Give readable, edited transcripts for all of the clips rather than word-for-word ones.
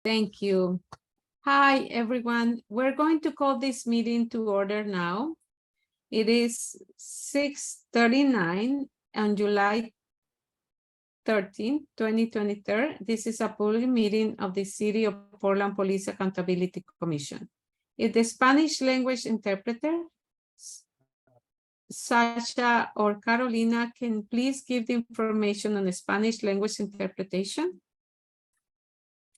Thank you. Hi, everyone. We're going to call this meeting to order now. It is 6:39 on July 13, 2023. This is a public meeting of the City of Portland Police Accountability Commission. If the Spanish language interpreter, Sasha or Carolina, can please give the information on the Spanish language interpretation?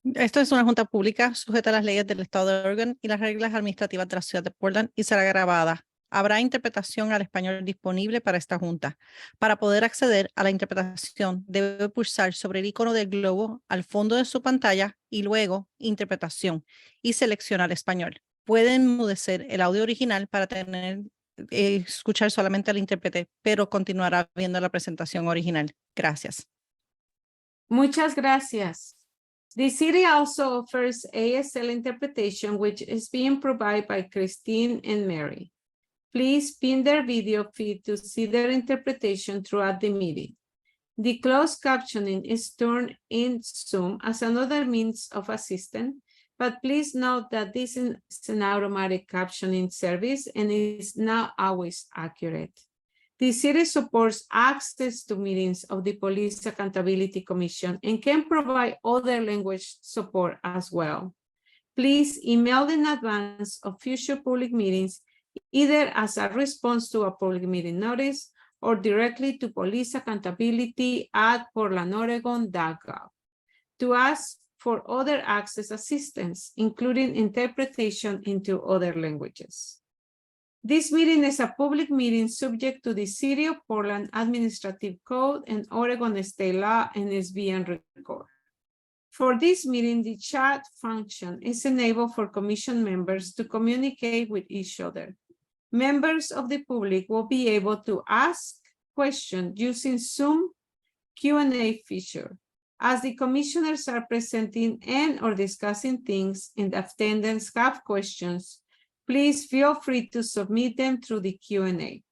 Esto es una junta pública sujeta a las leyes del estado de Oregon y las reglas administrativas de la ciudad de Portland y será grabada. Habrá interpretación al español disponible para esta junta. Para poder acceder a la interpretación, debe pulsar sobre el icono del globo al fondo de su pantalla y luego interpretación y seleccionar español. Pueden enmudecer el audio original para escuchar solamente al intérprete, pero continuará viendo la presentación original. Gracias. Muchas gracias. The city also offers ASL interpretation, which is being provided by Christine and Mary. Please pin their video feed to see their interpretation throughout the meeting. The closed captioning is turned in Zoom as another means of assistance, but please note that this is an automatic captioning service and is not always accurate. The city supports access to meetings of the Police Accountability Commission and can provide other language support as well. Please email in advance of future public meetings, either as a response to a public meeting notice or directly to policeaccountability@portlandoregon.gov to ask for other access assistance, including interpretation into other languages. This meeting is a public meeting subject to the City of Portland Administrative Code and Oregon State Law and is being recorded. For this meeting, the chat function is enabled for commission members to communicate with each other. Members of the public will be able to ask questions using Zoom Q&A feature. As the commissioners are presenting and or discussing things and attendants have questions, please feel free to submit them through the Q&A.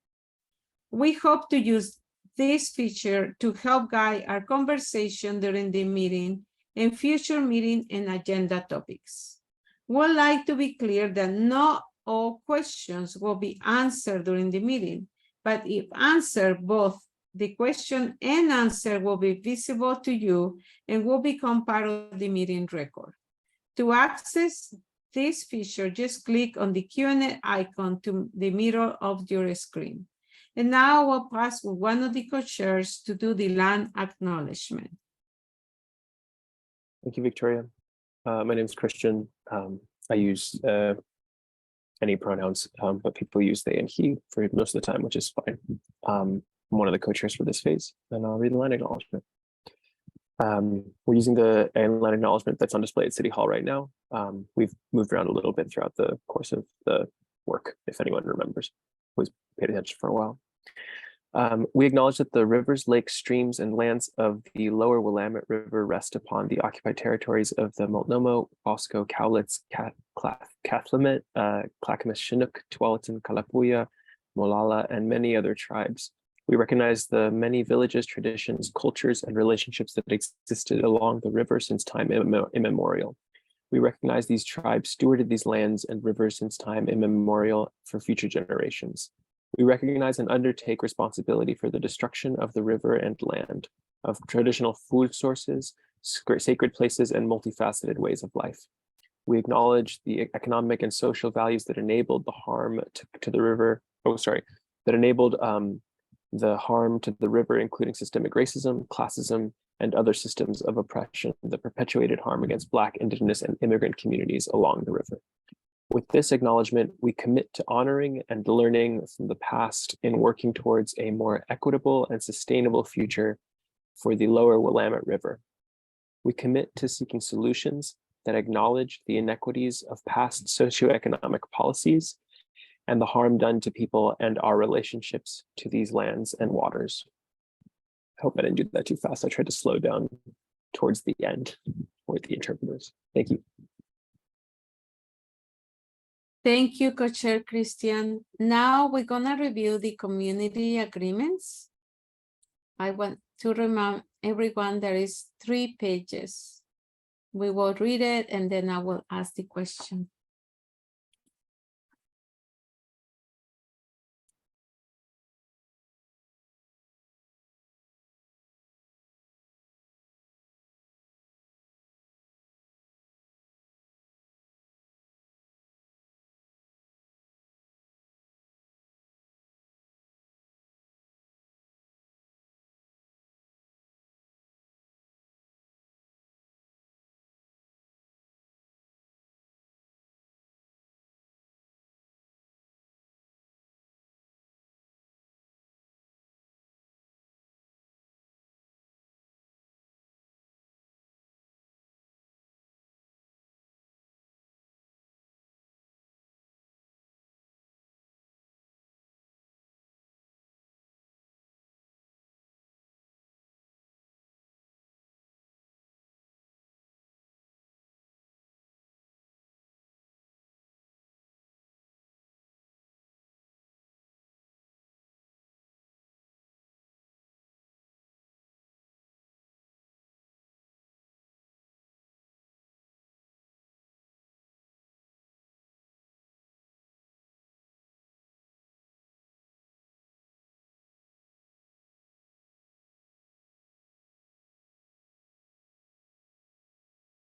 We hope to use this feature to help guide our conversation during the meeting and future meeting and agenda topics. We'd like to be clear that not all questions will be answered during the meeting, but if answered, both the question and answer will be visible to you and will become part of the meeting record. To access this feature, just click on the Q&A icon to the middle of your screen. And now we'll pass with one of the co-chairs to do the land acknowledgement. Thank you, Victoria. My name is Christian. I use any pronouns, but people use they and he for most of the time, which is fine. I'm one of the co-chairs for this phase, and I'll read the land acknowledgement. We're using the land acknowledgement that's on display at City Hall right now. We've moved around a little bit throughout the course of the work, if anyone remembers, who's paid attention for a while. We acknowledge that the rivers, lakes, streams, and lands of the lower Willamette River rest upon the occupied territories of the Multnomah, Wasco, Cowlitz, Cathlamet, Clackamas, Chinook, Tualatin, Kalapuya, Molalla, and many other tribes. We recognize the many villages, traditions, cultures, and relationships that existed along the river since time immemorial. We recognize these tribes stewarded these lands and rivers since time immemorial for future generations. We recognize and undertake responsibility for the destruction of the river and land, of traditional food sources, sacred places, and multifaceted ways of life. We acknowledge the economic and social values that enabled the harm to the river, that enabled the harm to the river, including systemic racism, classism, and other systems of oppression that perpetuated harm against Black, Indigenous, and immigrant communities along the river. With this acknowledgement, we commit to honoring and learning from the past in working towards a more equitable and sustainable future for the lower Willamette River. We commit to seeking solutions that acknowledge the inequities of past socioeconomic policies and the harm done to people and our relationships to these lands and waters. I hope I didn't do that too fast. I tried to slow down towards the end with the interpreters. Thank you. Thank you, Co-Chair Christian. Now we're gonna review the community agreements. I want to remind everyone there is 3 pages. We will read it and then I will ask the question.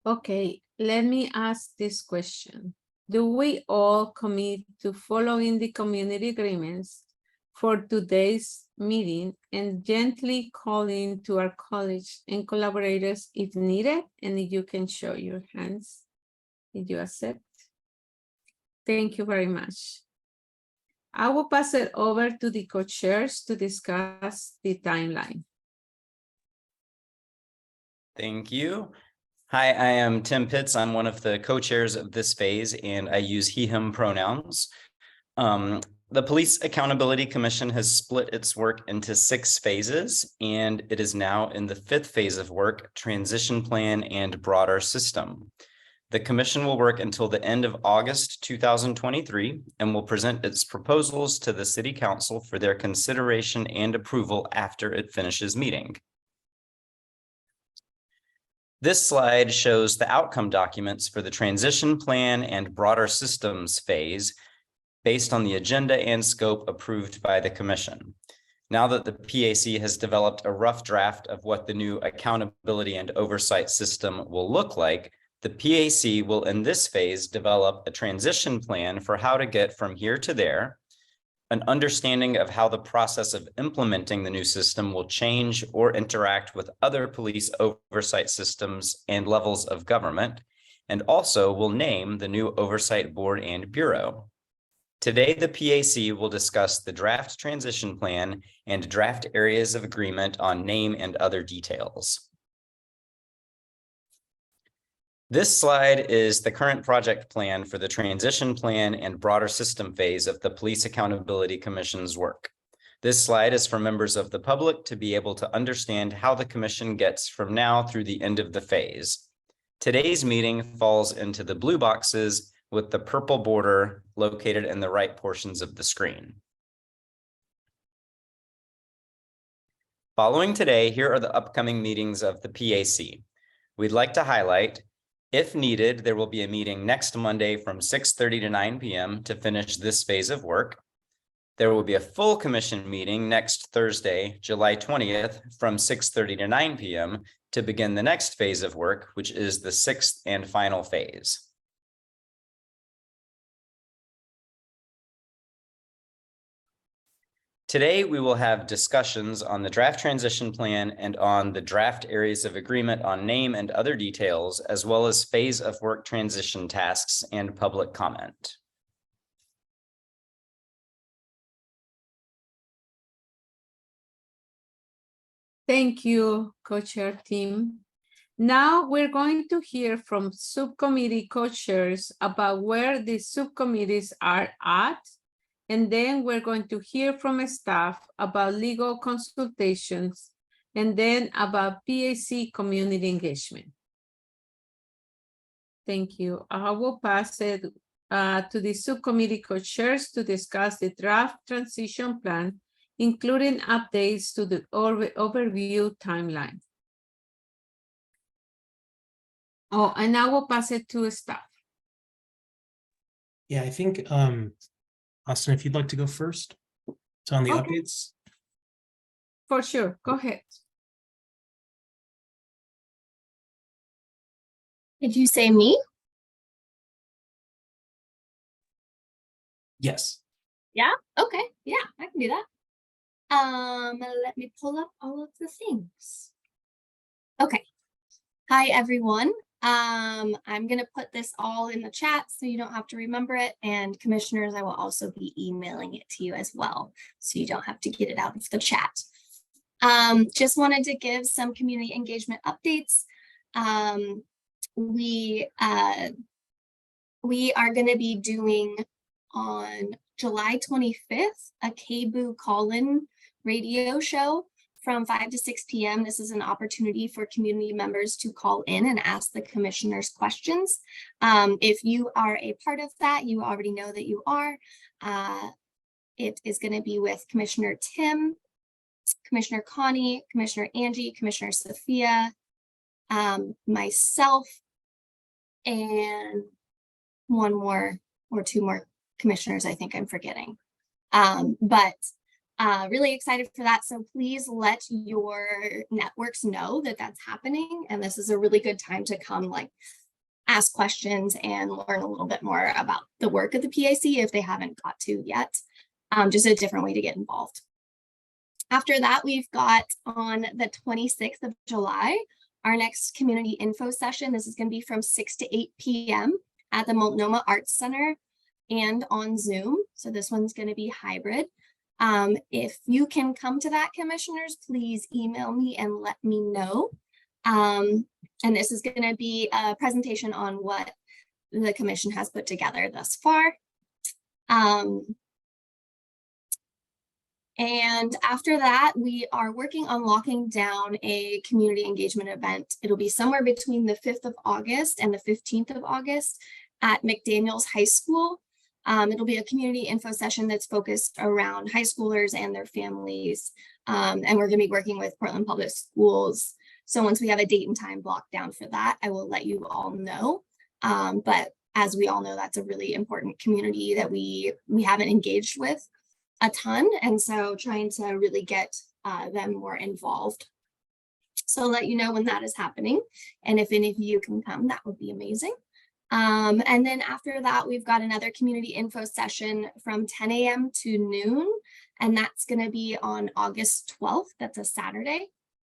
Okay, let me ask this question. Do we all commit to following the community agreements for today's meeting and gently calling to our colleagues and collaborators if needed? And if you can show your hands, if you accept. Thank you very much. I will pass it over to the co-chairs to discuss the timeline. Thank you. Hi, I am Tim Pitts. I'm one of the co-chairs of this phase, and I use he, him pronouns. The Police Accountability Commission has split its work into 6 phases, and it is now in the 5th phase of work, transition plan and broader system. The commission will work until the end of August 2023 and will present its proposals to the City Council for their consideration and approval after it finishes meeting. This slide shows the outcome documents for the transition plan and broader systems phase based on the agenda and scope approved by the commission. Now that the PAC has developed a rough draft of what the new accountability and oversight system will look like, the PAC will in this phase develop a transition plan for how to get from here to there, an understanding of how the process of implementing the new system will change or interact with other police oversight systems and levels of government, and also will name the new oversight board and bureau. Today, the PAC will discuss the draft transition plan and draft areas of agreement on name and other details. This slide is the current project plan for the transition plan and broader system phase of the Police Accountability Commission's work. This slide is for members of the public to be able to understand how the commission gets from now through the end of the phase. Today's meeting falls into the blue boxes with the purple border located in the right portions of the screen. Following today, here are the upcoming meetings of the PAC. We'd like to highlight, if needed, there will be a meeting next Monday from 6:30 to 9 p.m. to finish this phase of work. There will be a full commission meeting next Thursday, July 20th from 6:30 to 9 p.m. to begin the next phase of work, which is the 6th and final phase. Today, we will have discussions on the draft transition plan and on the draft areas of agreement on name and other details, as well as phase of work transition tasks and public comment. Thank you, co-chair team. Now we're going to hear from subcommittee co-chairs about where the subcommittees are at. And then we're going to hear from staff about legal consultations and then about PAC community engagement. Thank you. I will pass it to the subcommittee co-chairs to discuss the draft transition plan, including updates to the overview timeline. Oh, and I will pass it to staff. Yeah, I think, Austin, if you'd like to go first. So on the Okay. updates. For sure, go ahead. Did you say me? Yes. Yeah. Okay. Yeah, I can do that. Let me pull up all of the things. Okay. Hi, everyone. I'm gonna put this all in the chat so you don't have to remember it. And commissioners, I will also be emailing it to you as well, so you don't have to get it out of the chat. Just wanted to give some community engagement updates. We are going to be doing on July 25th a KBOO call-in radio show from 5 to 6 p.m. This is an opportunity for community members to call in and ask the commissioners questions. If you are a part of that, you already know that you are. It is going to be with Commissioner Tim, Commissioner Connie, Commissioner Angie, Commissioner Sophia, myself, and one more or two more commissioners I think I'm forgetting. But really excited for that. So please let your networks know that that's happening. And this is a really good time to come like ask questions and learn a little bit more about the work of the PAC if they haven't got to yet. Just a different way to get involved. After that, we've got on the 26th of July, our next community info session. This is going to be from 6 to 8 p.m. at the Multnomah Arts Center and on Zoom. So this one's going to be hybrid. If you can come to that, commissioners, please email me and let me know. And this is going to be a presentation on what the commission has put together thus far. And after that, we are working on locking down a community engagement event. It'll be somewhere between the 5th of August and the 15th of August at McDaniels High School. It'll be a community info session that's focused around high schoolers and their families. And we're going to be working with Portland Public Schools. So once we have a date and time blocked down for that, I will let you all know. But as we all know, that's a really important community that we haven't engaged with a ton, and so trying to really get them more involved. So I'll let you know when that is happening, and if any of you can come, that would be amazing. And then after that, we've got another community info session from 10 a.m. to noon, and that's going to be on August 12th. That's a Saturday.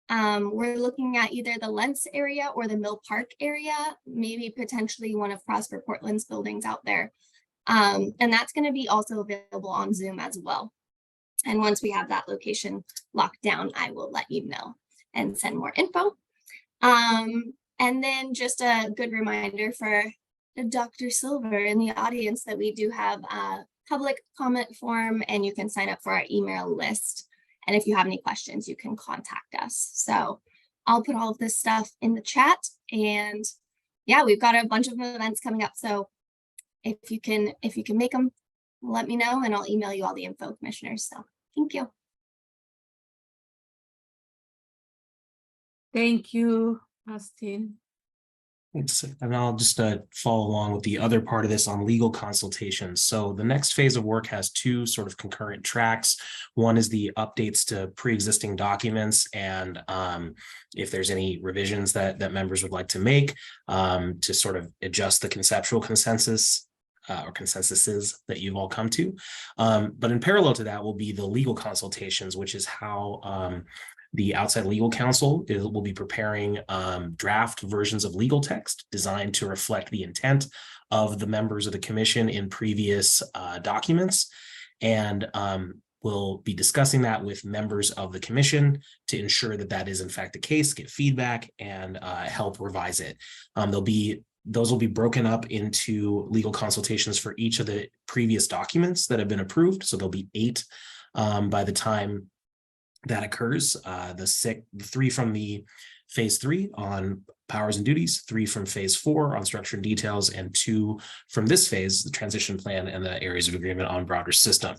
We're looking at either the Lentz area or the Mill Park area, maybe potentially one of Prosper Portland's buildings out there. And that's going to be also available on Zoom as well. And once we have that location locked down, I will let you know and send more info. And then just a good reminder for Dr. Silver in the audience that we do have a public comment form and you can sign up for our email list. And if you have any questions, you can contact us. So I'll put all of this stuff in the chat, and yeah, we've got a bunch of events coming up. So if you can make them, let me know and I'll email you all the info, commissioners. So thank you. Thank you, Austin. Thanks. And I'll just follow along with the other part of this on legal consultations. So the next phase of work has two sort of concurrent tracks. One is the updates to pre-existing documents, and if there's any revisions that members would like to make to sort of adjust the conceptual consensus or consensuses that you've all come to. But in parallel to that will be the legal consultations, which is how the outside legal counsel will be preparing draft versions of legal text designed to reflect the intent of the members of the commission in previous documents. And we'll be discussing that with members of the commission to ensure that that is in fact the case, get feedback, and help revise it. Those will be broken up into legal consultations for each of the previous documents that have been approved. So there'll be 8 by the time that occurs. The 3 from the phase 3 on powers and duties, 3 from phase 4 on structure and details, and 2 from this phase, the transition plan and the areas of agreement on broader system.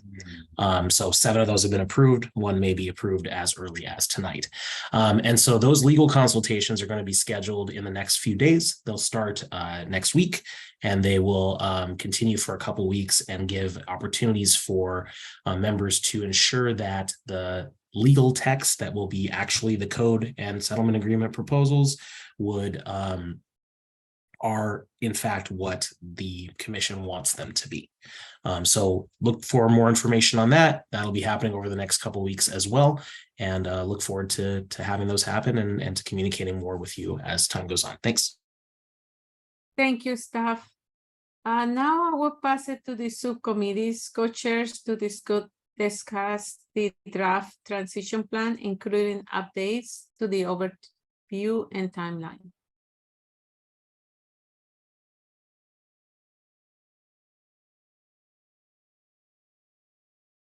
So 7 of those have been approved. 1 may be approved as early as tonight. And so those legal consultations are going to be scheduled in the next few days. They'll start next week, and they will continue for a couple weeks and give opportunities for members to ensure that the legal text that will be actually the code and settlement agreement proposals would are in fact what the commission wants them to be. So look for more information on that. That'll be happening over the next couple of weeks as well. And look forward to having those happen and to communicating more with you as time goes on. Thanks. Thank you, staff. Now I will pass it to the subcommittees, co-chairs to discuss the draft transition plan, including updates to the overview and timeline.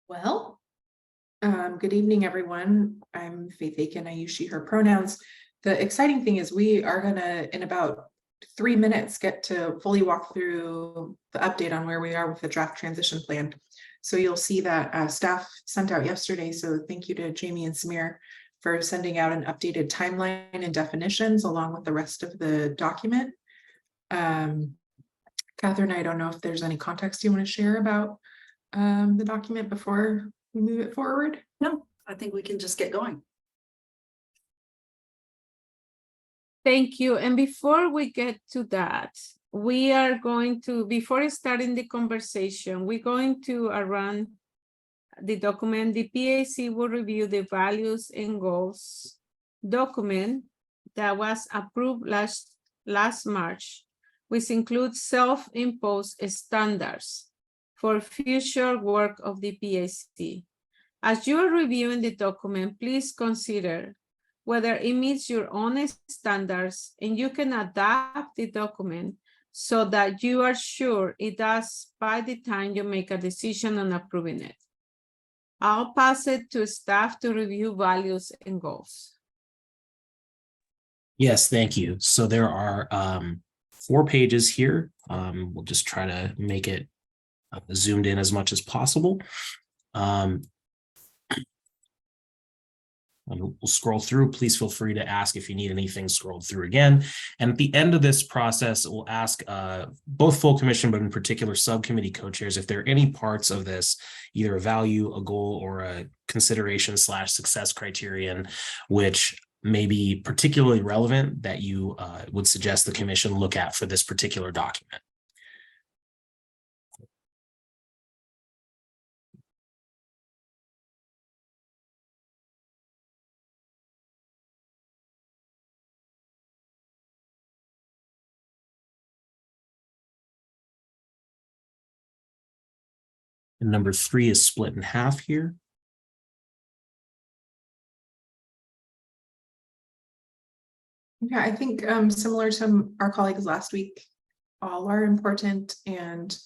Well, good evening, everyone. I'm Faith Aiken. I use she, her pronouns. The exciting thing is we are gonna, in about 3 minutes, get to fully walk through the update on where we are with the draft transition plan. So you'll see that staff sent out yesterday. So thank you to Jamie and Samir for sending out an updated timeline and definitions along with the rest of the document. Catherine, I don't know if there's any context you want to share about the document before we move it forward. No, I think we can just get going. Thank you. And before we get to that, we are going to, before starting the conversation, we're going to run the document. The PAC will review the values and goals document that was approved last March, which includes self-imposed standards for future work of the PAC. As you are reviewing the document, please consider whether it meets your own standards, and you can adapt the document so that you are sure it does by the time you make a decision on approving it. I'll pass it to staff to review values and goals. Yes, thank you. So there are 4 pages here. We'll just try to make it zoomed in as much as possible. And we'll scroll through. Please feel free to ask if you need anything scrolled through again. And at the end of this process, we'll ask both full commission, but in particular subcommittee co-chairs, if there are any parts of this, either a value, a goal, or a consideration / success criterion, which may be particularly relevant that you would suggest the commission look at for this particular document. And number 3 is split in half here. Yeah, I think similar to our colleagues last week, all are important, and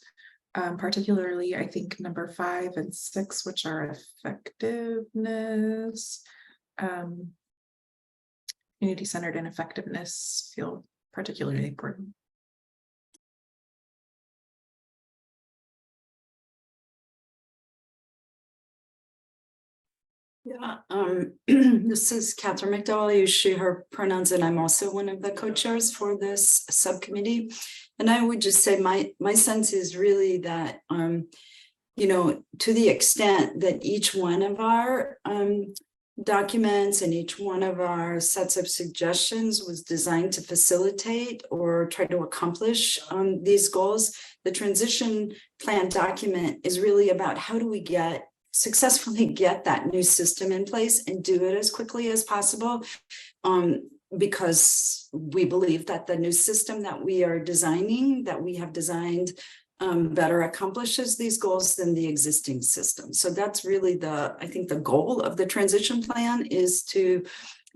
particularly I think number 5 and 6, which are effectiveness, community-centered and effectiveness, feel particularly important. Yeah, this is Catherine McDowell. I use she, her pronouns, and I'm also one of the co-chairs for this subcommittee. And I would just say my sense is really that, you know, to the extent that each one of our documents and each one of our sets of suggestions was designed to facilitate or try to accomplish these goals, the transition plan document is really about how do we successfully get that new system in place and do it as quickly as possible, because we believe that the new system that we are designing, that we have designed, better accomplishes these goals than the existing system. So that's really I think the goal of the transition plan is to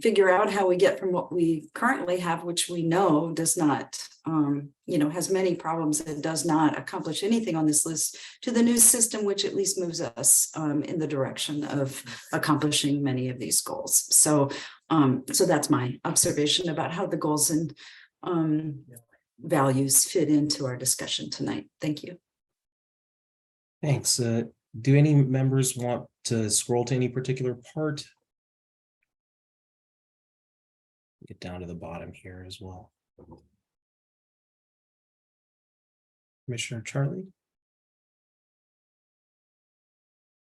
figure out how we get from what we currently have, which we know does not has many problems and does not accomplish anything on this list, to the new system, which at least moves us in the direction of accomplishing many of these goals. So that's my observation about how the goals and values fit into our discussion tonight. Thank you. Thanks. Do any members want to scroll to any particular part? Get down to the bottom here as well. Commissioner Charlie?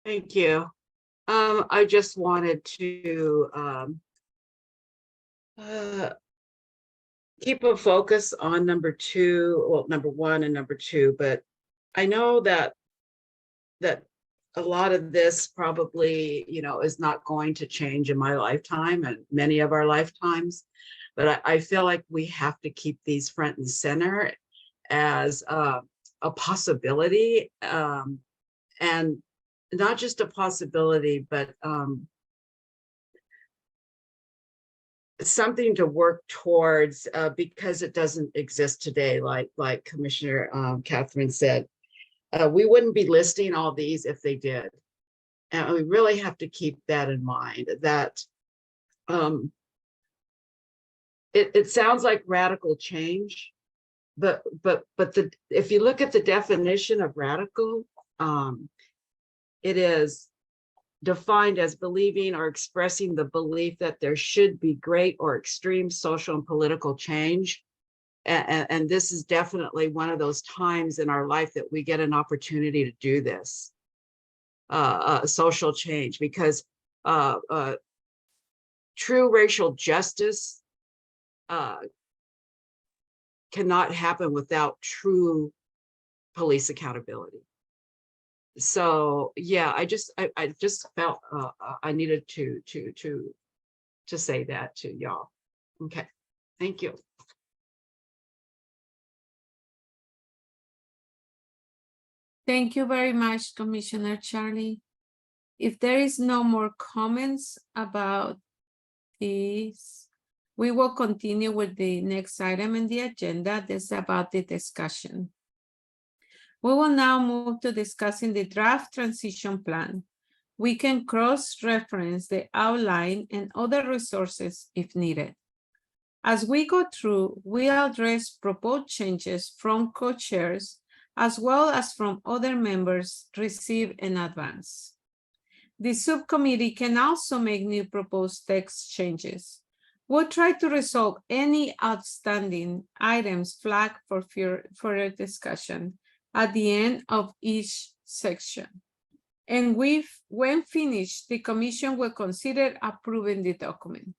Thank you. I just wanted to keep a focus on number 1 and number 2, but I know that a lot of this probably, is not going to change in my lifetime and many of our lifetimes, but I feel like we have to keep these front and center as a possibility, and not just a possibility, but something to work towards, because it doesn't exist today, like Commissioner Catherine said. We wouldn't be listing all these if they did. And we really have to keep that in mind, that it sounds like radical change, but if you look at the definition of radical, it is defined as believing or expressing the belief that there should be great or extreme social and political change. And this is definitely one of those times in our life that we get an opportunity to do this, social change, because true racial justice cannot happen without true police accountability. So yeah, I just felt I needed to say that to y'all. Okay, thank you. Thank you very much, Commissioner Charlie. If there is no more comments about this, we will continue with the next item in the agenda. This is about the discussion. We will now move to discussing the draft transition plan. We can cross-reference the outline and other resources if needed. As we go through, we address proposed changes from co-chairs as well as from other members received in advance. The subcommittee can also make new proposed text changes. We'll try to resolve any outstanding items flagged for further discussion at the end of each section. And when finished, the commission will consider approving the document.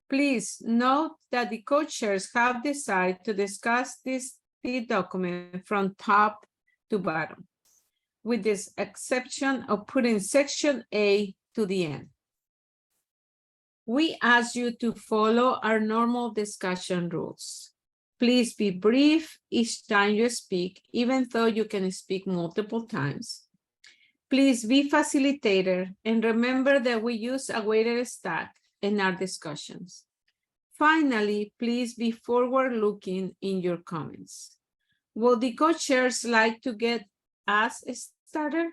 Please note that the co-chairs have decided to discuss the document from top to bottom, with this exception of putting section A to the end. We ask you to follow our normal discussion rules. Please be brief each time you speak, even though you can speak multiple times. Please be facilitator and remember that we use a weighted stack in our discussions. Finally, please be forward-looking in your comments. Would the co-chairs like to get us started?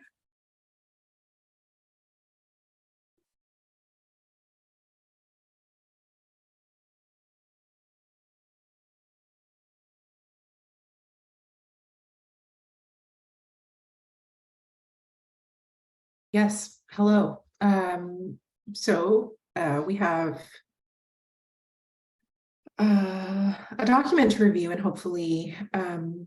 Yes, hello. We have a document to review and hopefully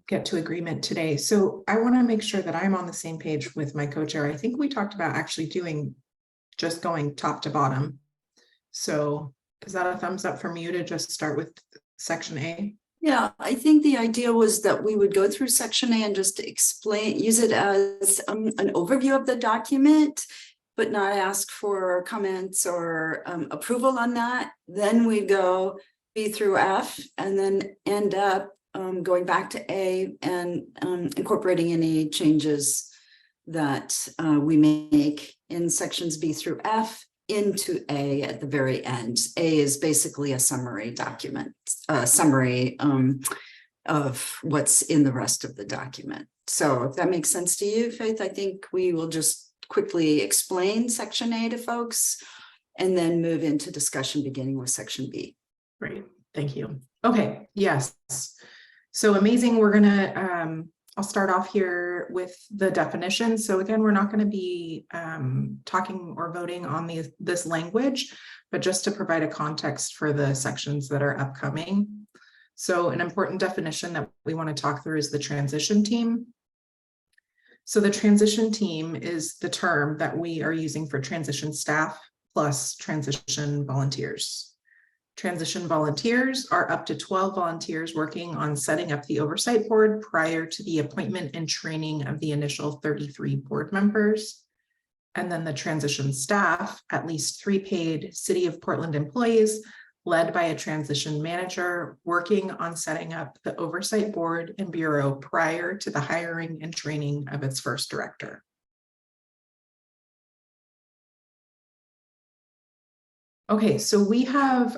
get to agreement today. So I want to make sure that I'm on the same page with my co-chair. I think we talked about actually just going top to bottom. So is that a thumbs up from you to just start with section A? Yeah, I think the idea was that we would go through section A and just use it as an overview of the document, but not ask for comments or approval on that. Then we go B through F and then end up going back to A and incorporating any changes that we make in sections B through F into A at the very end. A is basically a summary document, summary of what's in the rest of the document. So if that makes sense to you, Faith, I think we will just quickly explain section A to folks and then move into discussion beginning with section B. Great, thank you. Okay, yes. So amazing, we're gonna, I'll start off here with the definition. So again, we're not gonna be talking or voting on this language, but just to provide a context for the sections that are upcoming. So an important definition that we want to talk through is the transition team. So the transition team is the term that we are using for transition staff plus transition volunteers. Transition volunteers are up to 12 volunteers working on setting up the oversight board prior to the appointment and training of the initial 33 board members. And then the transition staff, at least 3 paid City of Portland employees led by a transition manager working on setting up the oversight board and bureau prior to the hiring and training of its first director. Okay, so we have,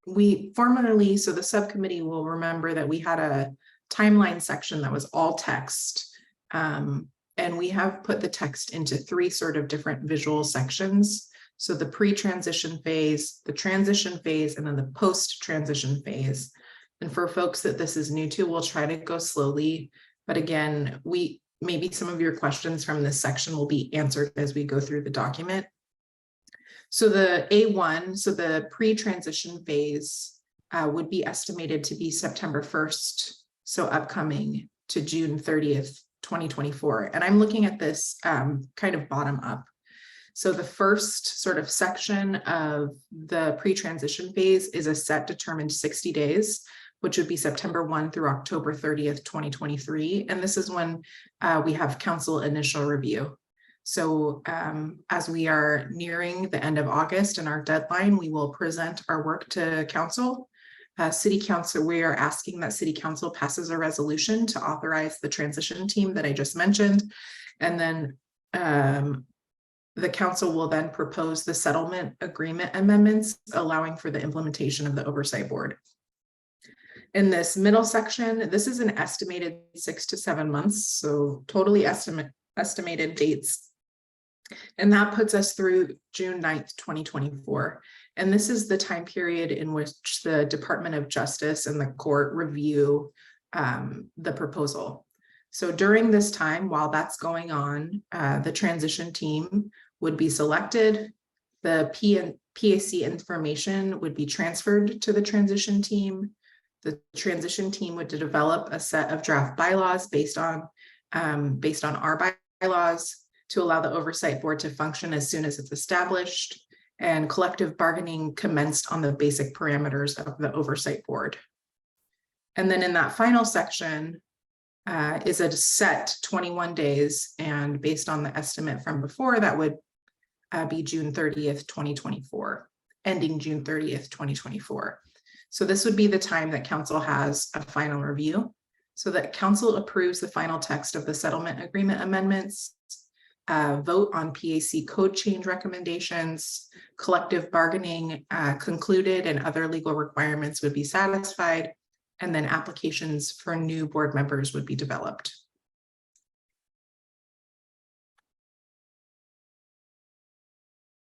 we formerly, so the subcommittee will remember that we had a timeline section that was all text. And we have put the text into 3 sort of different visual sections. So the pre-transition phase, the transition phase, and then the post-transition phase. And for folks that this is new to, we'll try to go slowly. But again, maybe some of your questions from this section will be answered as we go through the document. So the A1, so the pre-transition phase would be estimated to be September 1st, so upcoming to June 30th, 2024. And I'm looking at this kind of bottom up. So the first sort of section of the pre-transition phase is a set determined 60 days, which would be September 1 through October 30th, 2023. And this is when we have council initial review. So as we are nearing the end of August and our deadline, we will present our work to council. City Council, we are asking that City Council passes a resolution to authorize the transition team that I just mentioned. And then the council will then propose the settlement agreement amendments, allowing for the implementation of the oversight board. In this middle section, this is an estimated 6 to 7 months, so totally estimated dates. And that puts us through June 9th, 2024. And this is the time period in which the Department of Justice and the court review the proposal. So during this time, while that's going on, the transition team would be selected. The PAC information would be transferred to the transition team. The transition team would develop a set of draft bylaws based on our bylaws to allow the oversight board to function as soon as it's established, and collective bargaining commenced on the basic parameters of the oversight board. And then in that final section is a set 21 days, and based on the estimate from before, that would be June 30th, 2024, ending June 30th, 2024. So this would be the time that council has a final review, so that council approves the final text of the settlement agreement amendments, vote on PAC code change recommendations, collective bargaining concluded, and other legal requirements would be satisfied, and then applications for new board members would be developed.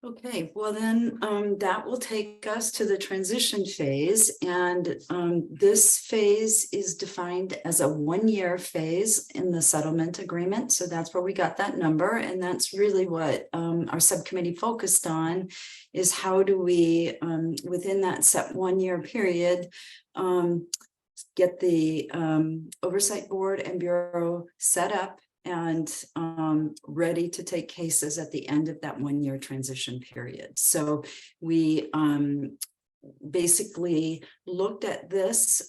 Okay, well then that will take us to the transition phase, and this phase is defined as a 1-year phase in the settlement agreement. So that's where we got that number, and that's really what our subcommittee focused on, is how do we within that set 1-year period get the oversight board and bureau set up and ready to take cases at the end of that 1-year transition period. So we basically looked at this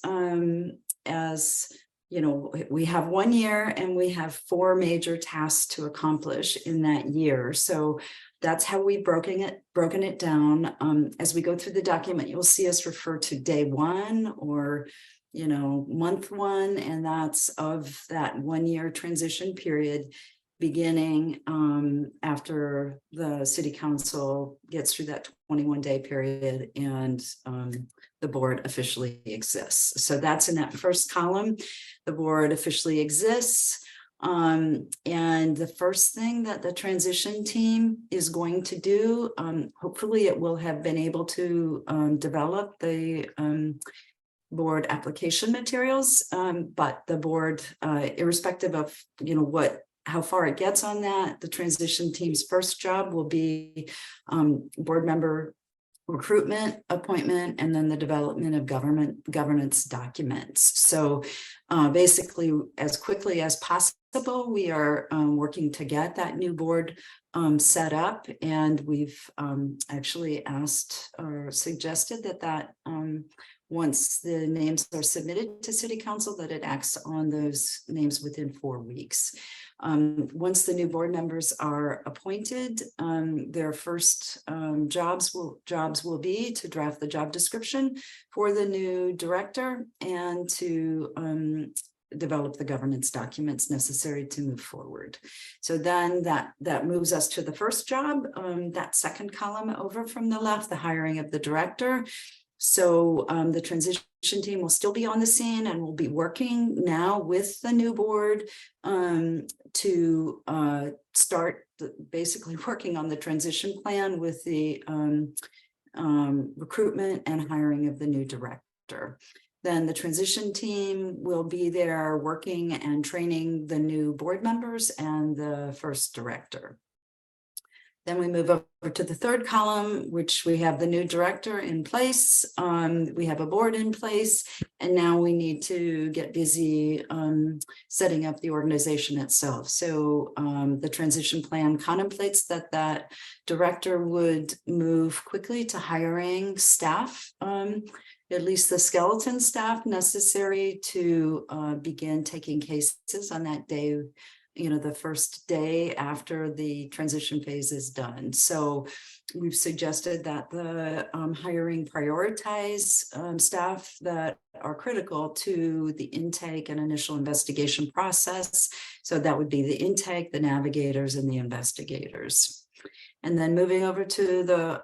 as, you know, we have 1 year and we have 4 major tasks to accomplish in that year. So that's how we've broken it down. As we go through the document, you'll see us refer to day 1 or month 1, and that's of that 1-year transition period. beginning after the city council gets through that 21-day period and the board officially exists. So that's in that first column. The board officially exists. And the first thing that the transition team is going to do, hopefully it will have been able to develop the board application materials, but the board, irrespective of how far it gets on that, the transition team's first job will be board member recruitment, appointment, and then the development of governance documents. So basically, as quickly as possible, we are working to get that new board set up, and we've actually asked or suggested that once the names are submitted to City Council, that it acts on those names within 4 weeks. Once the new board members are appointed, their first jobs will be to draft the job description for the new director and to develop the governance documents necessary to move forward. So then that moves us to the first job, that second column over from the left, the hiring of the director. So the transition team will still be on the scene and will be working now with the new board to start basically working on the transition plan with the recruitment and hiring of the new director. Then the transition team will be there working and training the new board members and the first director. Then we move over to the third column, which we have the new director in place. We have a board in place, and now we need to get busy setting up the organization itself. So the transition plan contemplates that director would move quickly to hiring staff, at least the skeleton staff necessary to begin taking cases on that day, the first day after the transition phase is done. So we've suggested that the hiring prioritize staff that are critical to the intake and initial investigation process. So that would be the intake, the navigators, and the investigators. And then moving over to the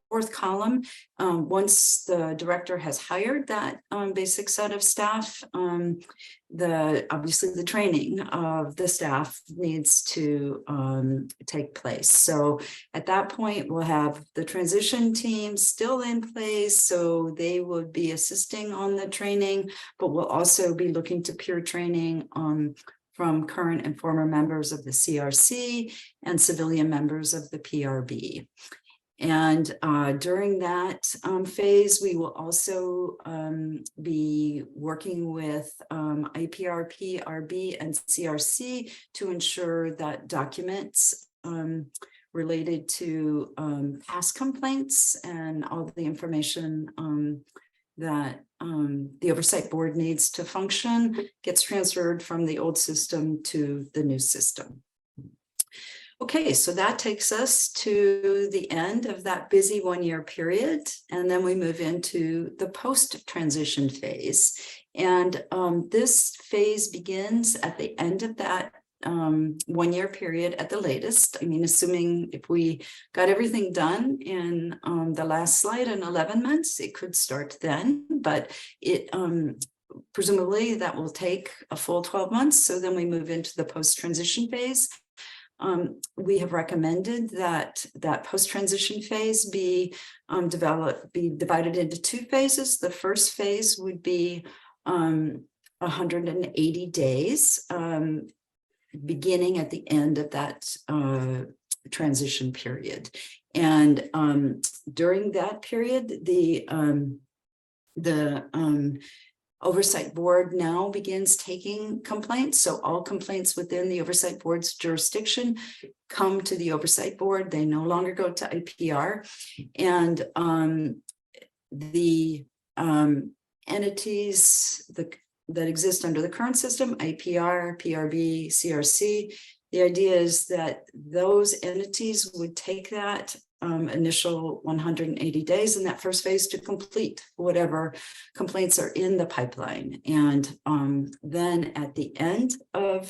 fourth column, once the director has hired that basic set of staff, obviously the training of the staff needs to take place. So at that point, we'll have the transition team still in place. So they would be assisting on the training, but we'll also be looking to peer training from current and former members of the CRC and civilian members of the PRB. And during that phase, we will also be working with IPR, PRB, and CRC to ensure that documents related to past complaints and all of the information that the oversight board needs to function gets transferred from the old system to the new system. Okay, so that takes us to the end of that busy 1-year period, and then we move into the post-transition phase. And this phase begins at the end of that 1-year period at the latest. I mean, assuming if we got everything done in the last slide in 11 months, it could start then, but it presumably that will take a full 12 months. So then we move into the post-transition phase. We have recommended that post-transition phase be divided into 2 phases. The first phase would be 180 days, beginning at the end of that transition period. And during that period, the Oversight Board now begins taking complaints. So all complaints within the Oversight Board's jurisdiction come to the Oversight Board. They no longer go to IPR. And the entities that exist under the current system, IPR, PRB, CRC, the idea is that those entities would take that initial 180 days in that first phase to complete whatever complaints are in the pipeline. And then at the end of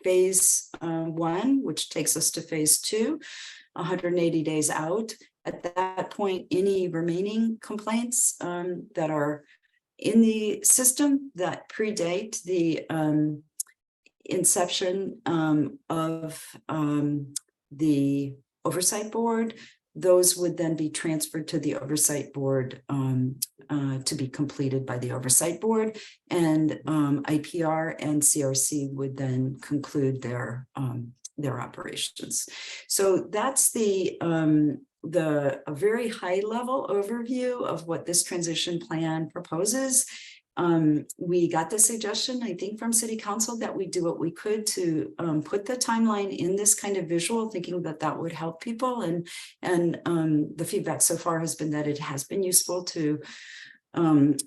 phase 1, which takes us to phase 2, 180 days out. At that point, any remaining complaints that are in the system that predate the inception of the oversight board, those would then be transferred to the oversight board to be completed by the oversight board, and IPR and CRC would then conclude their operations. So that's a very high level overview of what this transition plan proposes. We got the suggestion, I think, from City Council that we do what we could to put the timeline in this kind of visual, thinking that that would help people. And the feedback so far has been that it has been useful to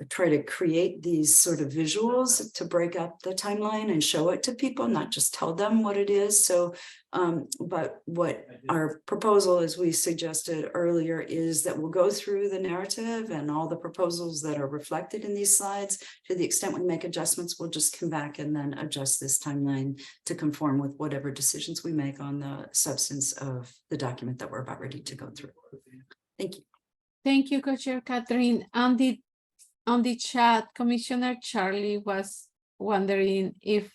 try to create these sort of visuals to break up the timeline and show it to people, not just tell them what it is. So, but what our proposal, as we suggested earlier, is that we'll go through the narrative and all the proposals that are reflected in these slides. To the extent we make adjustments, we'll just come back and then adjust this timeline to conform with whatever decisions we make on the substance of the document that we're about ready to go through. Thank you. Thank you, Co-Chair Catherine. On the chat, Commissioner Charlie was wondering if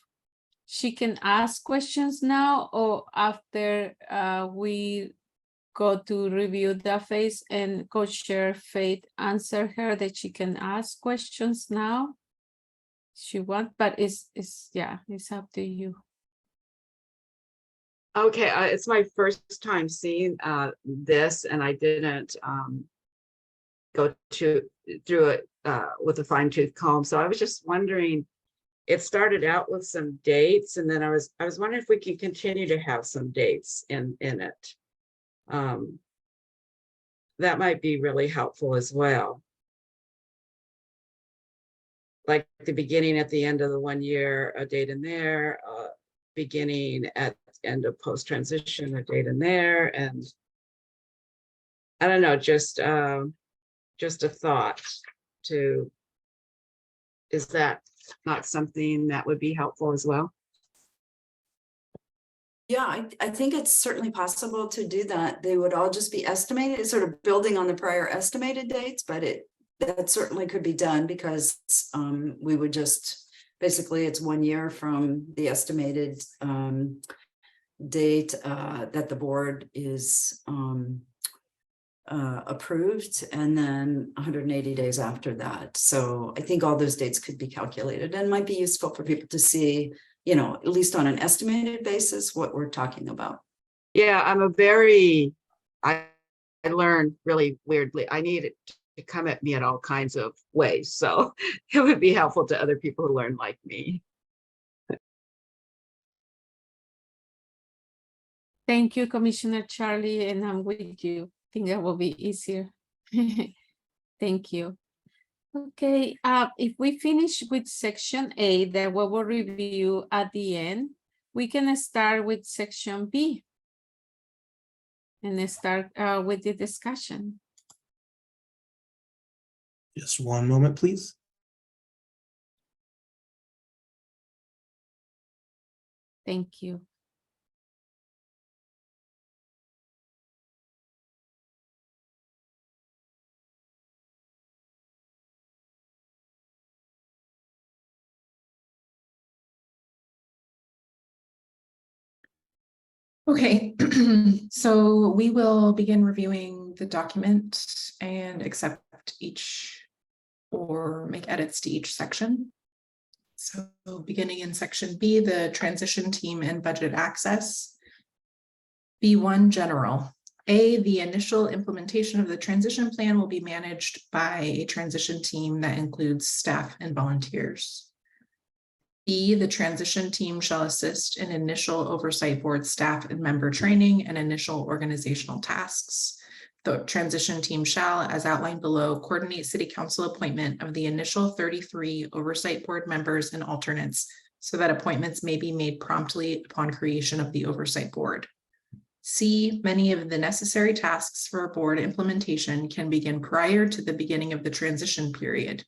she can ask questions now or after we go to review the phase, and Co-Chair Faith answer her that she can ask questions now. She wants, but it's up to you. Okay, it's my first time seeing this, and I didn't go through it with a fine-tooth comb. So I was just wondering, it started out with some dates, and then I was wondering if we can continue to have some dates in it. That might be really helpful as well. Like the beginning at the end of the 1 year, a date in there, beginning at the end of post-transition, a date in there, and I don't know, just a thought to, is that not something that would be helpful as well? Yeah, I think it's certainly possible to do that. They would all just be estimated, sort of building on the prior estimated dates, but that certainly could be done because we would just, basically it's 1 year from the estimated date that the board is approved, and then 180 days after that. So I think all those dates could be calculated and might be useful for people to see, at least on an estimated basis, what we're talking about. Yeah, I learn really weirdly. I need it to come at me in all kinds of ways. So it would be helpful to other people who learn like me. Thank you, Commissioner Charlie, and I'm with you. I think that will be easier. Thank you. Okay, if we finish with section A that we will review at the end, we can start with section B and then start with the discussion. Just one moment, please. Thank you. Okay, so we will begin reviewing the document and accept each or make edits to each section. So beginning in section B, the transition team and budget access. B1 general. A, the initial implementation of the transition plan will be managed by a transition team that includes staff and volunteers. B, the transition team shall assist in initial oversight board staff and member training and initial organizational tasks. The transition team shall, as outlined below, coordinate City Council appointment of the initial 33 oversight board members and alternates so that appointments may be made promptly upon creation of the oversight board. C, many of the necessary tasks for board implementation can begin prior to the beginning of the transition period.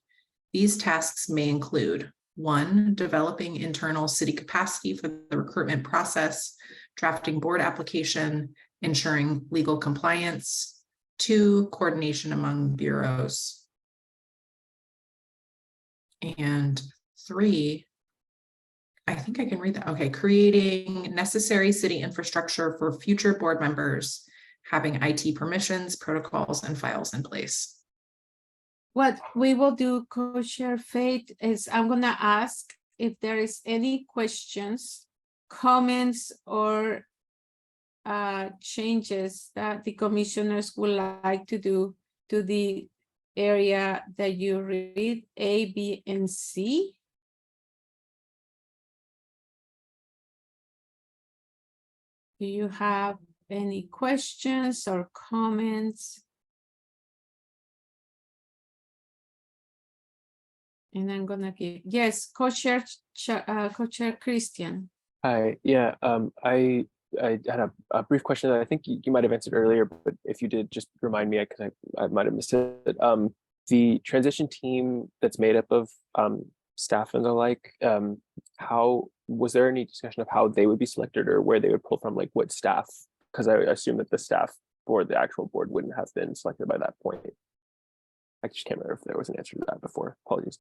These tasks may include: 1, developing internal city capacity for the recruitment process, drafting board application, ensuring legal compliance. 2, coordination among bureaus. And 3, I think I can read that. Okay, creating necessary city infrastructure for future board members, having IT permissions, protocols, and files in place. What we will do, Co-Chair Faith, is I'm gonna ask if there is any questions, comments, or changes that the commissioners would like to do to the area that you read, A, B, and C. Do you have any questions or comments? And I'm gonna give, yes, Co-Chair Christian. Hi, yeah, I had a brief question that I think you might have answered earlier, but if you did, just remind me, because I might have missed it. The transition team that's made up of staff and the like, how was there any discussion of how they would be selected or where they would pull from, like what staff? Because I assume that the staff for the actual board wouldn't have been selected by that point. I just can't remember if there was an answer to that before. Apologies.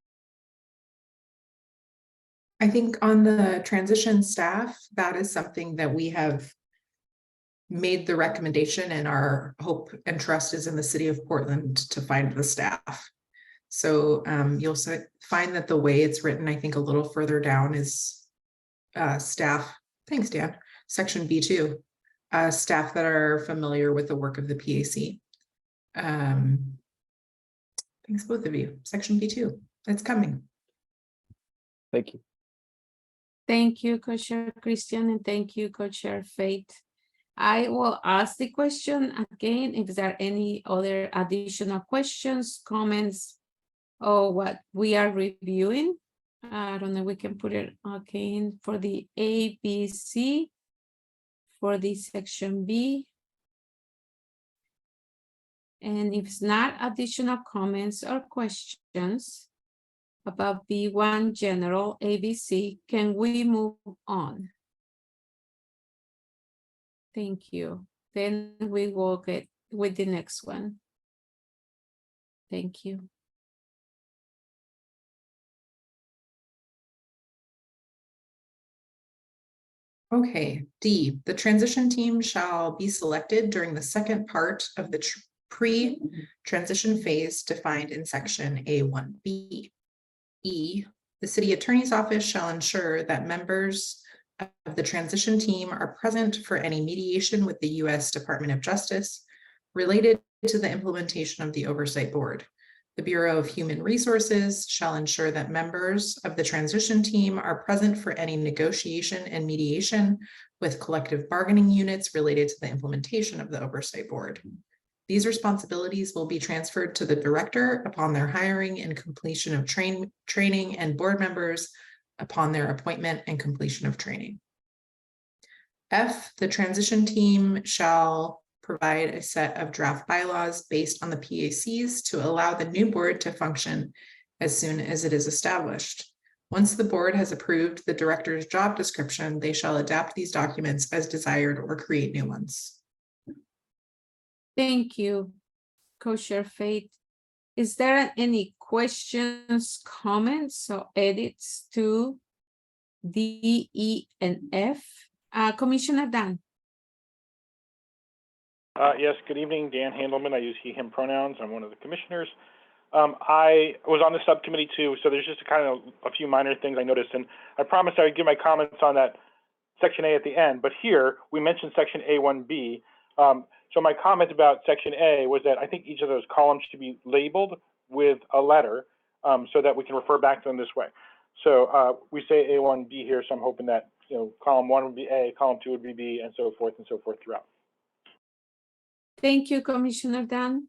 I think on the transition staff, that is something that we have made the recommendation, and our hope and trust is in the city of Portland to find the staff. So you'll find that the way it's written, I think a little further down is staff, thanks Dan, section B2, staff that are familiar with the work of the PAC. Thanks both of you, section B2, it's coming. Thank you. Thank you, Co-Chair Christian, and thank you, Co-Chair Faith. I will ask the question again if there are any other additional questions, comments, or what we are reviewing. I don't know, we can put it again for the A, B, C, for the section B. And if it's not additional comments or questions about B1 general ABC, can we move on? Thank you. Then we will get with the next one. Thank you. Okay, D, the transition team shall be selected during the second part of the pre-transition phase defined in section A1B. E, the city attorney's office shall ensure that members of the transition team are present for any mediation with the U.S. Department of Justice related to the implementation of the Oversight Board. The Bureau of Human Resources shall ensure that members of the transition team are present for any negotiation and mediation with collective bargaining units related to the implementation of the Oversight Board. These responsibilities will be transferred to the director upon their hiring and completion of training, and board members upon their appointment and completion of training. F, the transition team shall provide a set of draft bylaws based on the PACs to allow the new board to function as soon as it is established. Once the board has approved the director's job description, they shall adapt these documents as desired or create new ones. Thank you, Co-Chair Faith. Is there any questions, comments, or edits to D, E, and F? Commissioner Dan. Yes, good evening, Dan Handelman. I use he, him pronouns. I'm one of the commissioners. I was on the subcommittee too, so there's just a few minor things I noticed, and I promised I would give my comments on that section A at the end, but here we mentioned section A1B. So my comment about section A was that I think each of those columns should be labeled with a letter so that we can refer back to them this way. So we say A1B here, so I'm hoping that column 1 would be A, column 2 would be B, and so forth throughout. Thank you, Commissioner Dan.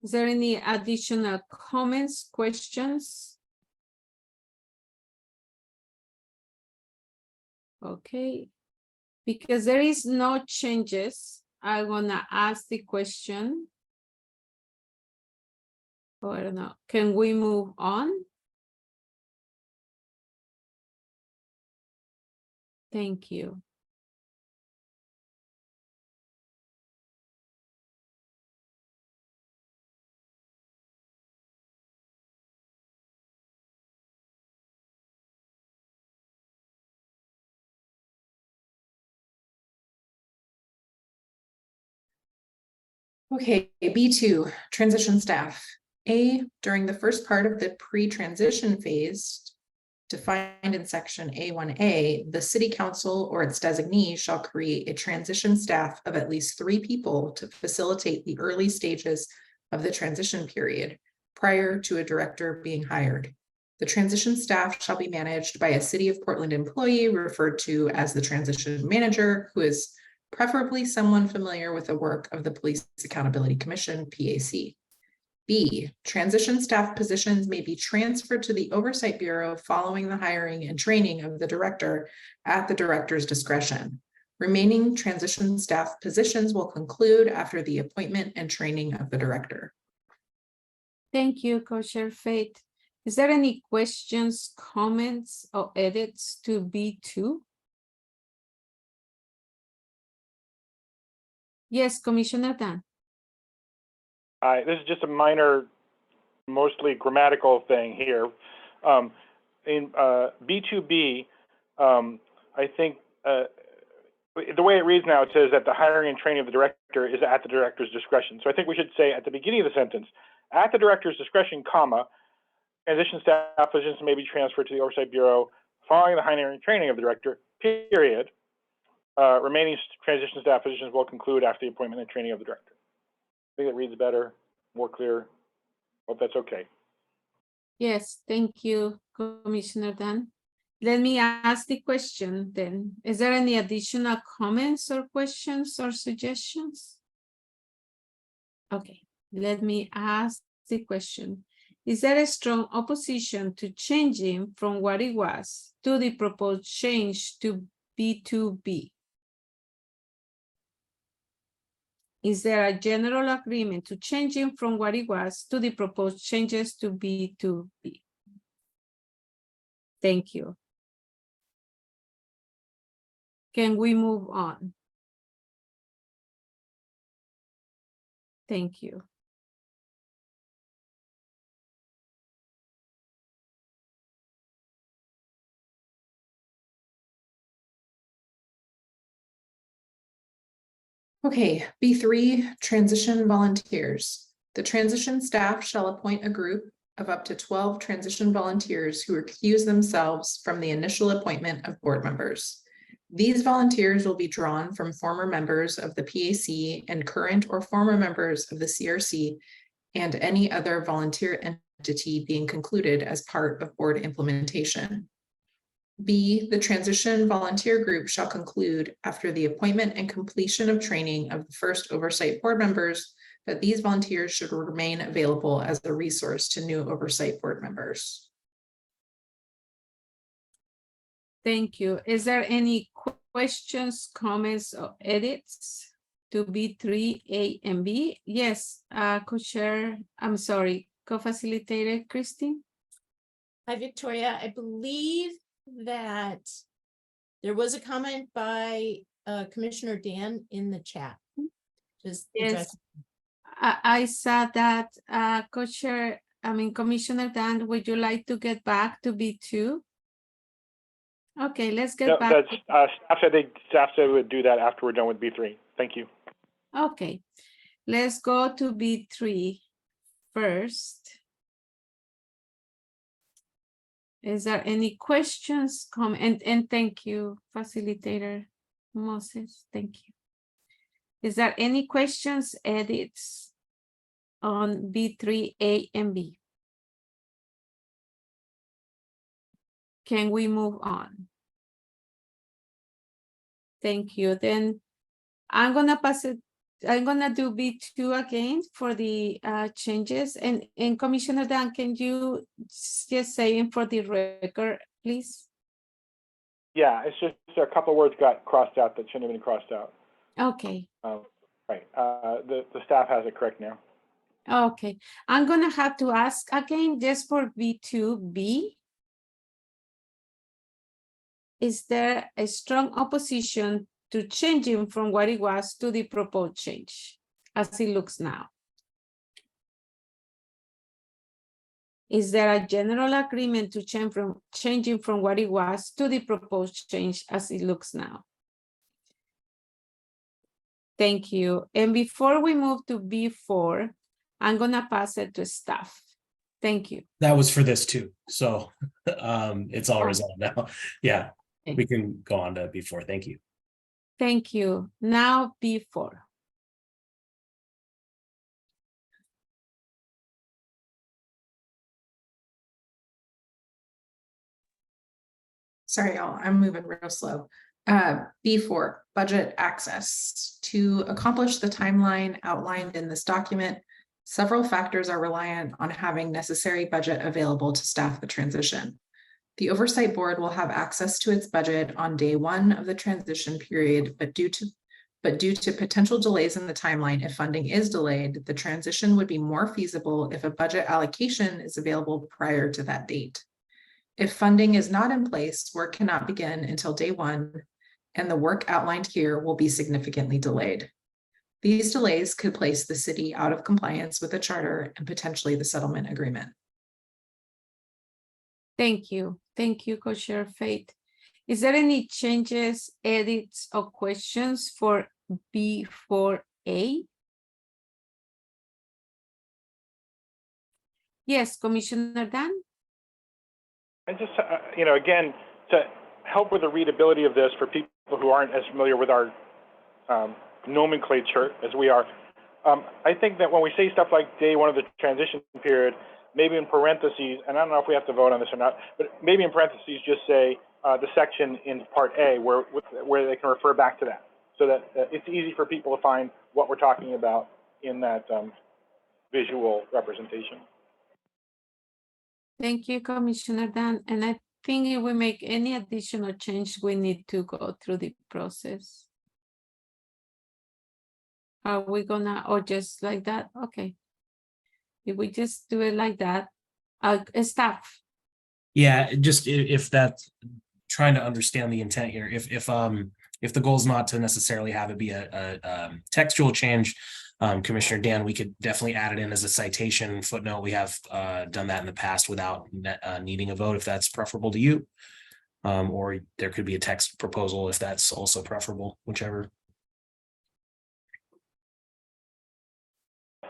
Is there any additional comments, questions? Okay. Because there is no changes, I wanna ask the question. Oh, I don't know. Can we move on? Thank you. Okay, B2, transition staff. A, during the first part of the pre-transition phase, defined in section A1A, the city council or its designee shall create a transition staff of at least 3 people to facilitate the early stages of the transition period prior to a director being hired. The transition staff shall be managed by a City of Portland employee referred to as the transition manager, who is preferably someone familiar with the work of the Police Accountability Commission, PAC. B, transition staff positions may be transferred to the Oversight Bureau following the hiring and training of the director at the director's discretion. Remaining transition staff positions will conclude after the appointment and training of the director. Thank you, Co-Chair Faith. Is there any questions, comments, or edits to B2? Yes, Commissioner Dan. This is just a minor, mostly grammatical thing here. In B2B, I think the way it reads now, it says that the hiring and training of the director is at the director's discretion. So I think we should say at the beginning of the sentence, at the director's discretion, comma, transition staff positions may be transferred to the Oversight Bureau following the hiring and training of the director, period. Remaining transition staff positions will conclude after the appointment and training of the director. I think it reads better, more clear. Hope that's okay. Yes, thank you, Commissioner Dan. Let me ask the question then. Is there any additional comments or questions or suggestions? Okay, let me ask the question. Is there a strong opposition to changing from what it was to the proposed change to B2B? Is there a general agreement to changing from what it was to the proposed changes to B2B? Thank you. Can we move on? Thank you. Okay, B3, transition volunteers. The transition staff shall appoint a group of up to 12 transition volunteers who recuse themselves from the initial appointment of board members. These volunteers will be drawn from former members of the PAC and current or former members of the CRC and any other volunteer entity being concluded as part of board implementation. B, the transition volunteer group shall conclude after the appointment and completion of training of the first oversight board members, that these volunteers should remain available as a resource to new oversight board members. Thank you. Is there any questions, comments, or edits to B3, A, and B? Yes, co-chair, I'm sorry, co-facilitator Christine. Hi, Victoria. I believe that there was a comment by Commissioner Dan in the chat. Just yes, I saw that. Co-chair, Commissioner Dan, would you like to get back to B2? Okay, let's get back. Staff said would do that after we're done with B3. Thank you. Okay, let's go to B3 first. Is there any questions, comment, and thank you, facilitator Moses, thank you. Is there any questions, edits on B3, A, and B? Can we move on? Thank you. Then I'm gonna pass it. I'm gonna do B2 again for the changes. And Commissioner Dan, can you just say for the record, please? Yeah, it's just a couple of words got crossed out that shouldn't have been crossed out. Okay. Right. The staff has it correct now. Okay. I'm gonna have to ask again just for B2B. is there a strong opposition to changing from what it was to the proposed change as it looks now? Is there a general agreement to changing from what it was to the proposed change as it looks now? Thank you. And before we move to B4, I'm gonna pass it to staff. Thank you. That was for this too. So it's all resolved now. Yeah, Okay. we can go on to B4. Thank you. Thank you. Now B4. Sorry, y'all, I'm moving real slow. B4, budget access. To accomplish the timeline outlined in this document, several factors are reliant on having necessary budget available to staff the transition. The Oversight Board will have access to its budget on day one of the transition period, but due to potential delays in the timeline, if funding is delayed, the transition would be more feasible if a budget allocation is available prior to that date. If funding is not in place, work cannot begin until day one, and the work outlined here will be significantly delayed. These delays could place the city out of compliance with the charter and potentially the settlement agreement. Thank you. Thank you, Co-Chair Faith. Is there any changes, edits, or questions for B4A? Yes, Commissioner Dan? I just, again, to help with the readability of this for people who aren't as familiar with our nomenclature as we are, I think that when we say stuff like day one of the transition period, maybe in parentheses, and I don't know if we have to vote on this or not, but maybe in parentheses just say the section in Part A where they can refer back to that, so that it's easy for people to find what we're talking about in that visual representation. Thank you, Commissioner Dan. And I think if we make any additional change, we need to go through the process. Are we gonna, or just like that? Okay. If we just do it like that, staff. Yeah, just if that's trying to understand the intent here, if the goal is not to necessarily have it be a textual change, Commissioner Dan, we could definitely add it in as a citation footnote. We have done that in the past without needing a vote, if that's preferable to you. Or there could be a text proposal if that's also preferable, whichever.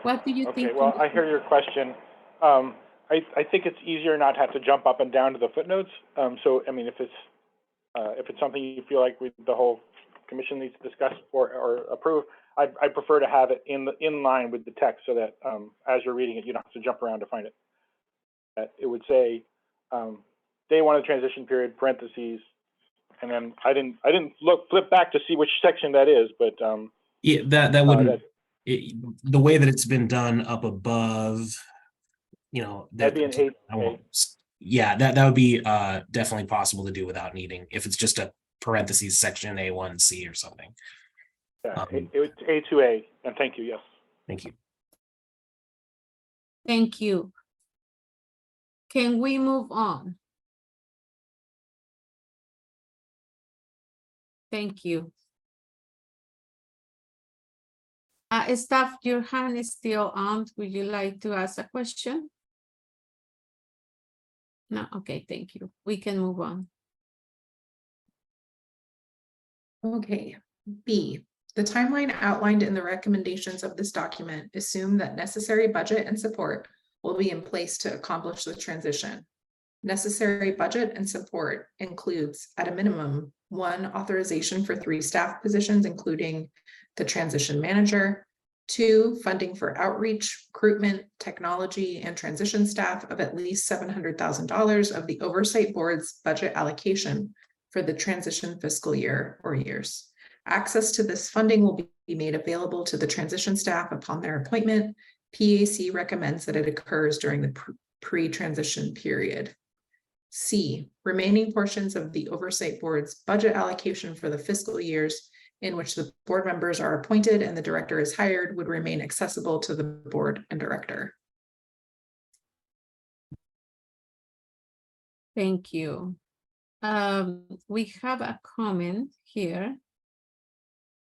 What do you think? Okay, well, I hear your question. I think it's easier not to have to jump up and down to the footnotes. So, I mean, if it's something you feel like the whole commission needs to discuss or approve, I prefer to have it in line with the text, so that as you're reading it, you don't have to jump around to find it. It would say day one of the transition period, parentheses, and then I didn't flip back to see which section that is, but yeah, that wouldn't. The way that it's been done up above, that'd be an 8. Yeah, that would be definitely possible to do without needing, if it's just a parentheses section A1C or something. Yeah, it's A2A, and thank you. Yes. Thank you. Thank you. Can we move on? Thank you. Staff, your hand is still on. Would you like to ask a question? No, okay, thank you. We can move on. Okay, B. The timeline outlined in the recommendations of this document assume that necessary budget and support will be in place to accomplish the transition. Necessary budget and support includes, at a minimum, 1, authorization for 3 staff positions, including the transition manager; 2, funding for outreach, recruitment, technology, and transition staff of at least $700,000 of the Oversight Board's budget allocation for the transition fiscal year or years. Access to this funding will be made available to the transition staff upon their appointment. PAC recommends that it occurs during the pre-transition period. C, remaining portions of the Oversight Board's budget allocation for the fiscal years in which the board members are appointed and the director is hired would remain accessible to the board and director. Thank you. We have a comment here.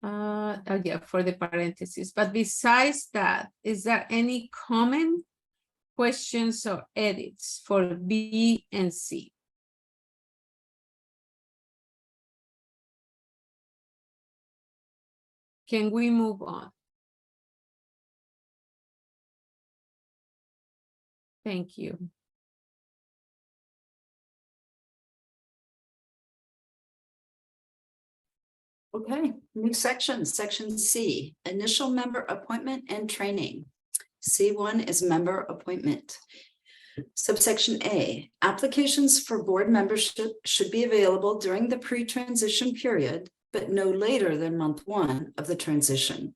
Oh yeah, for the parentheses. But besides that, is there any comment, questions, or edits for B and C? Can we move on? Thank you. Okay, new section, section C, initial member appointment and training. C1 is member appointment. Subsection A, applications for board membership should be available during the pre-transition period, but no later than month 1 of the transition.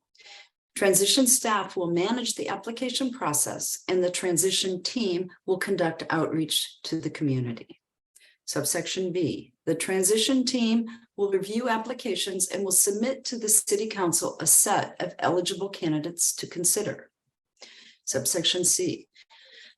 Transition staff will manage the application process and the transition team will conduct outreach to the community. Subsection B, the transition team will review applications and will submit to the City Council a set of eligible candidates to consider. Subsection C,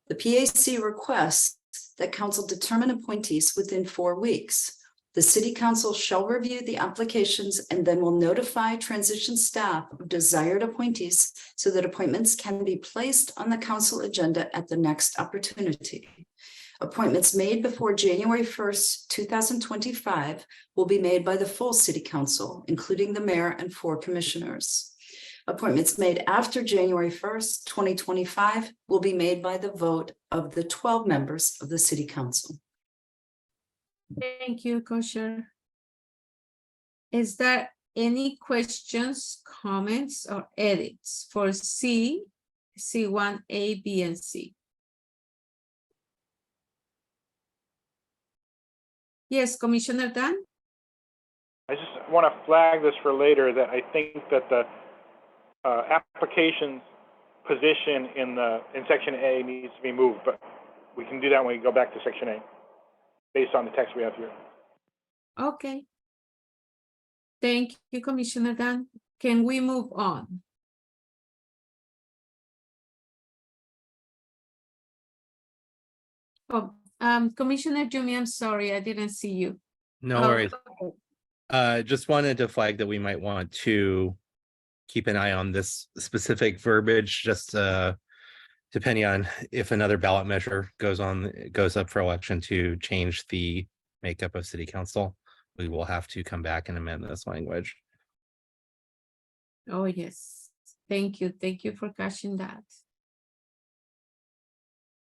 the PAC requests that Council determine appointees within 4 weeks. The City Council shall review the applications and then will notify transition staff of desired appointees so that appointments can be placed on the Council agenda at the next opportunity. Appointments made before January 1st, 2025 will be made by the full City Council, including the mayor and 4 commissioners. Appointments made after January 1st, 2025 will be made by the vote of the 12 members of the City Council. Thank you, Kosher. Is there any questions, comments, or edits for C, C1A, B, and C? Yes, Commissioner Dan? I just want to flag this for later, that I think that the applications position in section A needs to be moved, but we can do that when we go back to section A, based on the text we have here. Okay. Thank you, Commissioner Dan. Can we move on? Oh, Commissioner Jumi, I'm sorry, I didn't see you. No worries. Just wanted to flag that we might want to keep an eye on this specific verbiage, just depending on if another ballot measure goes up for election to change the makeup of City Council. We will have to come back and amend this language. Oh, yes. Thank you. Thank you for catching that.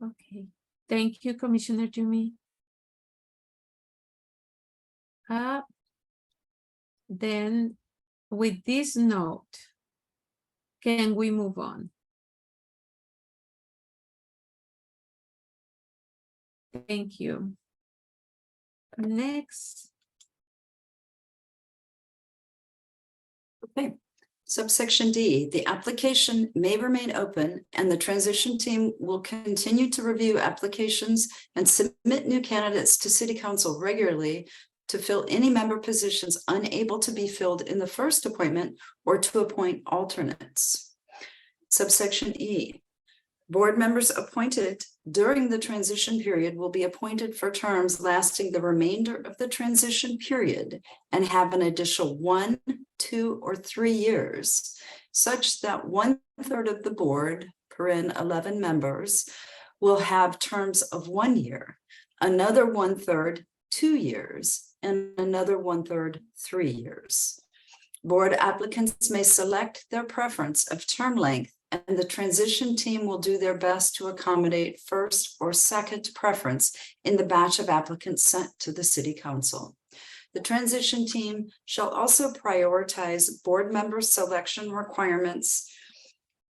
Okay. Thank you, Commissioner Jumi. Then with this note, can we move on? Thank you. Next. Okay. Subsection D, the application may remain open and the transition team will continue to review applications and submit new candidates to City Council regularly to fill any member positions unable to be filled in the first appointment or to appoint alternates. Subsection E, board members appointed during the transition period will be appointed for terms lasting the remainder of the transition period and have an additional 1, 2, or 3 years, such that 1/3 of the board, (paren 11 members), will have terms of 1 year, another 1/3 2 years, and another 1/3 3 years. Board applicants may select their preference of term length, and the transition team will do their best to accommodate first or second preference in the batch of applicants sent to the City Council. The transition team shall also prioritize board member selection requirements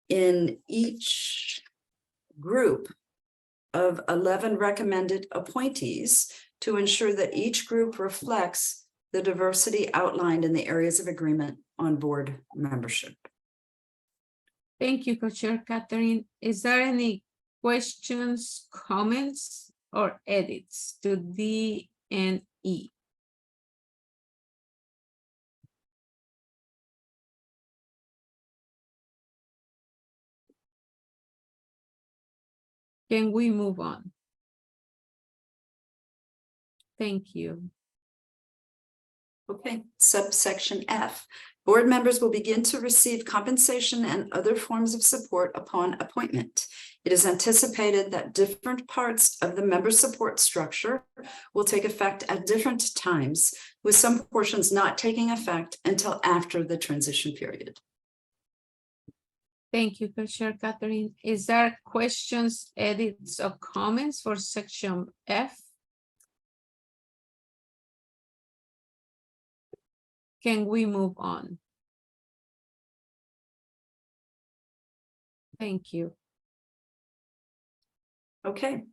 in each group of 11 recommended appointees to ensure that each group reflects the diversity outlined in the areas of agreement on board membership. Thank you, Co-Chair Catherine. Is there any questions, comments, or edits to D and E? Can we move on? Thank you. Okay, subsection F. Board members will begin to receive compensation and other forms of support upon appointment. It is anticipated that different parts of the member support structure will take effect at different times, with some portions not taking effect until after the transition period. Thank you, Co-Chair Catherine. Is there questions, edits, or comments for section F? Can we move on? Thank you. Okay.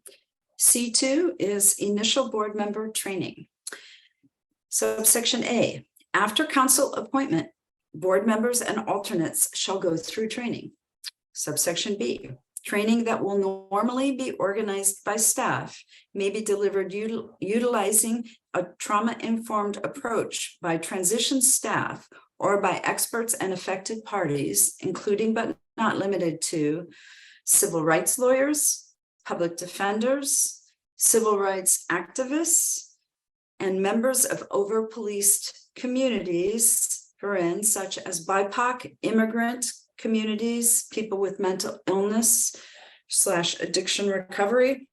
C2 is initial board member training. Subsection A, after council appointment, board members and alternates shall go through training. Subsection B, training that will normally be organized by staff may be delivered utilizing a trauma-informed approach by transition staff or by experts and affected parties, including but not limited to civil rights lawyers, public defenders, civil rights activists, and members of over-policed communities, such as BIPOC, immigrant communities, people with mental illness / addiction recovery,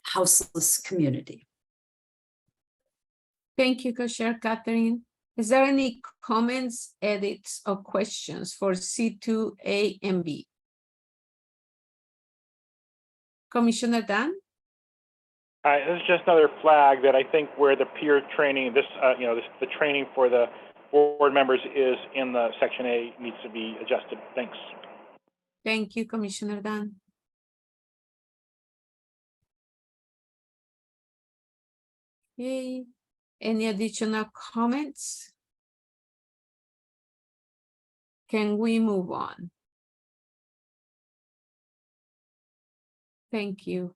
houseless community. Thank you, Co-Chair Catherine. Is there any comments, edits, or questions for C2A and B? Commissioner Dan? This is just another flag that I think where the peer training, the training for the board members is in the section A needs to be adjusted. Thanks. Thank you, Commissioner Dan. Okay. Any additional comments? Can we move on? Thank you.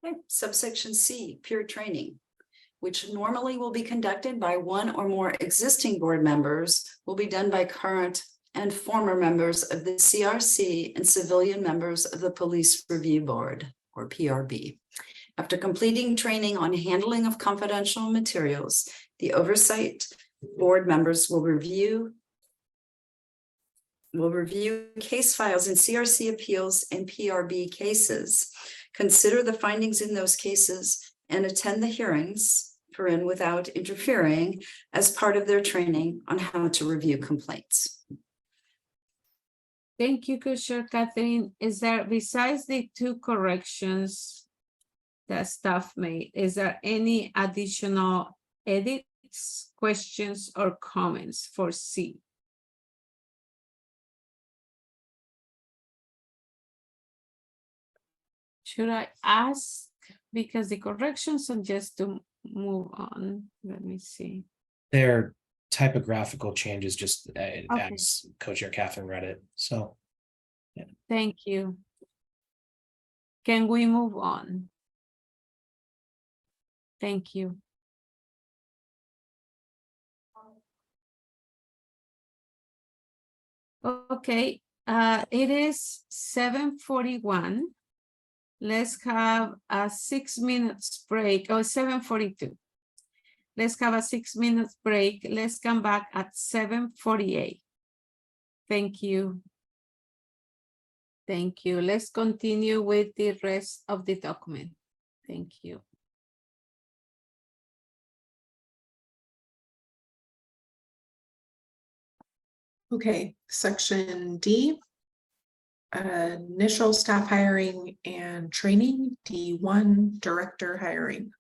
Okay. Subsection C, peer training, which normally will be conducted by one or more existing board members, will be done by current and former members of the CRC and civilian members of the Police Review Board, or PRB. After completing training on handling of confidential materials, the oversight board members will review case files in CRC appeals and PRB cases, consider the findings in those cases, and attend the hearings without interfering as part of their training on how to review complaints. Thank you, Co-Chair Catherine. Is there, besides the two corrections that staff made, is there any additional edits, questions, or comments for C? Should I ask, because the corrections are just to move on? Let me see. They're typographical changes, just as Co-Chair Catherine read it. So, yeah. Thank you. Can we move on? Thank you. Okay, it is 7:41. Let's have a 6 minutes break, or 7:42. Let's have a 6 minutes break. Let's come back at 7:48. Thank you. Thank you. Let's continue with the rest of the document. Thank you. Okay, section D. Initial staff hiring and training, D1, director hiring.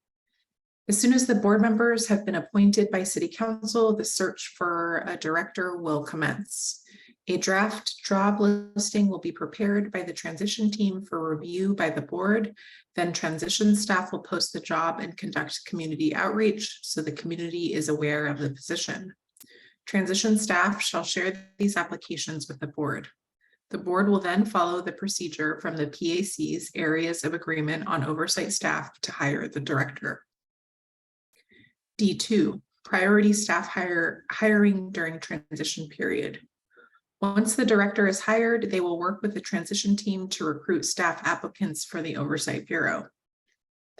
As soon as the board members have been appointed by City Council, the search for a director will commence. A draft job listing will be prepared by the transition team for review by the board. Then transition staff will post the job and conduct community outreach so the community is aware of the position. Transition staff shall share these applications with the board. The board will then follow the procedure from the PAC's areas of agreement on oversight staff to hire the director. D2, priority staff hiring during transition period. Once the director is hired, they will work with the transition team to recruit staff applicants for the Oversight Bureau.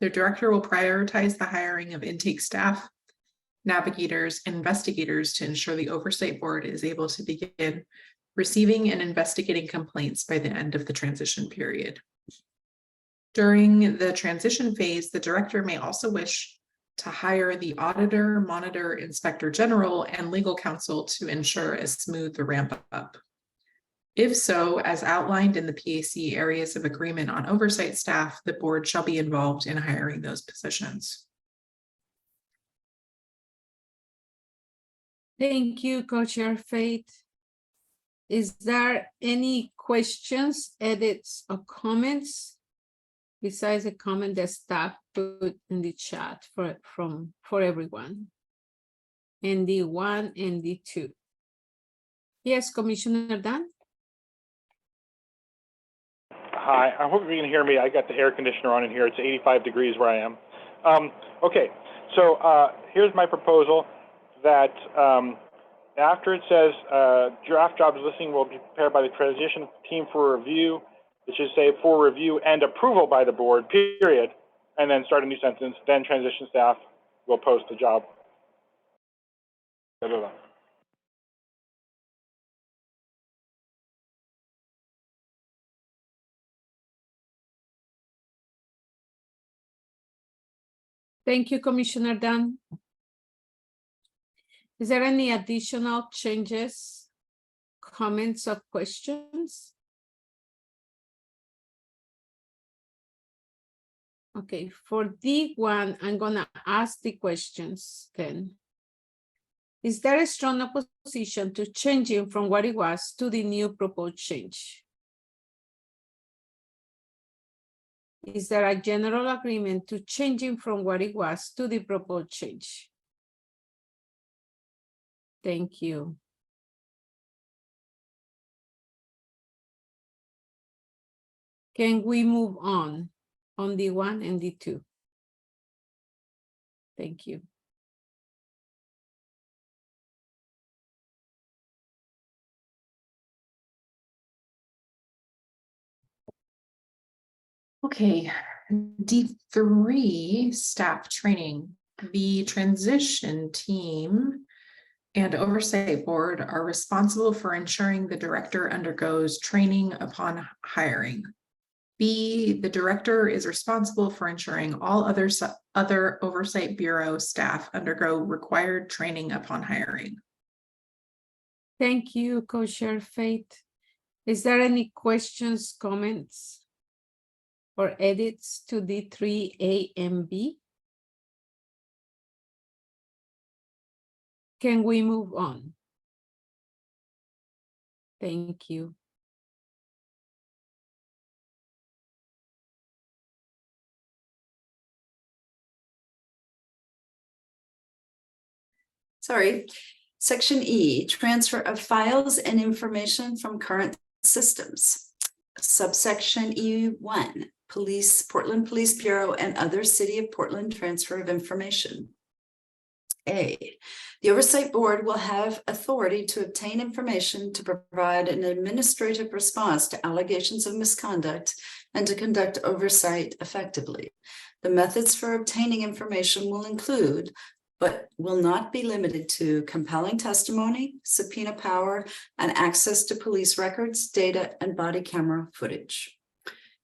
The director will prioritize the hiring of intake staff, navigators, and investigators to ensure the oversight board is able to begin receiving and investigating complaints by the end of the transition period. During the transition phase, the director may also wish to hire the auditor, monitor, inspector general, and legal counsel to ensure a smooth ramp up. If so, as outlined in the PAC areas of agreement on oversight staff, the board shall be involved in hiring those positions. Thank you, Co-Chair Faith. Is there any questions, edits, or comments besides the comment that staff put in the chat for everyone? ND1, ND2. Yes, Commissioner Dan? Hi, I hope you can hear me. I got the air conditioner on in here. It's 85 degrees where I am. Okay, so here's my proposal that after it says draft jobs listing will be prepared by the transition team for review, it should say for review and approval by the board, period, and then start a new sentence. Then transition staff will post the job. Blah, blah, blah. Thank you, Commissioner Dan. Is there any additional changes, comments, or questions? Okay, for D1, I'm gonna ask the questions then. Is there a strong opposition to changing from what it was to the new proposed change? Is there a general agreement to changing from what it was to the proposed change? Thank you. Can we move on D1 and D2? Thank you. Okay, D3, staff training. The transition team and oversight board are responsible for ensuring the director undergoes training upon hiring. B, the director is responsible for ensuring all other oversight bureau staff undergo required training upon hiring. Thank you, Co-Chair Faith. Is there any questions, comments, or edits to D3A and B? Can we move on? Thank you. Sorry. Section E, transfer of files and information from current systems. Subsection E1, police, Portland Police Bureau and other City of Portland transfer of information. A, the Oversight Board will have authority to obtain information to provide an administrative response to allegations of misconduct and to conduct oversight effectively. The methods for obtaining information will include, but will not be limited to, compelling testimony, subpoena power, and access to police records, data, and body camera footage.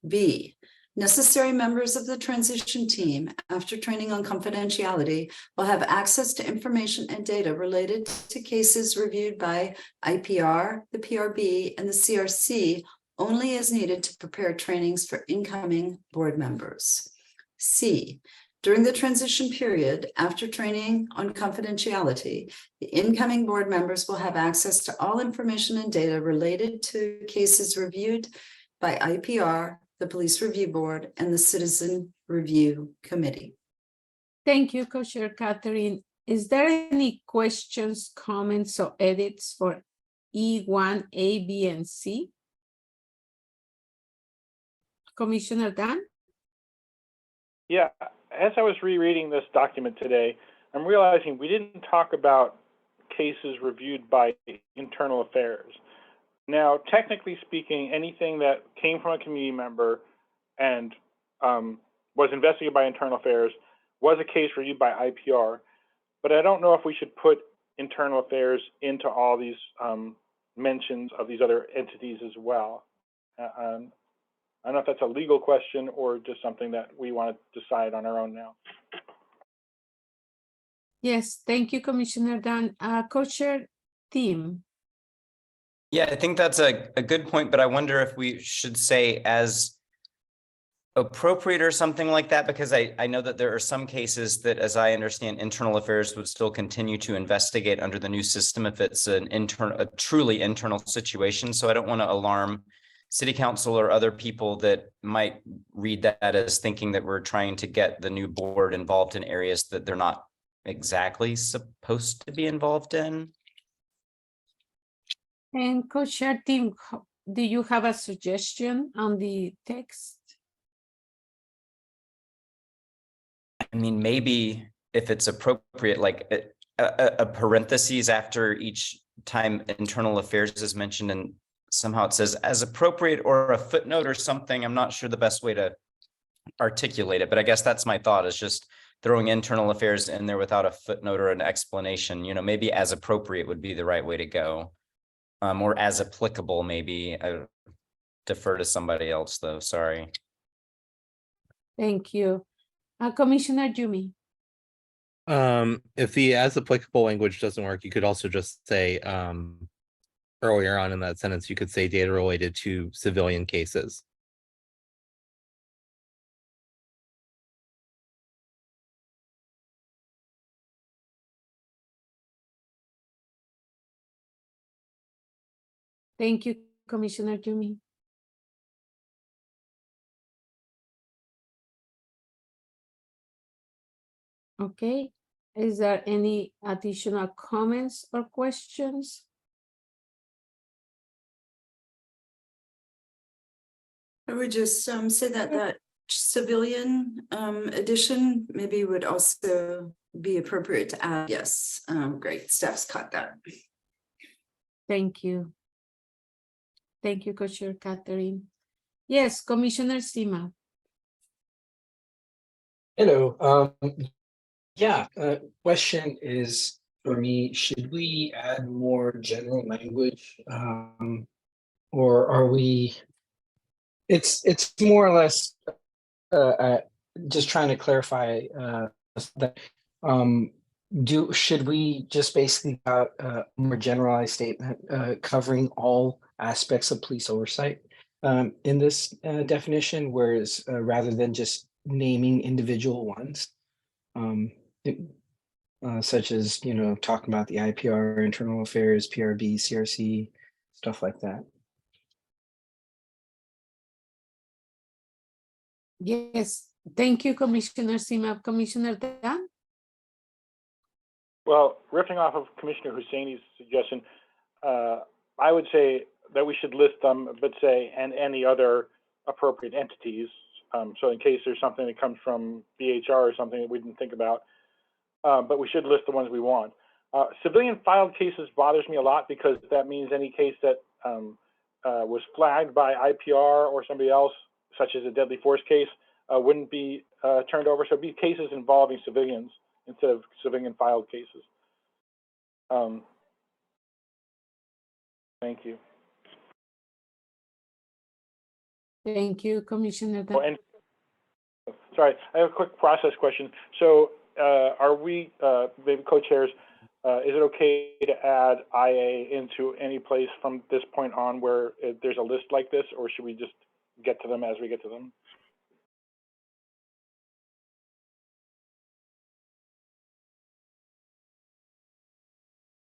B, necessary members of the transition team, after training on confidentiality, will have access to information and data related to cases reviewed by IPR, the PRB, and the CRC only as needed to prepare trainings for incoming board members. C, during the transition period, after training on confidentiality, the incoming board members will have access to all information and data related to cases reviewed by IPR, the Police Review Board, and the Citizen Review Committee. Thank you, Co-Chair Catherine. Is there any questions, comments, or edits for E1, A, B, and C? Commissioner Dan? Yeah, as I was rereading this document today, I'm realizing we didn't talk about cases reviewed by internal affairs. Now, technically speaking, anything that came from a community member and was investigated by Internal Affairs, was a case reviewed by IPR, but I don't know if we should put Internal Affairs into all these mentions of these other entities as well. I don't know if that's a legal question or just something that we want to decide on our own now. Yes, thank you, Commissioner Dan. Co-chair Tim. Yeah, I think that's a good point, but I wonder if we should say as appropriate or something like that, because I know that there are some cases that, as I understand, Internal Affairs would still continue to investigate under the new system if it's a truly internal situation. So I don't want to alarm City Council or other people that might read that as thinking that we're trying to get the new board involved in areas that they're not exactly supposed to be involved in. And Co-chair Tim, do you have a suggestion on the text? I mean, maybe if it's appropriate, like a parentheses after each time Internal Affairs is mentioned, and somehow it says as appropriate, or a footnote or something. I'm not sure the best way to articulate it, but I guess that's my thought, is just throwing Internal Affairs in there without a footnote or an explanation. You know, maybe as appropriate would be the right way to go, or as applicable. Maybe I defer to somebody else though. Sorry. Thank you. Commissioner Yumi. If the as applicable language doesn't work, you could also just say earlier on in that sentence, you could say data related to civilian cases. Thank you, Commissioner Yumi. Okay, is there any additional comments or questions? I would just say that civilian addition maybe would also be appropriate to add. Yes, great, staff's caught that. Thank you. Thank you, Co-Chair Catherine. Yes, Commissioner Sima. Hello. Yeah, question is for me, should we add more general language? Or are we, it's more or less just trying to clarify that should we just basically have a more generalized statement covering all aspects of police oversight in this definition, whereas rather than just naming individual ones? Such as, you know, talking about the IPR, Internal Affairs, PRB, CRC, stuff like that. Yes, thank you, Commissioner Sima. Commissioner Dan? Well, riffing off of Commissioner Husseini's suggestion, I would say that we should list them, but say, and any other appropriate entities. So in case there's something that comes from BHR or something that we didn't think about, but we should list the ones we want. Civilian filed cases bothers me a lot because that means any case that was flagged by IPR or somebody else, such as a deadly force case, wouldn't be turned over. So it'd be cases involving civilians instead of civilian filed cases. Thank you. Thank you, Commissioner Dan. Oh, and sorry, I have a quick process question. So are we, maybe co-chairs, is it okay to add IA into any place from this point on where there's a list like this, or should we just get to them as we get to them?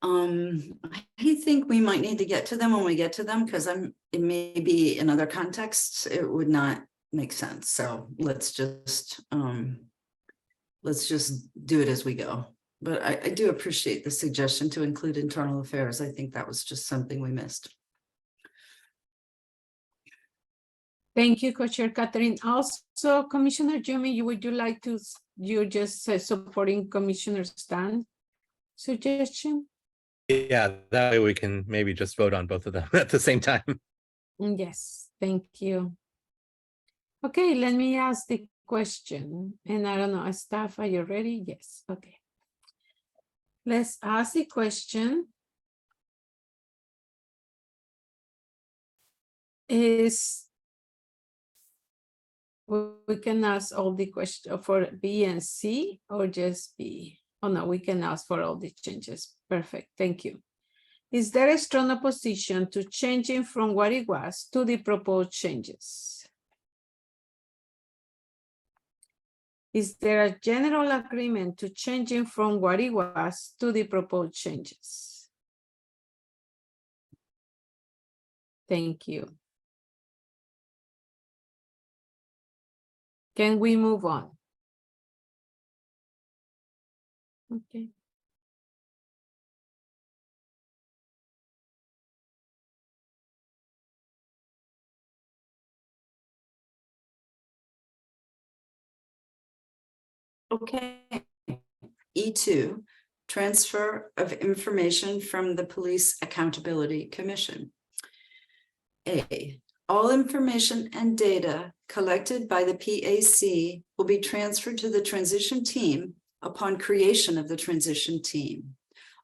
I think we might need to get to them when we get to them, because it may be in other contexts, it would not make sense. So let's just do it as we go. But I do appreciate the suggestion to include Internal Affairs. I think that was just something we missed. Thank you, Co-Chair Catherine. Also, Commissioner Yumi, would you like to, you just supporting Commissioner Stan's suggestion? Yeah, that way we can maybe just vote on both of them at the same time. Yes, thank you. Okay, let me ask the question, and I don't know, staff, are you ready? Yes, okay. Let's ask the question. We can ask all the questions for B and C or just B? Oh no, we can ask for all the changes. Perfect, thank you. Is there a strong opposition to changing from what it was to the proposed changes? Is there a general agreement to changing from what it was to the proposed changes? Thank you. Can we move on? Okay. Okay. E2, transfer of information from the Police Accountability Commission. A, all information and data collected by the PAC will be transferred to the transition team upon creation of the transition team.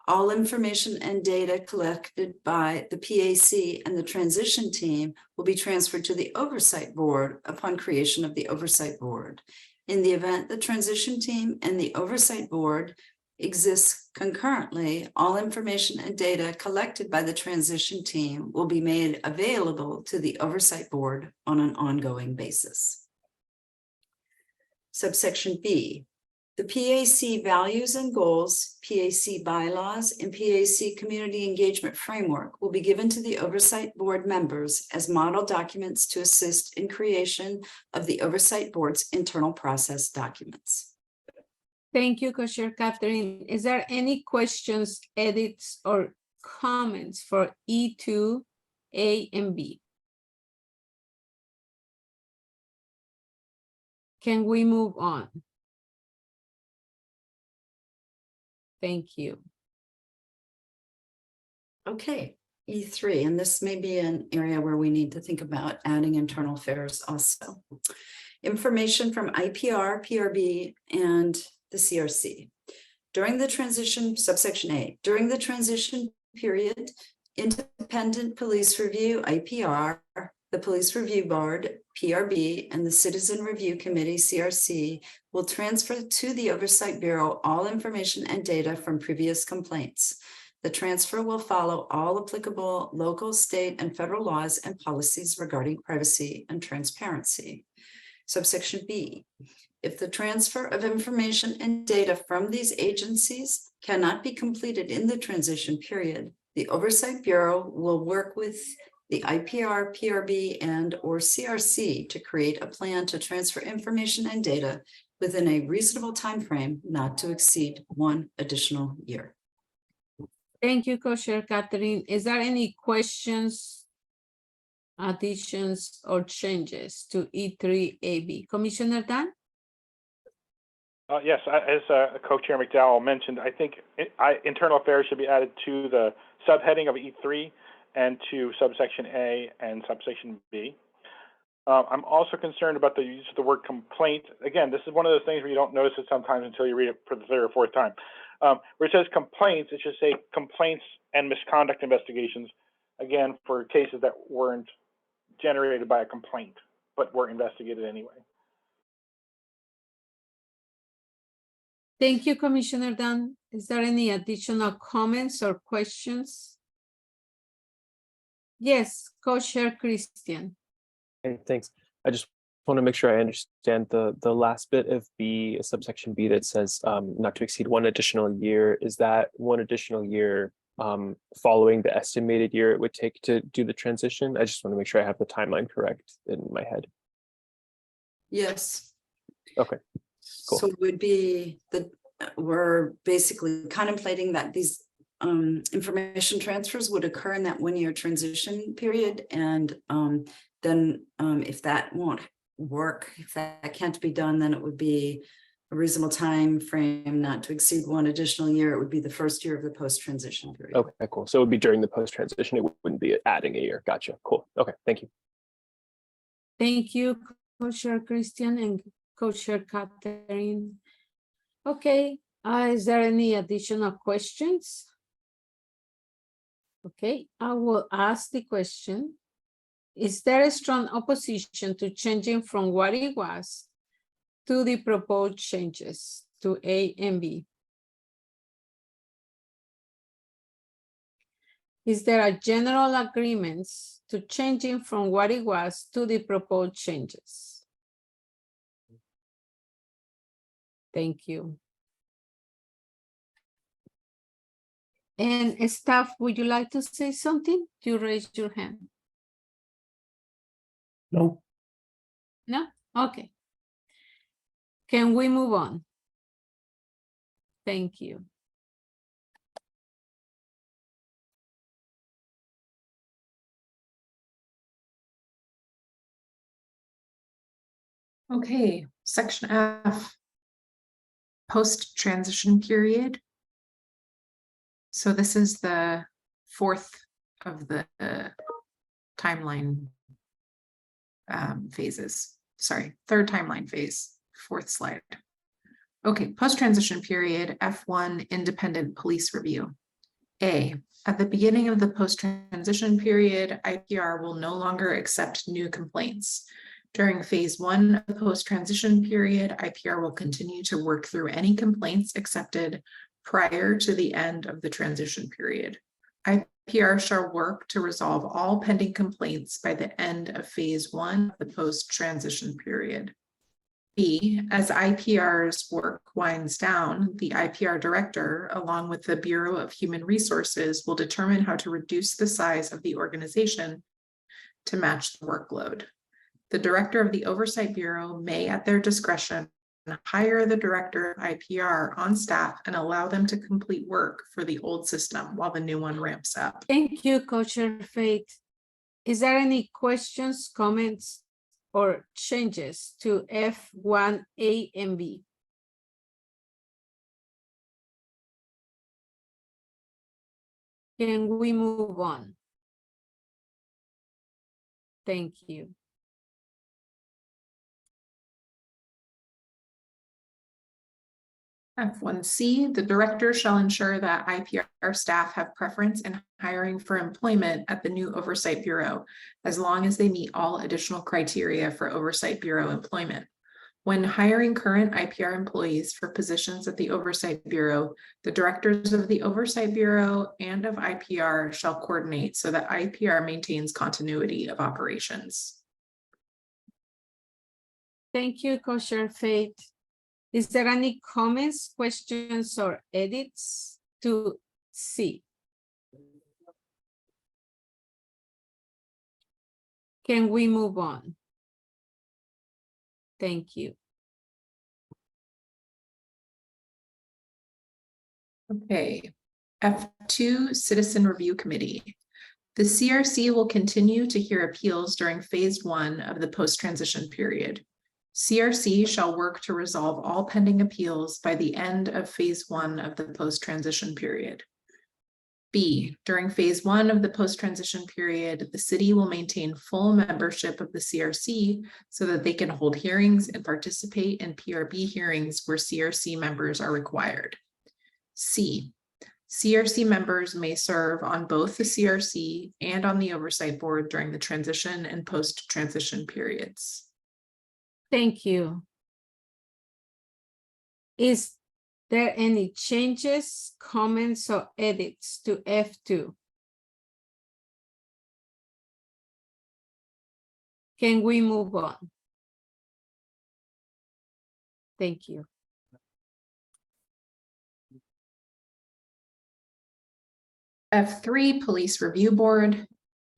All information and data collected by the PAC and the transition team will be transferred to the Oversight Board upon creation of the Oversight Board. In the event the transition team and the Oversight Board exists concurrently, all information and data collected by the transition team will be made available to the Oversight Board on an ongoing basis. Subsection B, the PAC values and goals, PAC bylaws, and PAC community engagement framework will be given to the Oversight Board members as model documents to assist in creation of the Oversight Board's internal process documents. Thank you, Co-Chair Catherine. Is there any questions, edits, or comments for E2, A, and B? Can we move on? Thank you. Okay, E3, and this may be an area where we need to think about adding internal affairs also. Information from IPR, PRB, and the CRC. During the transition, subsection A, during the transition period, independent police review, IPR, the Police Review Board, PRB, and the Citizen Review Committee, CRC, will transfer to the Oversight Bureau all information and data from previous complaints. The transfer will follow all applicable local, state, and federal laws and policies regarding privacy and transparency. Subsection B, if the transfer of information and data from these agencies cannot be completed in the transition period, the Oversight Bureau will work with the IPR, PRB, and or CRC to create a plan to transfer information and data within a reasonable time frame not to exceed 1 additional year. Thank you, Co-Chair Catherine. Is there any questions, additions, or changes to E3AB? Commissioner Dan? Yes, as Co-Chair McDowell mentioned, I think internal affairs should be added to the subheading of E3 and to subsection A and subsection B. I'm also concerned about the use of the word complaint. Again, this is one of those things where you don't notice it sometimes until you read it for the 3rd or 4th time. Where it says complaints, it should say complaints and misconduct investigations, again, for cases that weren't generated by a complaint, but were investigated anyway. Thank you, Commissioner Dan. Is there any additional comments or questions? Yes, Co-Chair Christian. Okay, thanks. I just want to make sure I understand the last bit of B, subsection B, that says not to exceed 1 additional year. Is that 1 additional year following the estimated year it would take to do the transition? I just want to make sure I have the timeline correct in my head. Yes. Okay. Cool. So it would be we're basically contemplating that these information transfers would occur in that 1-year transition period. And then if that won't work, if that can't be done, then it would be a reasonable time frame not to exceed 1 additional year. It would be the 1st year of the post-transition period. Okay, cool. So it would be during the post-transition. It wouldn't be adding a year. Gotcha. Cool. Okay, thank you. Thank you, Co-Chair Christian. And Co-Chair Catherine. Okay, is there any additional questions? Okay, I will ask the question. Is there a strong opposition to changing from what it was to the proposed changes to A and B? Is there a general agreement to changing from what it was to the proposed changes? Thank you. And staff, would you like to say something? You raise your hand. No. No? Okay. Can we move on? Thank you. Okay, section F, post-transition period. So this is the fourth of the timeline phases. Sorry, third timeline phase, fourth slide. Okay, post-transition period, F1, independent police review. A, at the beginning of the post-transition period, IPR will no longer accept new complaints. During phase 1 of the post-transition period, IPR will continue to work through any complaints accepted prior to the end of the transition period. IPR shall work to resolve all pending complaints by the end of phase 1 of the post-transition period. B, as IPR's work winds down, the IPR director, along with the Bureau of Human Resources, will determine how to reduce the size of the organization to match the workload. The director of the Oversight Bureau may, at their discretion, hire the director of IPR on staff and allow them to complete work for the old system while the new one ramps up. Thank you, Co-Chair Faith. Is there any questions, comments, or changes to F1A and B? Can we move on? Thank you. F1C, the director shall ensure that IPR staff have preference in hiring for employment at the new Oversight Bureau, as long as they meet all additional criteria for Oversight Bureau employment. When hiring current IPR employees for positions at the Oversight Bureau, the directors of the Oversight Bureau and of IPR shall coordinate so that IPR maintains continuity of operations. Thank you, Co-Chair Faith. Is there any comments, questions, or edits to C? Can we move on? Thank you. Okay, F2, Citizen Review Committee. The CRC will continue to hear appeals during phase 1 of the post-transition period. CRC shall work to resolve all pending appeals by the end of phase 1 of the post-transition period. B, during phase 1 of the post-transition period, the city will maintain full membership of the CRC so that they can hold hearings and participate in PRB hearings where CRC members are required. C, CRC members may serve on both the CRC and on the Oversight Board during the transition and post-transition periods. Thank you. Is there any changes, comments, or edits to F2? Can we move on? Thank you. F3, Police Review Board.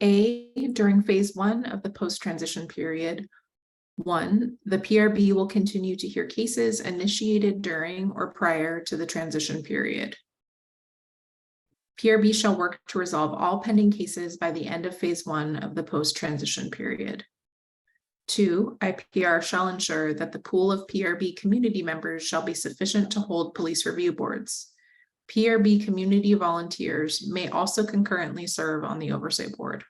A, during phase 1 of the post-transition period, 1, the PRB will continue to hear cases initiated during or prior to the transition period. PRB shall work to resolve all pending cases by the end of phase 1 of the post-transition period. 2, IPR shall ensure that the pool of PRB community members shall be sufficient to hold police review boards. PRB community volunteers may also concurrently serve on the Oversight Board.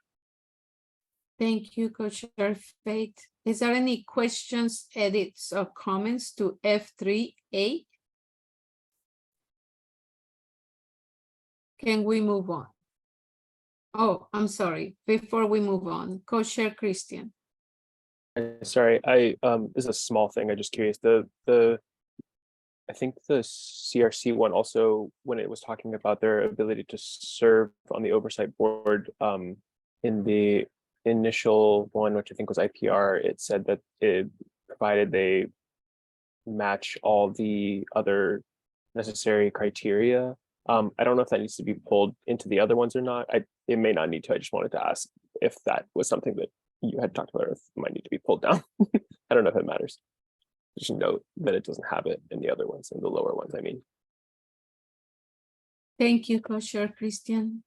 Thank you, Co-Chair Faith. Is there any questions, edits, or comments to F3A? Can we move on? Oh, I'm sorry. Before we move on, Co-Chair Christian. Sorry, this is a small thing. I'm just curious. I think the CRC one also, when it was talking about their ability to serve on the oversight board, in the initial one, which I think was IPR, it said that it provided they match all the other necessary criteria. I don't know if that needs to be pulled into the other ones or not. It may not need to. I just wanted to ask if that was something that you had talked about, or if it might need to be pulled down. I don't know if it matters. Just note that it doesn't have it in the other ones, in the lower ones, I mean. Thank you, Co-Chair Christian.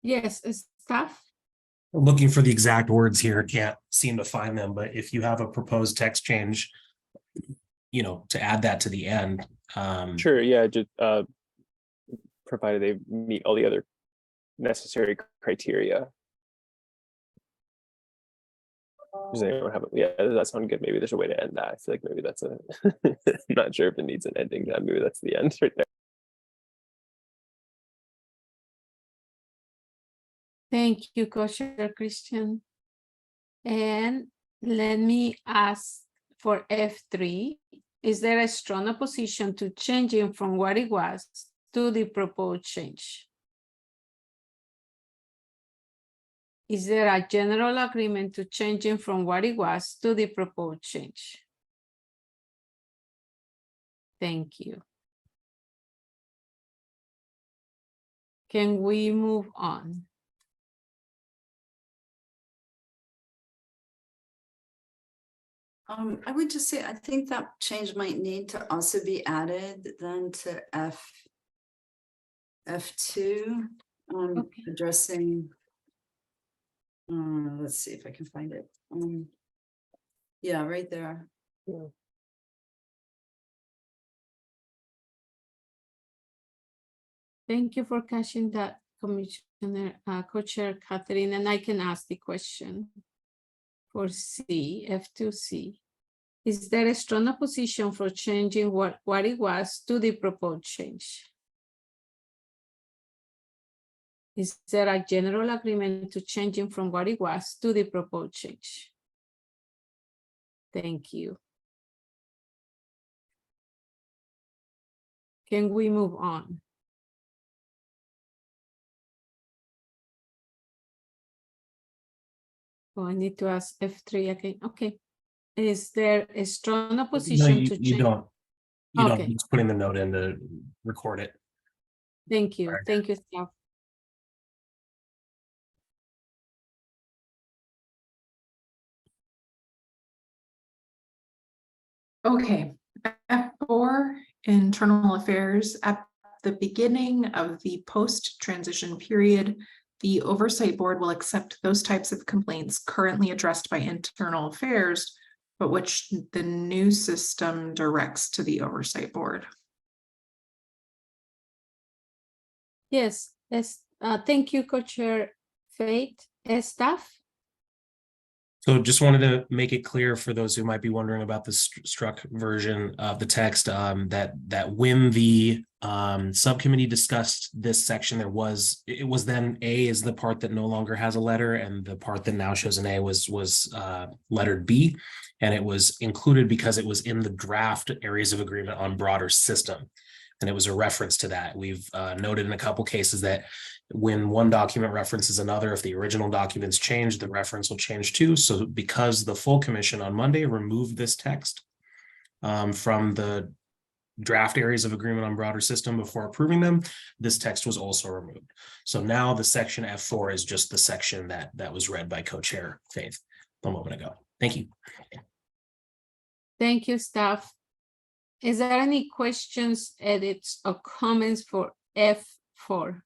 Yes, staff. Looking for the exact words here, can't seem to find them, but if you have a proposed text change, to add that to the end. Sure, yeah, just provided they meet all the other necessary criteria. Does anyone have yeah, does that sound good? Maybe there's a way to end that. I feel like maybe that's a I'm not sure if it needs an ending. Maybe that's the end right there. Thank you, Co-Chair Christian. And let me ask for F3. Is there a strong opposition to changing from what it was to the proposed change? Is there a general agreement to changing from what it was to the proposed change? Thank you. Can we move on? I would just say, I think that change might need to also be added then to F2, Okay. addressing, let's see if I can find it. Yeah, right there. Yeah. Thank you for catching that, Commissioner, Co-Chair Catherine, and I can ask the question for C, F2C. Is there a strong opposition for changing what it was to the proposed change? Is there a general agreement to changing from what it was to the proposed change? Thank you. Can we move on? Oh, I need to ask F3 again. Okay. Is there a strong opposition to change? You don't. Okay. Just putting the note in to record it. Thank you. Right. Thank you, staff. Okay, F4, internal affairs. At the beginning of the post-transition period, the oversight board will accept those types of complaints currently addressed by internal affairs, but which the new system directs to the oversight board. Yes, thank you, Co-Chair Faith. Staff? So just wanted to make it clear for those who might be wondering about the struck version of the text, that when the subcommittee discussed this section, it was then A is the part that no longer has a letter, and the part that now shows an A was lettered B, and it was included because it was in the draft areas of agreement on broader system. And it was a reference to that. We've noted in a couple cases that when one document references another, if the original documents change, the reference will change too. So because the full commission on Monday removed this text from the draft areas of agreement on broader system before approving them, this text was also removed. So now the section F4 is just the section that was read by Co-Chair Faith a moment ago. Thank you. Thank you, staff. Is there any questions, edits, or comments for F4?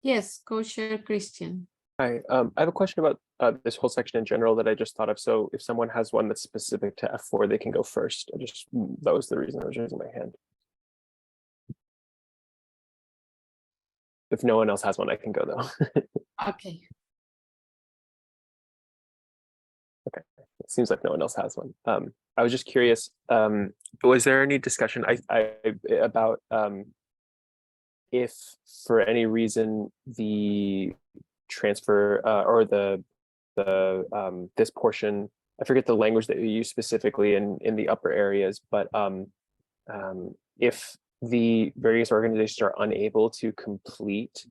Yes, Co-Chair Christian. Hi, I have a question about this whole section in general that I just thought of. So if someone has one that's specific to F4, they can go first. That was the reason I was raising my hand. If no one else has one, I can go though. Okay. Okay, it seems like no one else has one. I was just curious, was there any discussion about if for any reason the transfer or this portion, I forget the language that you use specifically in the upper areas, but if the various organizations are unable to complete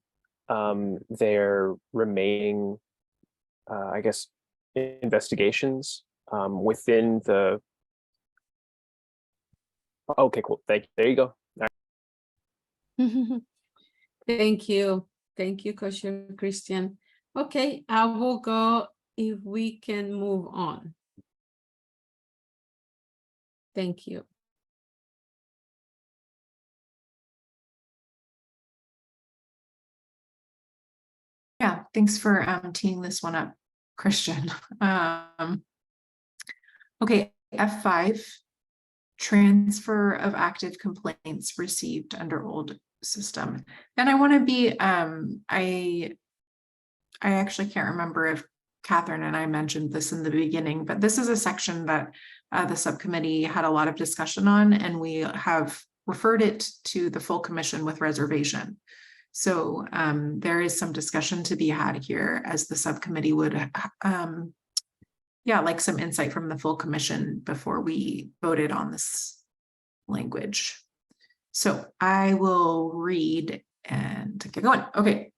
their remaining, I guess, investigations within the. Okay, cool. Thank you. There you go. Thank you. Thank you, Co-Chair Christian. Okay, I will go if we can move on. Thank you. Yeah, thanks for teeing this one up, Christian. Okay, F5, transfer of active complaints received under old system. And I want to be, I actually can't remember if Catherine and I mentioned this in the beginning, but this is a section that the subcommittee had a lot of discussion on, and we have referred it to the full commission with reservation. So there is some discussion to be had here, as the subcommittee would, like some insight from the full commission before we voted on this language. So I will read and get going. Okay.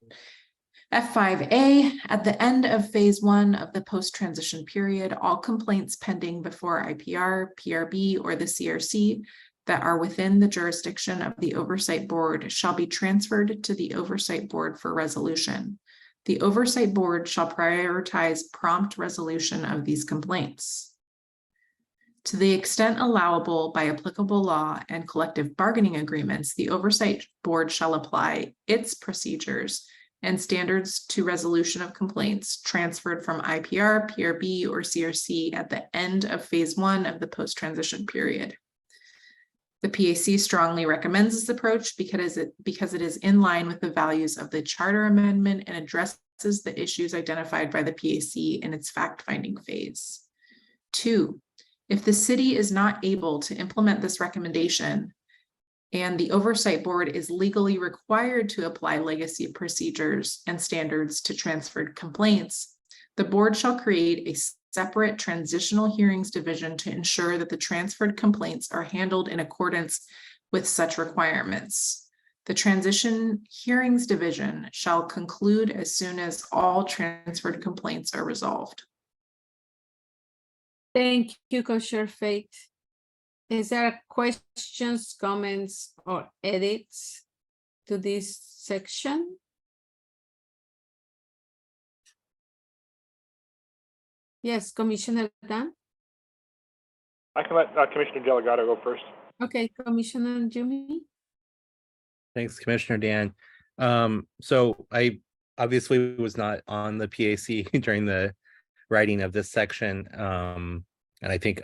F5A, at the end of phase 1 of the post-transition period, all complaints pending before IPR, PRB, or the CRC that are within the jurisdiction of the Oversight Board shall be transferred to the Oversight Board for resolution. The Oversight Board shall prioritize prompt resolution of these complaints. To the extent allowable by applicable law and collective bargaining agreements, the Oversight Board shall apply its procedures and standards to resolution of complaints transferred from IPR, PRB, or CRC at the end of phase 1 of the post-transition period. The PAC strongly recommends this approach because it is in line with the values of the Charter Amendment and addresses the issues identified by the PAC in its fact-finding phase. 2, if the city is not able to implement this recommendation and the Oversight Board is legally required to apply legacy procedures and standards to transferred complaints, the board shall create a separate transitional hearings division to ensure that the transferred complaints are handled in accordance with such requirements. The transition hearings division shall conclude as soon as all transferred complaints are resolved. Thank you, Co-Chair Faith. Is there questions, comments, or edits to this section? Yes, Commissioner Dan. I can let Commissioner Delgado go first. Okay, Commissioner Jimmy. Thanks, Commissioner Dan. So I obviously was not on the PAC during the writing of this section. And I think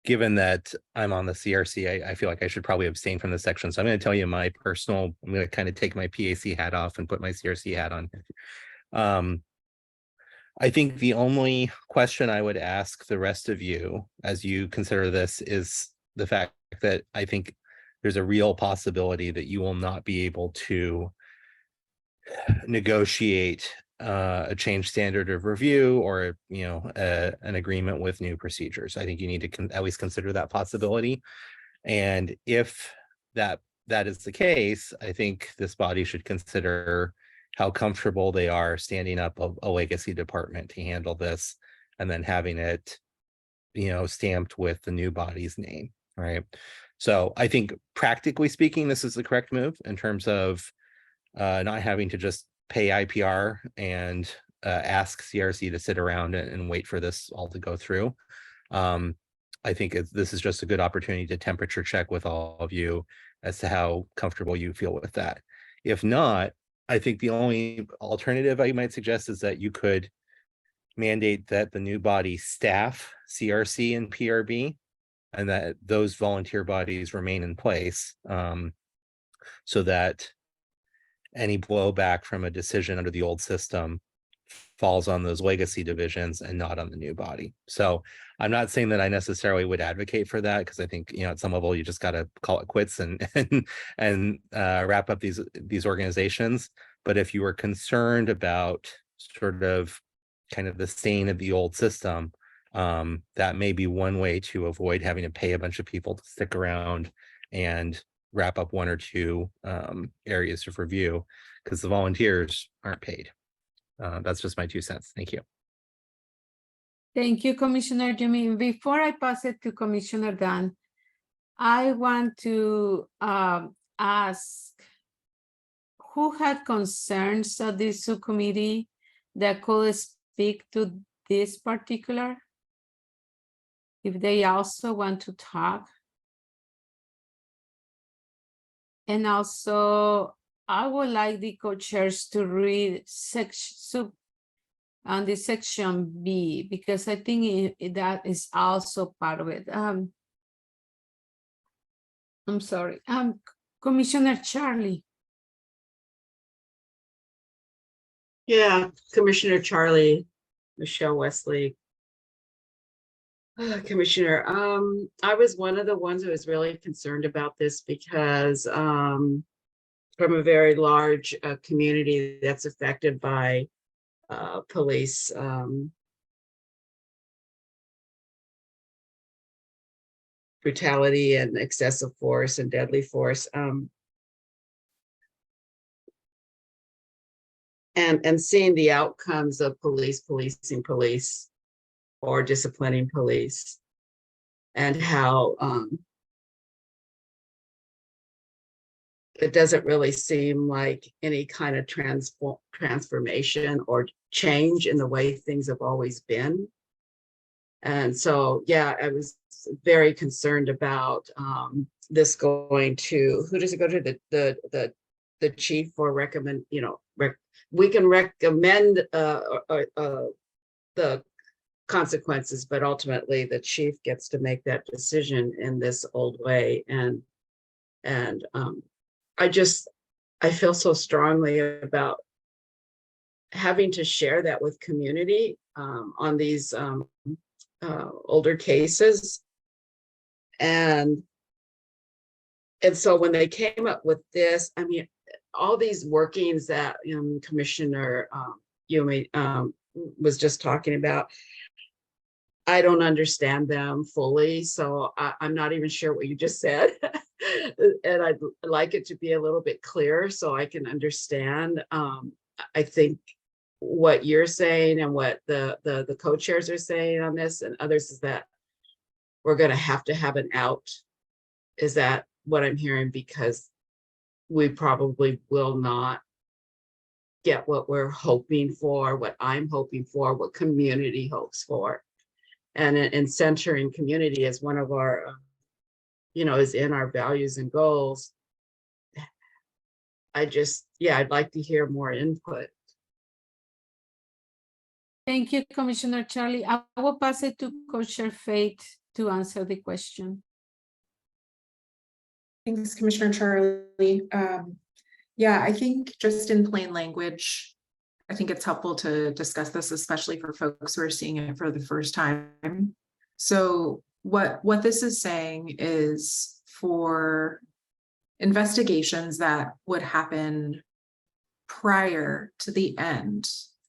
given that I'm on the CRC, I feel like I should probably abstain from this section. So I'm going to tell you my personal, I'm going to kind of take my PAC hat off and put my CRC hat on. I think the only question I would ask the rest of you as you consider this is the fact that I think there's a real possibility that you will not be able to negotiate a change standard of review or an agreement with new procedures. I think you need to at least consider that possibility. And if that is the case, I think this body should consider how comfortable they are standing up a legacy department to handle this and then having it stamped with the new body's name. Right. So I think practically speaking, this is the correct move in terms of not having to just pay IPR and ask CRC to sit around and wait for this all to go through. I think this is just a good opportunity to temperature check with all of you as to how comfortable you feel with that. If not, I think the only alternative I might suggest is that you could mandate that the new body staff CRC and PRB, and that those volunteer bodies remain in place, so that any blowback from a decision under the old system falls on those legacy divisions and not on the new body. So I'm not saying that I necessarily would advocate for that, because I think, you know, at some level you just got to call it quits and wrap up these organizations. But if you were concerned about sort of kind of the stain of the old system, that may be one way to avoid having to pay a bunch of people to stick around and wrap up one or two areas of review, because the volunteers aren't paid. That's just my 2 cents. Thank you. Thank you, Commissioner Jimmy. Before I pass it to Commissioner Dan, I want to ask who had concerns at this subcommittee that could speak to this particular, if they also want to talk. And also, I would like the co-chairs to read section B, because I think that is also part of it. I'm sorry, Commissioner Charlie. Yeah, Commissioner Charlie, Michelle Wesley. Commissioner, I was one of the ones who was really concerned about this because from a very large community that's affected by police brutality and excessive force and deadly force. And seeing the outcomes of policing police or disciplining police, and how it doesn't really seem like any kind of transformation or change in the way things have always been. And so, yeah, I was very concerned about this going to, who does it go to? The chief for recommend, you know, we can recommend the consequences, but ultimately the chief gets to make that decision in this old way. And I feel so strongly about having to share that with community on these older cases. And so when they came up with this, I mean, all these workings that Commissioner Yumi was just talking about, I don't understand them fully, so I'm not even sure what you just said. And I'd like it to be a little bit clearer so I can understand. I think what you're saying and what the co-chairs are saying on this and others is that we're going to have an out. Is that what I'm hearing? Because we probably will not get what we're hoping for, what I'm hoping for, what community hopes for. And centering community as one of our, is in our values and goals. I'd like to hear more input. Thank you, Commissioner Charlie. I will pass it to Co-Chair Faith to answer the question. Thanks, Commissioner Charlie. Yeah, I think just in plain language, I think it's helpful to discuss this, especially for folks who are seeing it for the first time. So what this is saying is for investigations that would happen prior to the end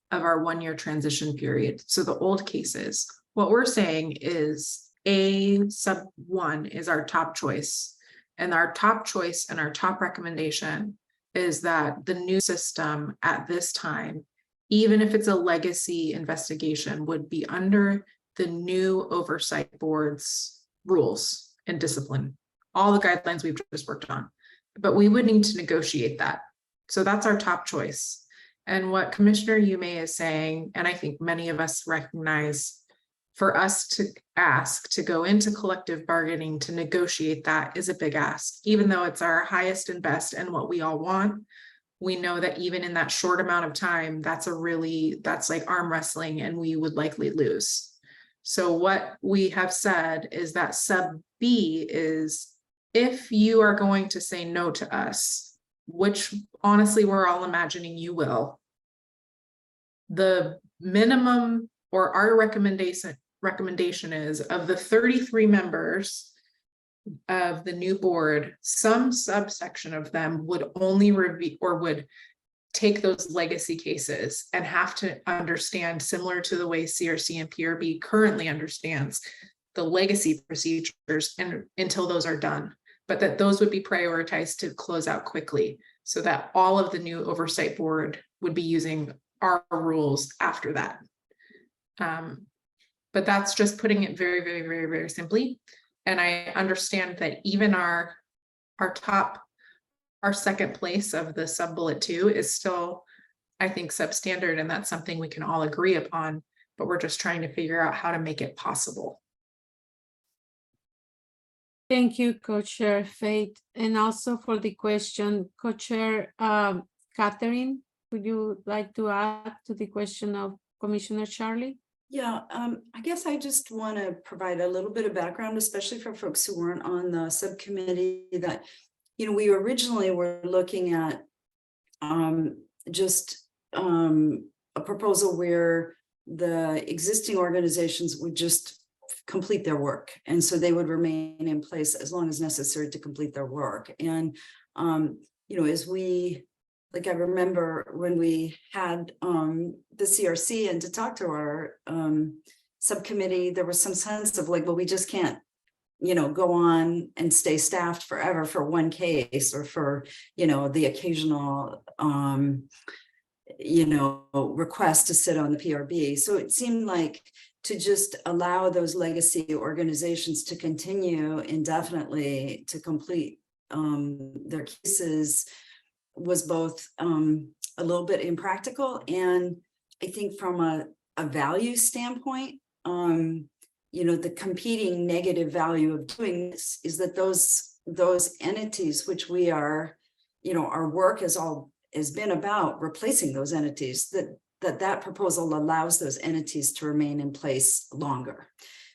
of our 1-year transition period. So the old cases, what we're saying is A sub 1 is our top choice. And our top choice and our top recommendation is that the new system at this time, even if it's a legacy investigation, would be under the new oversight board's rules and discipline, all the guidelines we've just worked on. But we would need to negotiate that. So that's our top choice. And what Commissioner Yume is saying, and I think many of us recognize, for us to ask to go into collective bargaining to negotiate that is a big ask, even though it's our highest and best and what we all want. we know that even in that short amount of time, that's like arm wrestling and we would likely lose. So what we have said is that sub B is, if you are going to say no to us, which honestly, we're all imagining you will, the minimum or our recommendation is, of the 33 members of the new board, some subsection of them would only review or would take those legacy cases and have to understand, similar to the way CRC and PRB currently understands the legacy procedures, and until those are done, but that those would be prioritized to close out quickly, so that all of the new oversight board would be using our rules after that. But that's just putting it very, very, very, very simply. And I understand that even our second place of the sub bullet 2 is still, I think, substandard, and that's something we can all agree upon, but we're just trying to figure out how to make it possible. Thank you, Co-Chair Faith, and also for the question, Co-Chair Catherine, would you like to add to the question of Commissioner Charlie? Yeah, I guess I just want to provide a little bit of background, especially for folks who weren't on the subcommittee, that, you know, we originally were looking at just a proposal where the existing organizations would just complete their work. And so they would remain in place as long as necessary to complete their work. And, you know, as we, like, I remember when we had the CRC and to talk to our subcommittee, there was some sense of like, well, we just can't, you know, go on and stay staffed forever for one case, or for, you know, the occasional, you know, request to sit on the PRB. So it seemed like to just allow those legacy organizations to continue indefinitely to complete their cases was both a little bit impractical, and I think from a value standpoint, you know, the competing negative value of doing this is that those entities, which we are, you know, our work has been about replacing those entities, that proposal allows those entities to remain in place longer.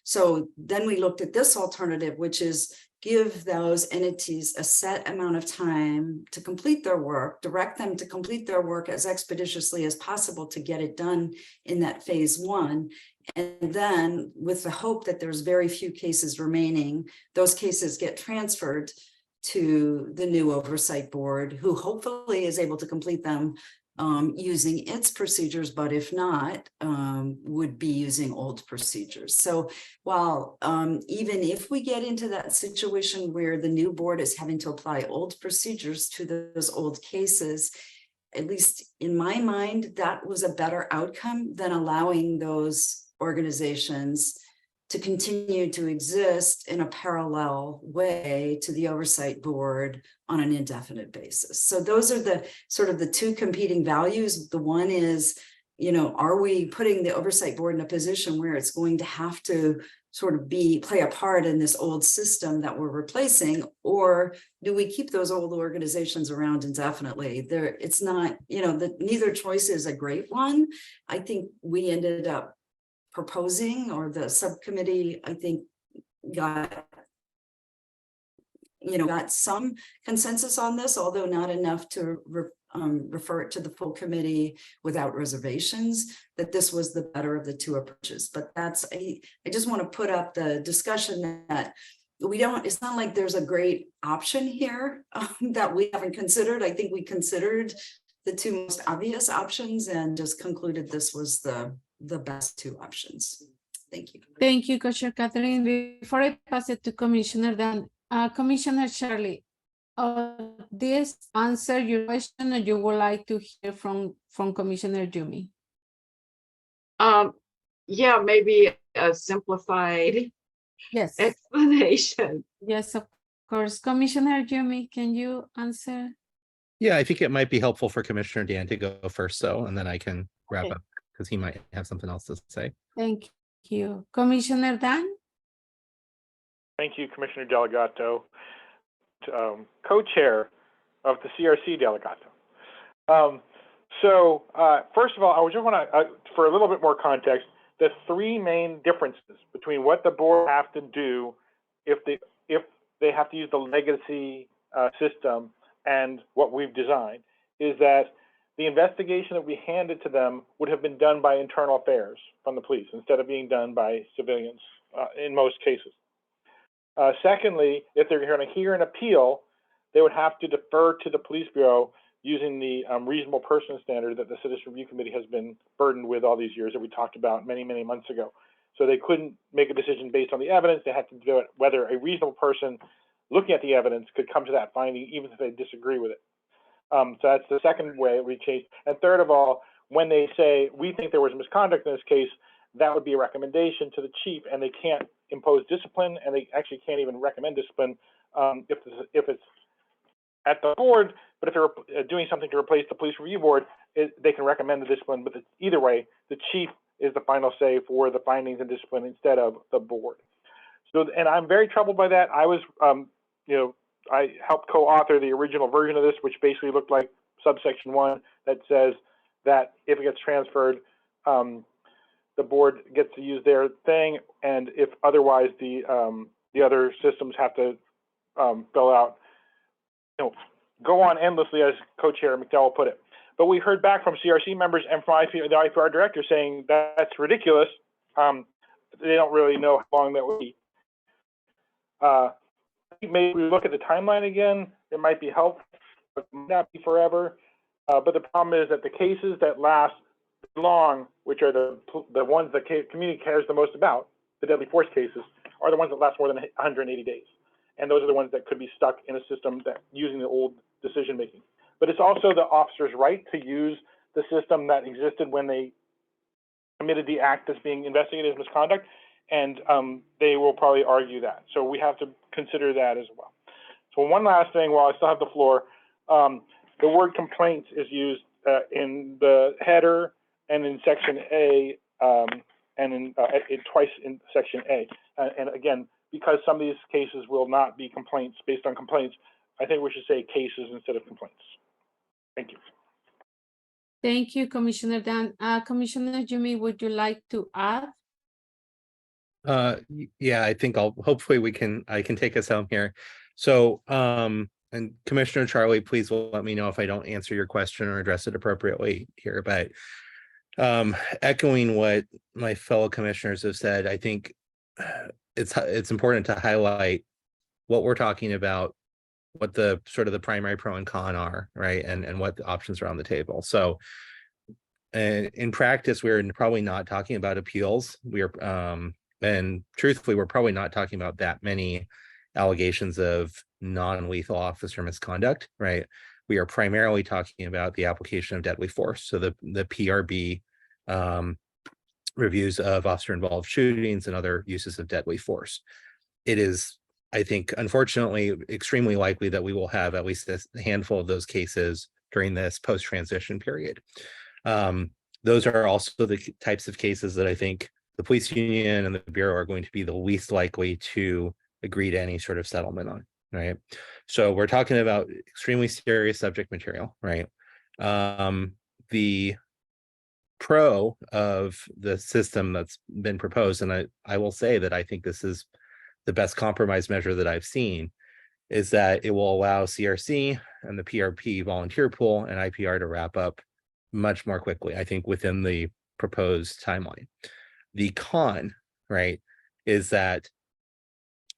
So then we looked at this alternative, which is give those entities a set amount of time to complete their work, direct them to complete their work as expeditiously as possible to get it done in that phase 1. And then with the hope that there's very few cases remaining, those cases get transferred to the new oversight board, who hopefully is able to complete them using its procedures, but if not, would be using old procedures. So while even if we get into that situation where the new board is having to apply old procedures to those old cases, at least in my mind, that was a better outcome than allowing those organizations to continue to exist in a parallel way to the oversight board on an indefinite basis. So those are the sort of the two competing values. The one is, you know, are we putting the oversight board in a position where it's going to have to sort of play a part in this old system that we're replacing, or do we keep those old organizations around indefinitely? It's not, you know, neither choice is a great one. I think we ended up proposing, or the subcommittee, I think, got some consensus on this, although not enough to refer it to the full committee without reservations, that this was the better of the two approaches. But I just want to put up the discussion that it's not like there's a great option here that we haven't considered. I think we considered the two most obvious options and just concluded this was the best two options. Thank you. Thank you, Co-Chair Catherine. Before I pass it to Commissioner Dan, Commissioner Charlie, this answer your question, or you would like to hear from Commissioner Jumi? Yeah, maybe a simplified explanation. Yes, of course. Commissioner Jumi, can you answer? Yeah, I think it might be helpful for Commissioner Dan to go first, and then I can wrap up, because he might have something else to say. Thank you. Commissioner Dan? Thank you, Commissioner Delegato, co-chair of the CRC Delegato. First of all, I just want to, for a little bit more context, the three main differences between what the board have to do if they have to use the legacy system and what we've designed is that the investigation that we handed to them would have been done by internal affairs from the police instead of being done by civilians in most cases. Secondly, if they're going to hear an appeal, they would have to defer to the police bureau using the reasonable person standard that the Citizen Review Committee has been burdened with all these years that we talked about many, many months ago. So they couldn't make a decision based on the evidence. They had to do it whether a reasonable person looking at the evidence could come to that finding even if they disagree with it. So that's the second way we changed. And third of all, when they say we think there was misconduct in this case, that would be a recommendation to the chief, and they can't impose discipline, and they actually can't even recommend discipline if it's at the board. But if they're doing something to replace the police review board, they can recommend the discipline. But either way, the chief is the final say for the findings and discipline instead of the board. So, and I'm very troubled by that. I was, I helped co-author the original version of this, which basically looked like subsection 1 that says that if it gets transferred, the board gets to use their thing, and if otherwise, the other systems have to fill out, go on endlessly, as co-chair McDowell put it. But we heard back from CRC members and from the IPR director saying that's ridiculous. They don't really know how long that would be. I think maybe we look at the timeline again. It might be helpful, but it might not be forever. But the problem is that the cases that last long, which are the ones that community cares the most about, the deadly force cases, are the ones that last more than 180 days. And those are the ones that could be stuck in a system that using the old decision making. But it's also the officer's right to use the system that existed when they committed the act that's being investigated as misconduct, and they will probably argue that. So we have to consider that as well. So one last thing while I still have the floor, the word complaints is used in the header and in section A, and in twice in section A. And again, because some of these cases will not be complaints based on complaints, I think we should say cases instead of complaints. Thank you. Thank you, Commissioner Dan. Commissioner Jimmy, would you like to add? Yeah, I think hopefully I can take us home here. So, and Commissioner Charlie, please let me know if I don't answer your question or address it appropriately here. But echoing what my fellow commissioners have said, I think it's important to highlight what we're talking about, what the sort of the primary pro and con are, right? And what the options are on the table. So in practice, we're probably not talking about appeals. And truthfully, we're probably not talking about that many allegations of non-lethal officer misconduct, right? We are primarily talking about the application of deadly force. So the PRB reviews of officer-involved shootings and other uses of deadly force. It is, I think, unfortunately, extremely likely that we will have at least a handful of those cases during this post-transition period. Those are also the types of cases that I think the police union and the Bureau are going to be the least likely to agree to any sort of settlement on, right? So we're talking about extremely serious subject material, right? The pro of the system that's been proposed, and I will say that I think this is the best compromise measure that I've seen, is that it will allow CRC and the PRP volunteer pool and IPR to wrap up much more quickly, I think, within the proposed timeline. The con, right, is that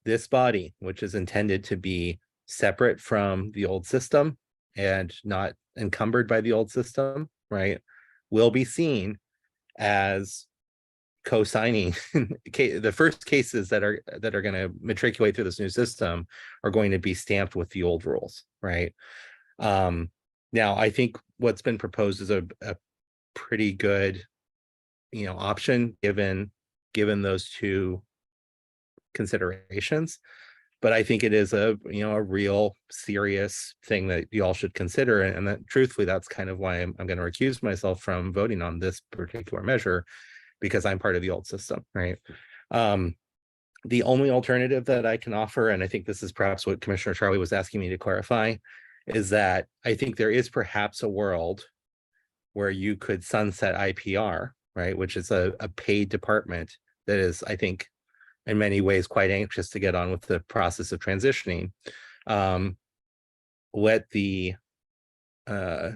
this body, which is intended to be separate from the old system and not encumbered by the old system, right, will be seen as co-signing. The first cases that are going to matriculate through this new system are going to be stamped with the old rules, right? Now, I think what's been proposed is a pretty good, option given those two considerations. But I think it is a real serious thing that you all should consider, and that truthfully, that's kind of why I'm going to recuse myself from voting on this particular measure, because I'm part of the old system, right? The only alternative that I can offer, and I think this is perhaps what Commissioner Charlie was asking me to clarify, is that I think there is perhaps a world where you could sunset IPR, right, which is a paid department that is, I think, in many ways quite anxious to get on with the process of transitioning. Let the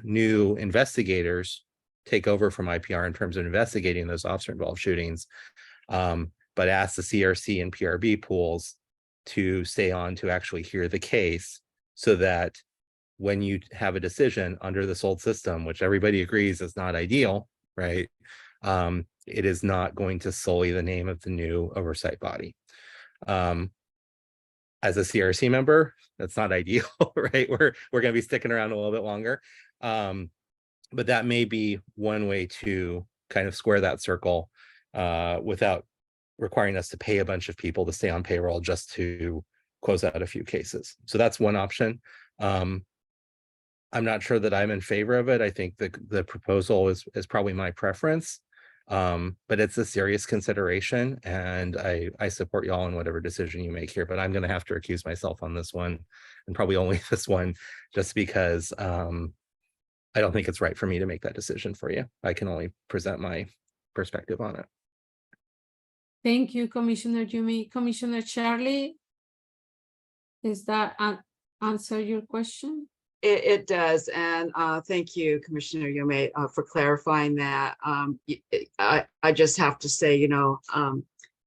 new investigators take over from IPR in terms of investigating those officer-involved shootings, but ask the CRC and PRB pools to stay on to actually hear the case, so that when you have a decision under this old system, which everybody agrees is not ideal, right? It is not going to sully the name of the new oversight body. As a CRC member, that's not ideal, right? We're going to be sticking around a little bit longer. But that may be one way to kind of square that circle without requiring us to pay a bunch of people to stay on payroll just to close out a few cases. So that's one option. I'm not sure that I'm in favor of it. I think the proposal is probably my preference, but it's a serious consideration, and I support y'all in whatever decision you make here, but I'm going to have to recuse myself on this one, and probably only this one, just because I don't think it's right for me to make that decision for you. I can only present my perspective on it. Thank you, Commissioner Yumi. Commissioner Charlie, does that answer your question? It does, and thank you, Commissioner Yume, for clarifying that. I just have to say, you know,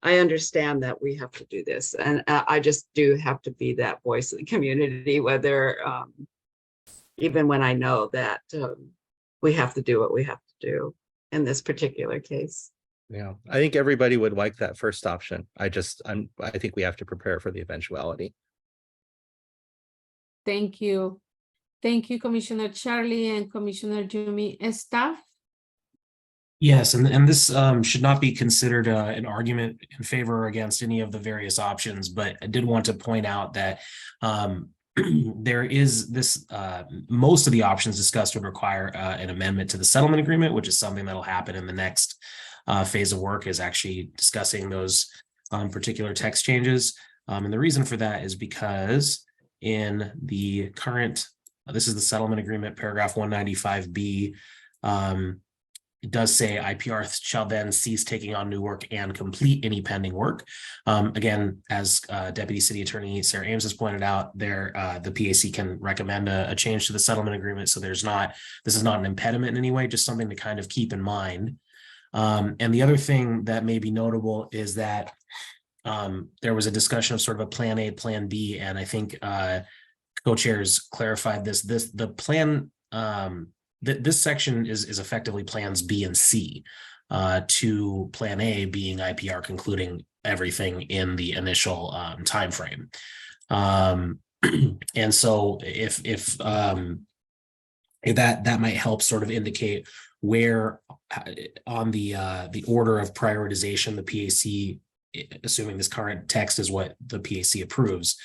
I understand that we have to do this, and I just do have to be that voice of the community, whether even when I know that we have to do what we have to do in this particular case. Yeah, I think everybody would like that first option. I think we have to prepare for the eventuality. Thank you. Thank you, Commissioner Charlie and Commissioner Yumi. Staff? Yes, and this should not be considered an argument in favor or against any of the various options, but I did want to point out that there is this, most of the options discussed would require an amendment to the settlement agreement, which is something that'll happen in the next phase of work, is actually discussing those particular text changes. And the reason for that is because in the current, this is the settlement agreement, paragraph 195B, it does say IPR shall then cease taking on new work and complete any pending work. Again, as Deputy City Attorney Sarah Ames has pointed out, the PAC can recommend a change to the settlement agreement. So this is not an impediment in any way, just something to kind of keep in mind. And the other thing that may be notable is that there was a discussion of sort of a plan A, plan B, and I think co-chairs clarified this. The plan, this section is effectively plans B and C, to plan A being IPR concluding everything in the initial time frame. And so if that might help sort of indicate where on the order of prioritization the PAC, assuming this current text is what the PAC approves,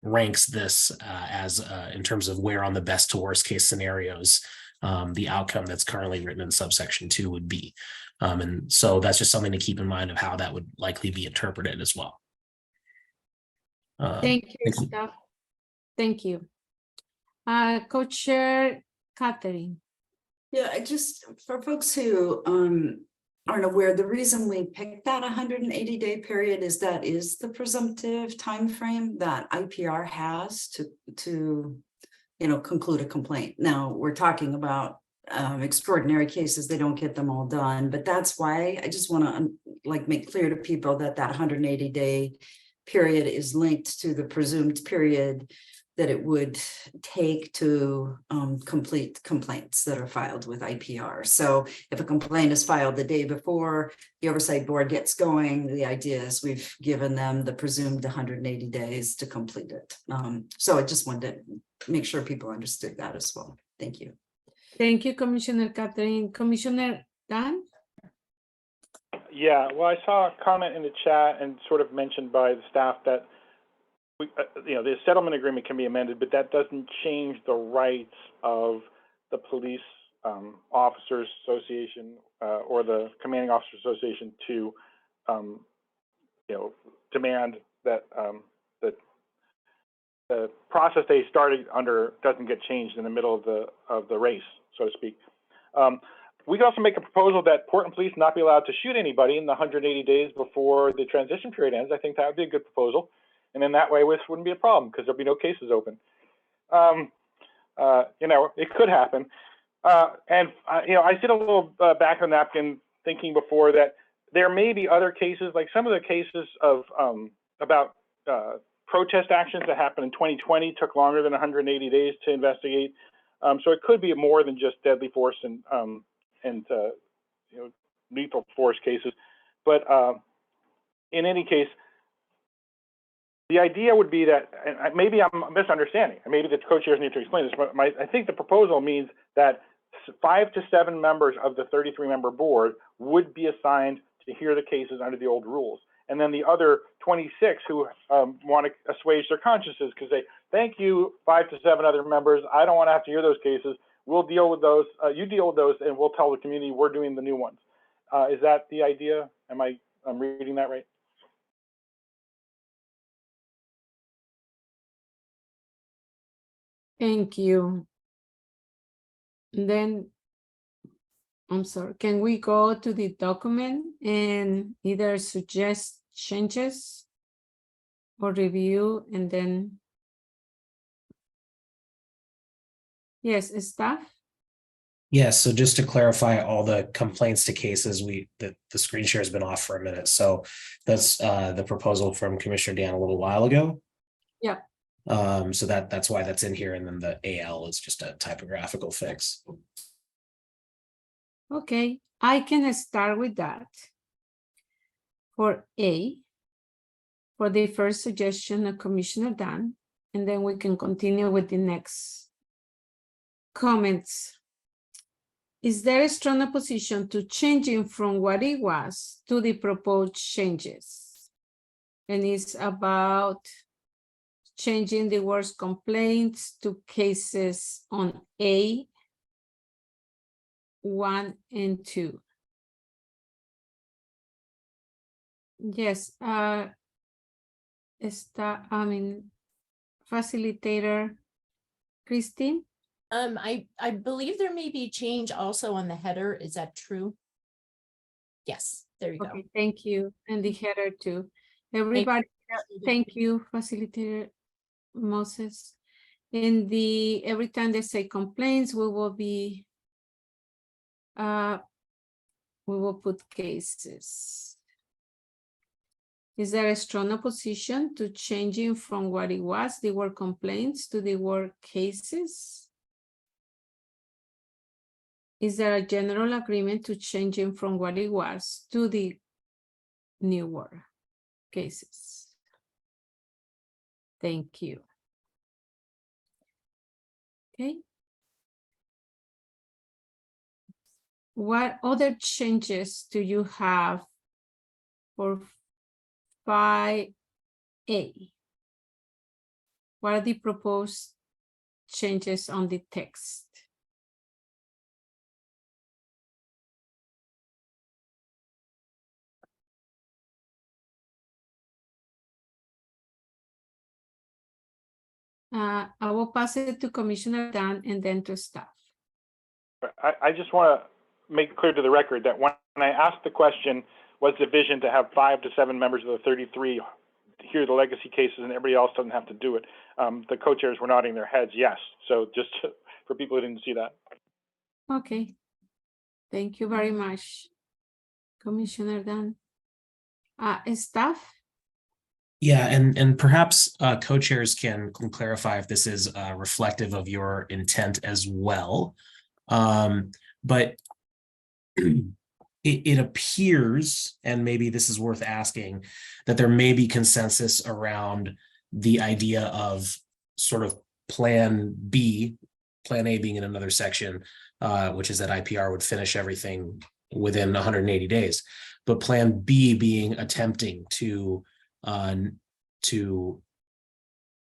ranks this as in terms of where on the best to worst case scenarios the outcome that's currently written in subsection 2 would be. And so that's just something to keep in mind of how that would likely be interpreted as well. Thank you, staff. Thank you. Co-chair Catherine. Yeah, I just, for folks who aren't aware, the reason we picked that 180-day period is that is the presumptive time frame that IPR has to conclude a complaint. Now we're talking about extraordinary cases; they don't get them all done, but that's why I just want to make clear to people that 180-day period is linked to the presumed period that it would take to complete complaints that are filed with IPR. So if a complaint is filed the day before the oversight board gets going, the idea is we've given them the presumed 180 days to complete it. So I just wanted to make sure people understood that as well. Thank you. Thank you, Commissioner Catherine. Commissioner Dan? Yeah, well, I saw a comment in the chat and sort of mentioned by the staff that the settlement agreement can be amended, but that doesn't change the rights of the police officers association or the commanding officers association to, demand that that the process they started under doesn't get changed in the middle of the race, so to speak. We could also make a proposal that Portland Police not be allowed to shoot anybody in the 180 days before the transition period ends. I think that would be a good proposal. And in that way, this wouldn't be a problem because there'll be no cases open. You know, it could happen. You know, I did a little back on the napkin thinking before that there may be other cases, like some of the cases of about protest actions that happened in 2020 took longer than 180 days to investigate. So it could be more than just deadly force and you know, lethal force cases. But in any case, the idea would be that, and maybe I'm misunderstanding, and maybe the co-chairs need to explain this, but I think the proposal means that 5 to 7 members of the 33-member board would be assigned to hear the cases under the old rules. And then the other 26 who want to assuage their consciences because they, thank you, 5 to 7 other members, I don't want to have to hear those cases. We'll deal with those, you deal with those, and we'll tell the community we're doing the new ones. Is that the idea? I'm reading that right? Thank you. Then, I'm sorry, can we go to the document and either suggest changes or review and then, yes, staff? Yes, so just to clarify all the complaints to cases, the screen share has been off for a minute. So that's the proposal from Commissioner Dan a little while ago. Yeah. So that's why that's in here. And then the AL is just a typographical fix. Okay, I can start with that. For A, for the first suggestion of Commissioner Dan, and then we can continue with the next comments. Is there a strong opposition to changing from what it was to the proposed changes? And it's about changing the words complaints to cases on A, 1 and 2. Yes, facilitator Christine. I believe there may be a change also on the header. Is that true? Yes, there you go. Okay, thank you. And the header too. Everybody, thank you, facilitator Moses. In the, every time they say complaints, we will put cases. Is there a strong opposition to changing from what it was, the word complaints, to the word cases? Is there a general agreement to changing from what it was to the new word, cases? Thank you. Okay. What other changes do you have for 5A? What are the proposed changes on the text? I will pass it to Commissioner Dan and then to staff. I just want to make it clear to the record that when I asked the question, was the vision to have 5 to 7 members of the 33 hear the legacy cases and everybody else doesn't have to do it? The co-chairs were nodding their heads yes. So just for people who didn't see that. Okay. Thank you very much, Commissioner Dan. Staff? Yeah, and perhaps co-chairs can clarify if this is reflective of your intent as well. But it appears, and maybe this is worth asking, that there may be consensus around the idea of sort of plan B, plan A being in another section, which is that IPR would finish everything within 180 days. But plan B being attempting to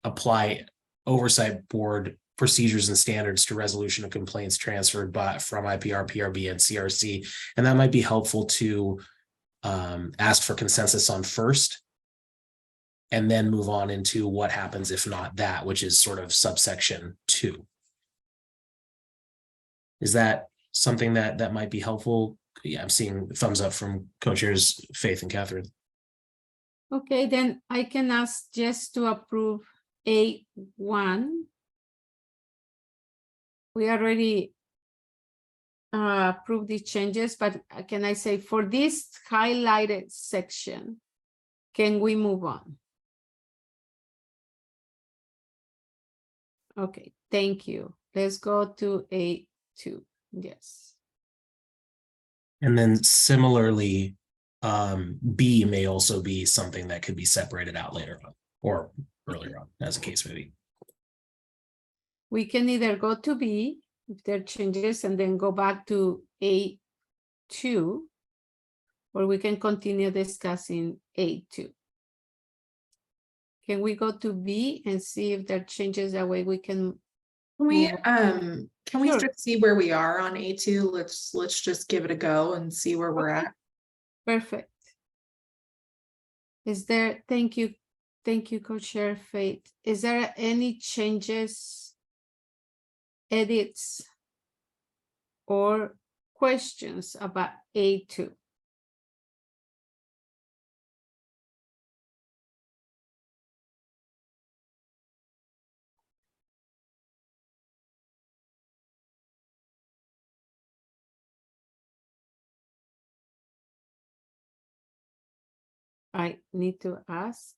apply oversight board procedures and standards to resolution of complaints transferred from IPR, PRB, and CRC. And that might be helpful to ask for consensus on first. and then move on into what happens if not that, which is sort of subsection 2. Is that something that might be helpful? Yeah, I'm seeing thumbs up from co-chairs Faith and Catherine. Okay, then I can ask Jess to approve A1. We already approved the changes, but can I say for this highlighted section, can we move on? Okay, thank you. Let's go to A2. Yes. And then similarly, B may also be something that could be separated out later on or earlier on, as the case may be. We can either go to B if there are changes and then go back to A2, or we can continue discussing A2. Can we go to B and see if there are changes? That way we can. Can we move on? Sure. just see where we are on A2? Let's just give it a go and see where we're Okay. at. Perfect. Is there, thank you, Co-Chair Faith. Is there any changes, edits, or questions about A2? I need to ask,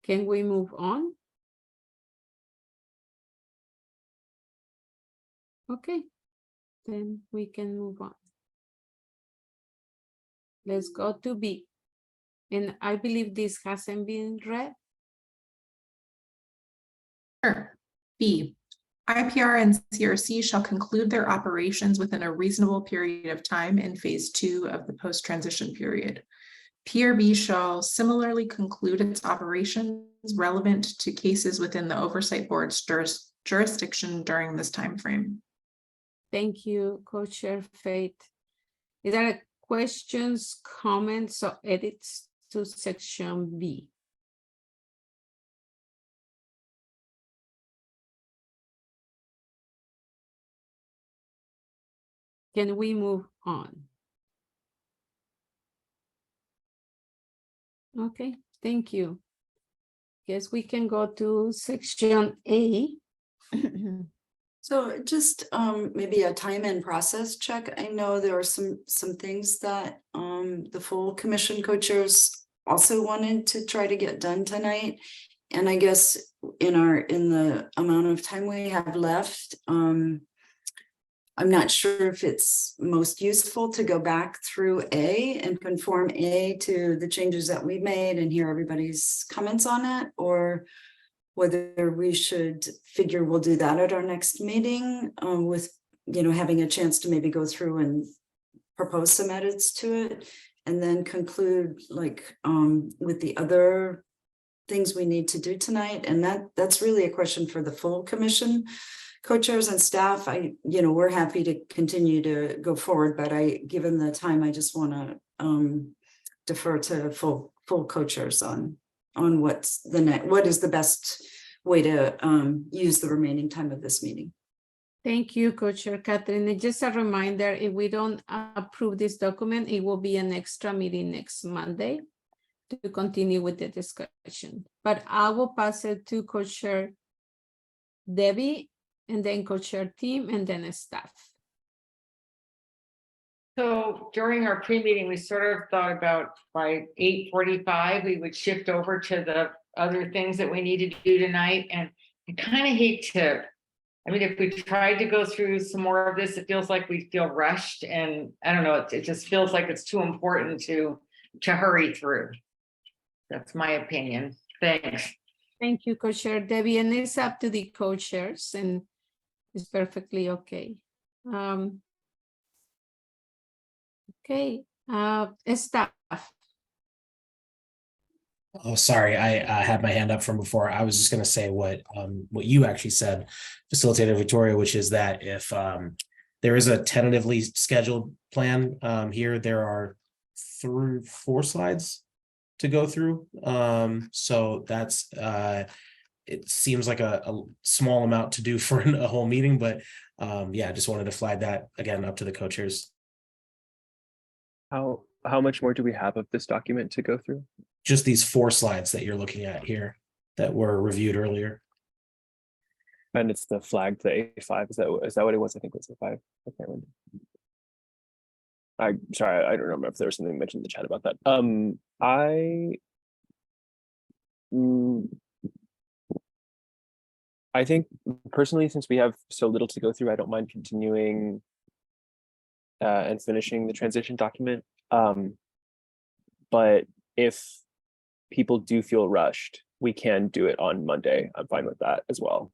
can we move on? Okay, then we can move on. Let's go to B. And I believe this hasn't been read. Sure. B, IPR and CRC shall conclude their operations within a reasonable period of time in phase 2 of the post-transition period. PRB shall similarly conclude its operations relevant to cases within the Oversight Board's jurisdiction during this time frame. Thank you, Co-Chair Faith. Is there questions, comments, or edits to section B? Can we move on? Okay, thank you. Yes, we can go to section A. So just maybe a time and process check. I know there are some things that the full commission co-chairs also wanted to try to get done tonight. And I guess in the amount of time we have left, I'm not sure if it's most useful to go back through A and conform A to the changes that we made and hear everybody's comments on it, or whether we should figure we'll do that at our next meeting with, having a chance to maybe go through and propose some edits to it, and then conclude with the other things we need to do tonight. And that's really a question for the full commission co-chairs and staff. We're happy to continue to go forward, but given the time, I just want to defer to full co-chairs on what is the best way to use the remaining time of this meeting. Thank you, Co-Chair Catherine. And just a reminder, if we don't approve this document, it will be an extra meeting next Monday to continue with the discussion. But I will pass it to Co-Chair Debbie, and then Co-Chair team, and then staff. So during our pre-meeting, we sort of thought about by 8:45, we would shift over to the other things that we need to do tonight. And I kind of hate to, if we tried to go through some more of this, it feels like we feel rushed, and I don't know, it just feels like it's too important to hurry through. That's my opinion. Thanks. Thank you, Co-Chair Debbie, and it's up to the co-chairs, and it's perfectly okay. Okay, staff. Oh, sorry, I had my hand up from before. I was just going to say what you actually said, Facilitator Victoria, which is that if there is a tentatively scheduled plan here, there are 4 slides to go through. So that's it seems like a small amount to do for a whole meeting, but yeah, just wanted to flag that again up to the co-chairs. How much more do we have of this document to go through? Just these 4 slides that you're looking at here that were reviewed earlier. And it's the flagged the A5. Is that what it was? I think it was the 5. I can't remember. I'm sorry, I don't remember if there was something mentioned in the chat about that. I think personally, since we have so little to go through, I don't mind continuing and finishing the transition document. But if people do feel rushed, we can do it on Monday. I'm fine with that as well.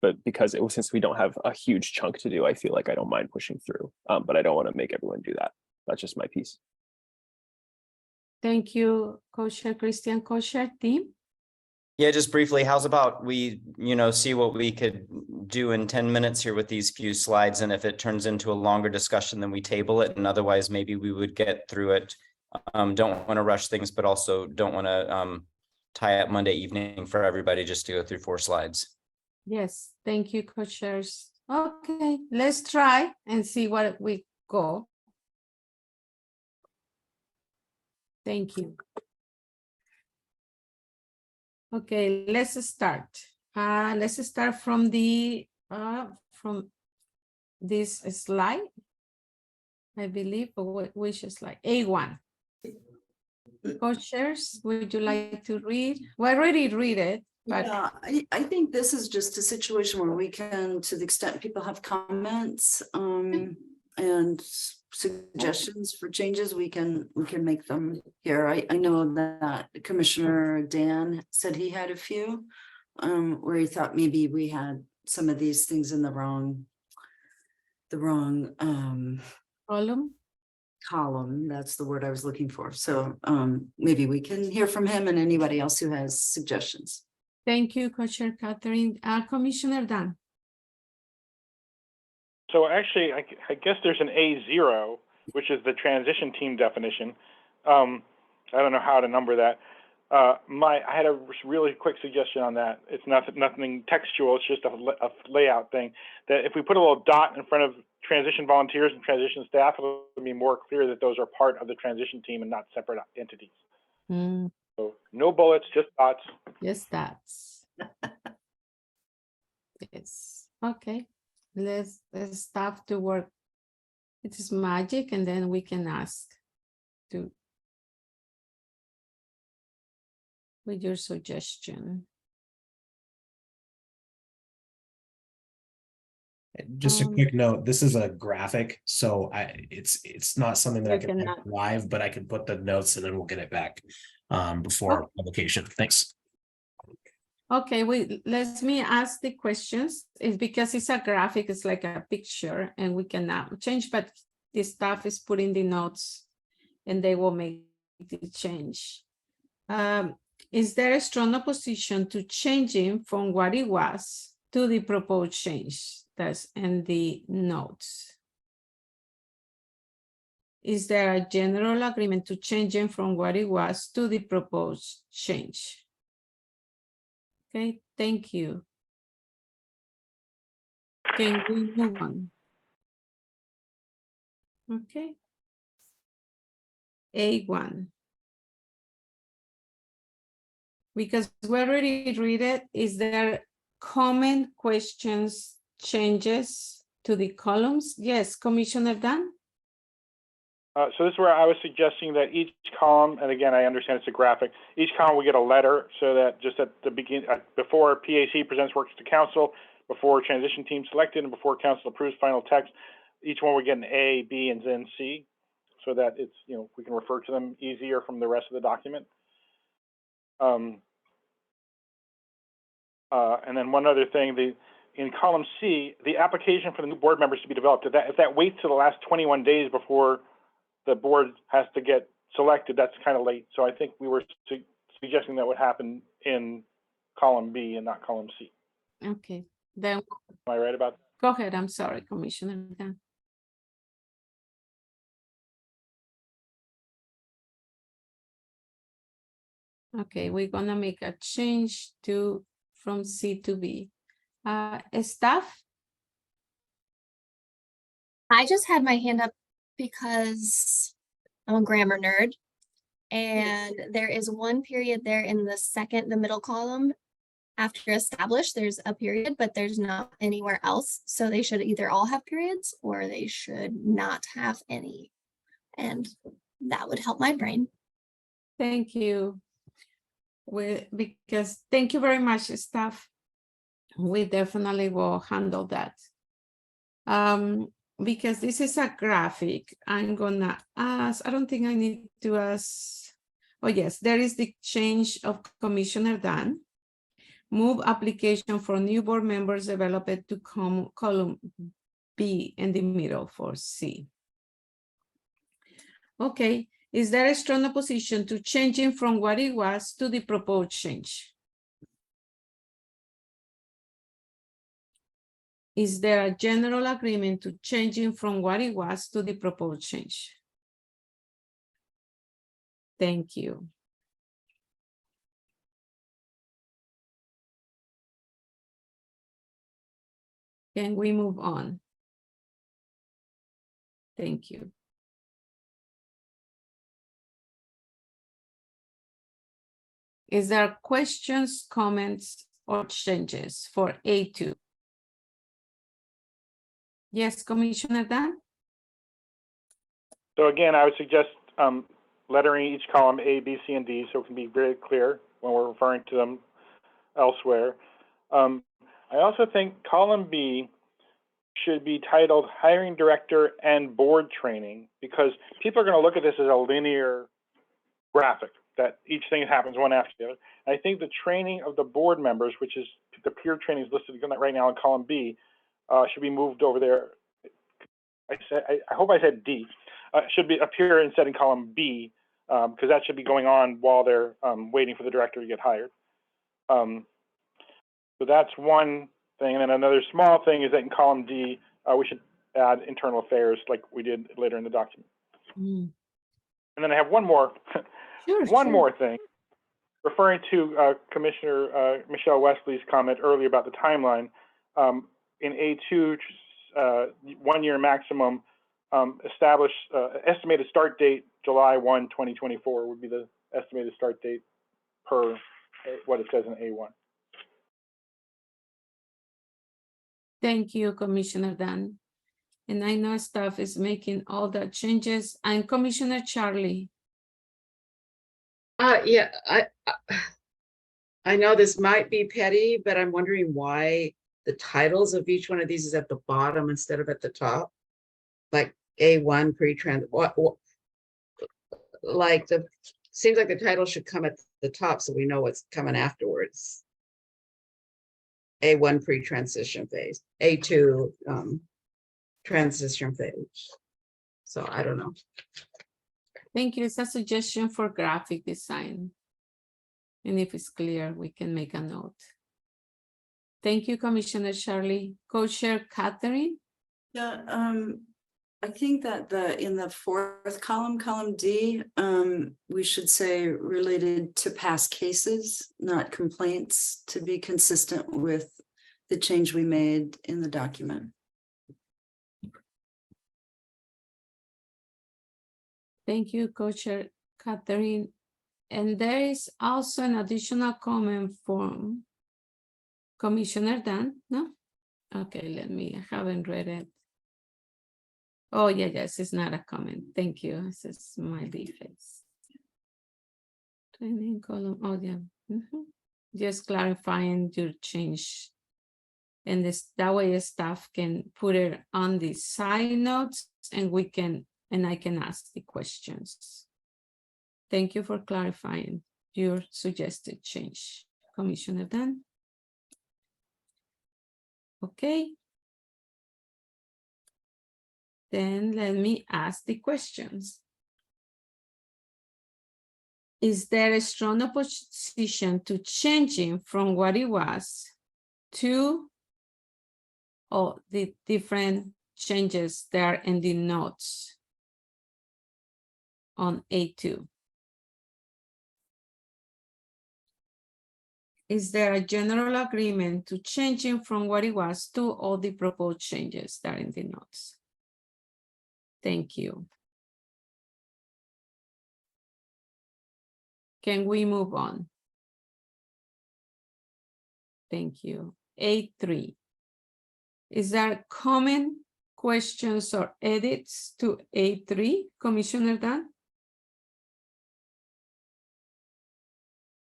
But because since we don't have a huge chunk to do, I feel like I don't mind pushing through. But I don't want to make everyone do that. That's just my piece. Thank you, Co-Chair Christian. Co-Chair Team. Yeah, just briefly, how's about we, see what we could do in 10 minutes here with these few slides, and if it turns into a longer discussion, then we table it, and otherwise maybe we would get through it. Don't want to rush things, but also don't want to tie up Monday evening for everybody just to go through 4 slides. Yes, thank you, co-chairs. Okay, let's try and see what we go. Thank you. Okay, let's start. Let's start from this slide. I believe, which slide? A1. Co-chairs, would you like to read? We already read it. But yeah, I think this is just a situation where we can, to the extent people have comments and suggestions for changes, we can make them here. I know that Commissioner Dan said he had a few where he thought maybe we had some of these things in the wrong column. That's the word I was looking for. So maybe we can hear from him and anybody else who has suggestions. Thank you, Co-Chair Catherine. Commissioner Dan. So actually, I guess there's an A0, which is the transition team definition. I don't know how to number that. I had a really quick suggestion on that. It's nothing textual. It's just a layout thing. That if we put a little dot in front of transition volunteers and transition staff, it'll be more clear that those are part of the transition team and not separate entities. So no bullets, just dots. Just dots. Yes. Okay. Let's start to work. It is magic, and then we can ask to with your suggestion. Just a quick note, this is a graphic, so it's not something that I can type live, but I can put the notes and then we'll get it back before publication. Thanks. Okay, let me ask the questions. It's because it's a graphic, it's like a picture, and we cannot change, but the staff is putting the notes and they will make the change. Is there a strong opposition to changing from what it was to the proposed change? That's in the notes. Is there a general agreement to changing from what it was to the proposed change? Okay, thank you. Can we move on? Okay. A1. Because we already read it, is there comment, questions, changes to the columns? Yes, Commissioner Dan? So this is where I was suggesting that each column, and again, I understand it's a graphic, each column we get a letter so that just at the beginning, before PAC presents works to council, before transition team selected, and before council approves final text, each one we get an A, B, and then C, so that it's, we can refer to them easier from the rest of the document. And then one other thing, in column C, the application for the new board members to be developed, if that waits to the last 21 days before the board has to get selected, that's kind of late. So I think we were suggesting that would happen in column B and not column C. Okay, then. Am I right about that? Go ahead, I'm sorry, Commissioner Dan. Okay, we're gonna make a change to from C to B. Staff? I just had my hand up because I'm a grammar nerd. And there is one period there in the middle column. After established, there's a period, but there's not anywhere else. So they should either all have periods or they should not have any. And that would help my brain. Thank you. Because thank you very much, staff. We definitely will handle that. Because this is a graphic, I'm gonna ask, I don't think I need to ask. Oh yes, there is the change of Commissioner Dan. Move application for new board members developed to column B in the middle for C. Okay, is there a strong opposition to changing from what it was to the proposed change? Is there a general agreement to changing from what it was to the proposed change? Thank you. Can we move on? Thank you. Is there questions, comments, or changes for A2? Yes, Commissioner Dan? So again, I would suggest lettering each column A, B, C, and D so it can be very clear when we're referring to them elsewhere. I also think column B should be titled Hiring Director and Board Training, because people are going to look at this as a linear graphic that each thing happens one after the other. And I think the training of the board members, which is the peer training is listed right now in column B, should be moved over there. I hope I said D. Should be appear instead in column B, because that should be going on while they're waiting for the director to get hired. So that's one thing. And then another small thing is that in column D, we should add internal affairs like we did later in the document. And then I have one more, more thing, referring to Commissioner Michelle Wesley's comment earlier about the timeline. In A2, 1 year maximum, establish estimated start date July 1, 2024 would be the estimated start date per what it says in A1. Thank you, Commissioner Dan. And I know staff is making all the changes. And Commissioner Charlie. Yeah, I know this might be petty, but I'm wondering why the titles of each one of these is at the bottom instead of at the top. Like A1 pre-trans, like seems like the title should come at the top so we know what's coming afterwards. A1 pre-transition phase, A2 transition phase. So I don't know. Thank you. It's a suggestion for graphic design. And if it's clear, we can make a note. Thank you, Commissioner Charlie. Co-Chair Catherine? Yeah, I think that in the fourth column, column D, we should say related to past cases, not complaints, to be consistent with the change we made in the document. Thank you, Co-Chair Catherine. And there is also an additional comment from Commissioner Dan, no? Okay, I haven't read it. Oh, yeah, yes, it's not a comment. Thank you. This is my defense. Training column, oh, yeah. Just clarifying your change. And that way staff can put it on the side notes and I can ask the questions. Thank you for clarifying your suggested change, Commissioner Dan. Okay. Then let me ask the questions. Is there a strong opposition to changing from what it was to the different changes there in the notes on A2? Is there a general agreement to changing from what it was to all the proposed changes that are in the notes? Thank you. Can we move on? Thank you. A3. Is there comment, questions, or edits to A3, Commissioner Dan?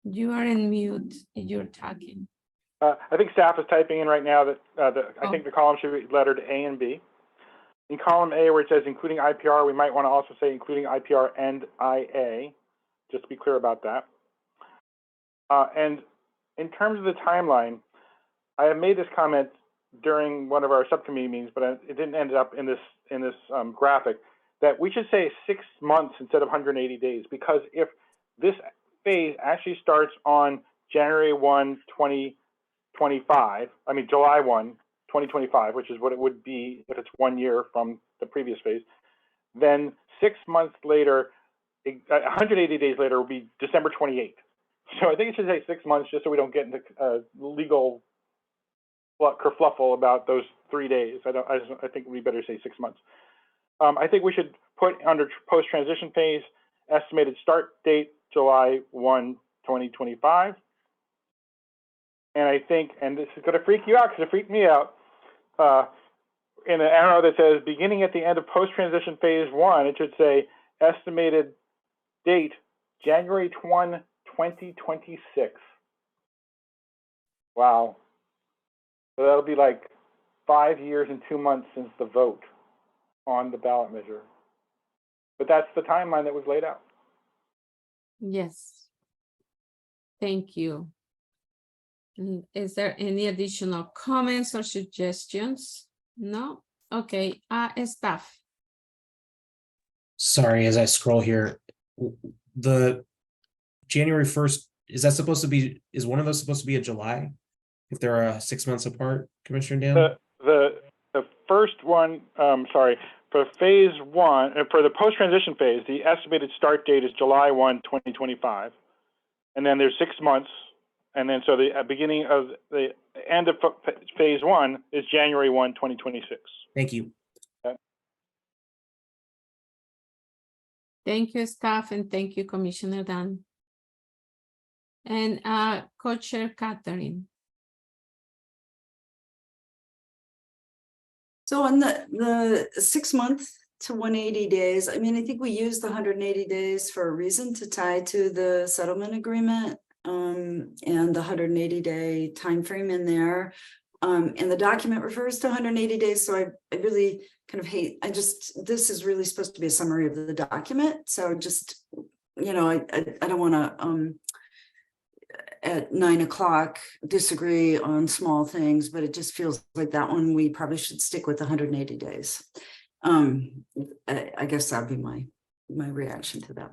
You are in mute if you're talking. I think staff is typing in right now that I Oh. think the column should be lettered A and B. In column A, where it says including IPR, we might want to also say including IPR and IA, just to be clear about that. And in terms of the timeline, I have made this comment during one of our subcommittee meetings, but it didn't end up in this graphic, that we should say 6 months instead of 180 days, because if this phase actually starts on January 1, 2025, I mean July 1, 2025, which is what it would be if it's 1 year from the previous phase, then 6 months later, 180 days later will be December 28th. So I think it should say 6 months, just so we don't get into legal kerfluffle about those 3 days. I think we better say 6 months. I think we should put under post-transition phase, estimated start date, July 1, 2025. And I think, and this is going to freak you out because it freaked me out, in an arrow that says beginning at the end of post-transition phase 1, it should say estimated date, January 1, 2026. Wow. So that'll be like 5 years and 2 months since the vote on the ballot measure. But that's the timeline that was laid out. Yes. Thank you. Is there any additional comments or suggestions? No? Okay, staff. Sorry, as I scroll here, the January 1st, is one of those supposed to be a July? If they're 6 months apart, Commissioner Dan? The first one, sorry, for phase 1, for the post-transition phase, the estimated start date is July 1, 2025. And then there's 6 months. And then so the beginning of the end of phase 1 is January 1, 2026. Thank you. Okay. Thank you, staff, and thank you, Commissioner Dan. And Co-Chair Catherine. So on the 6 month to 180 days, I mean, I think we use the 180 days for a reason to tie to the settlement agreement, and the 180 day time frame in there. And the document refers to 180 days. So I really kind of hate, this is really supposed to be a summary of the document. So just, you know, I don't want to, at 9 o'clock disagree on small things, but it just feels like that one we probably should stick with 180 days. I guess that'd be my reaction to that.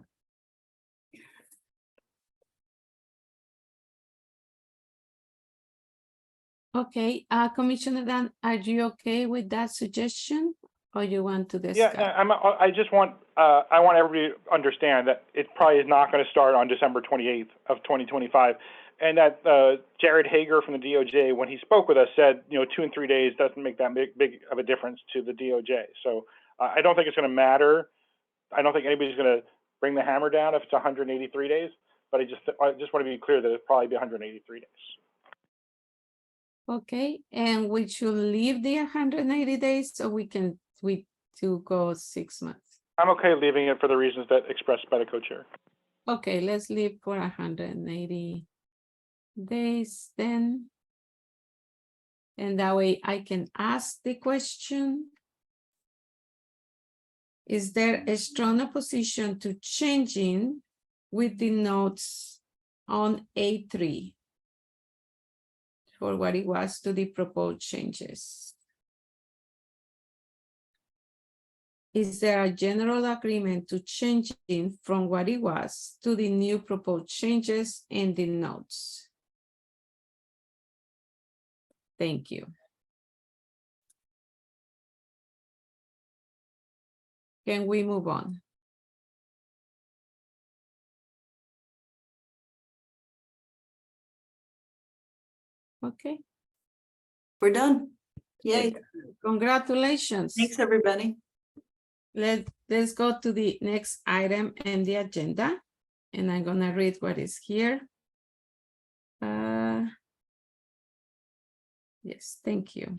Okay, Commissioner Dan, are you okay with that suggestion, or you want to discuss? Yeah, I just want I want everybody to understand that it probably is not going to start on December 28th of 2025, and that Jared Hager from the DOJ, when he spoke with us, said 2 and 3 days doesn't make that big of a difference to the DOJ. So I don't think it's going to matter. I don't think anybody's going to bring the hammer down if it's 183 days. But I just want to be clear that it'll probably be 183 days. Okay, and we should leave the 180 days, so we can to go 6 months. I'm okay leaving it for the reasons that expressed by the co-chair. Okay, let's leave for 180 days then. And that way I can ask the question. Is there a strong opposition to changing with the notes on A3 for what it was to the proposed changes? Is there a general agreement to changing from what it was to the new proposed changes in the notes? Thank you. Can we move on? Okay. We're done. Yay. Congratulations. Thanks, everybody. Let's go to the next item in the agenda. And I'm gonna read what is here. Yes, thank you.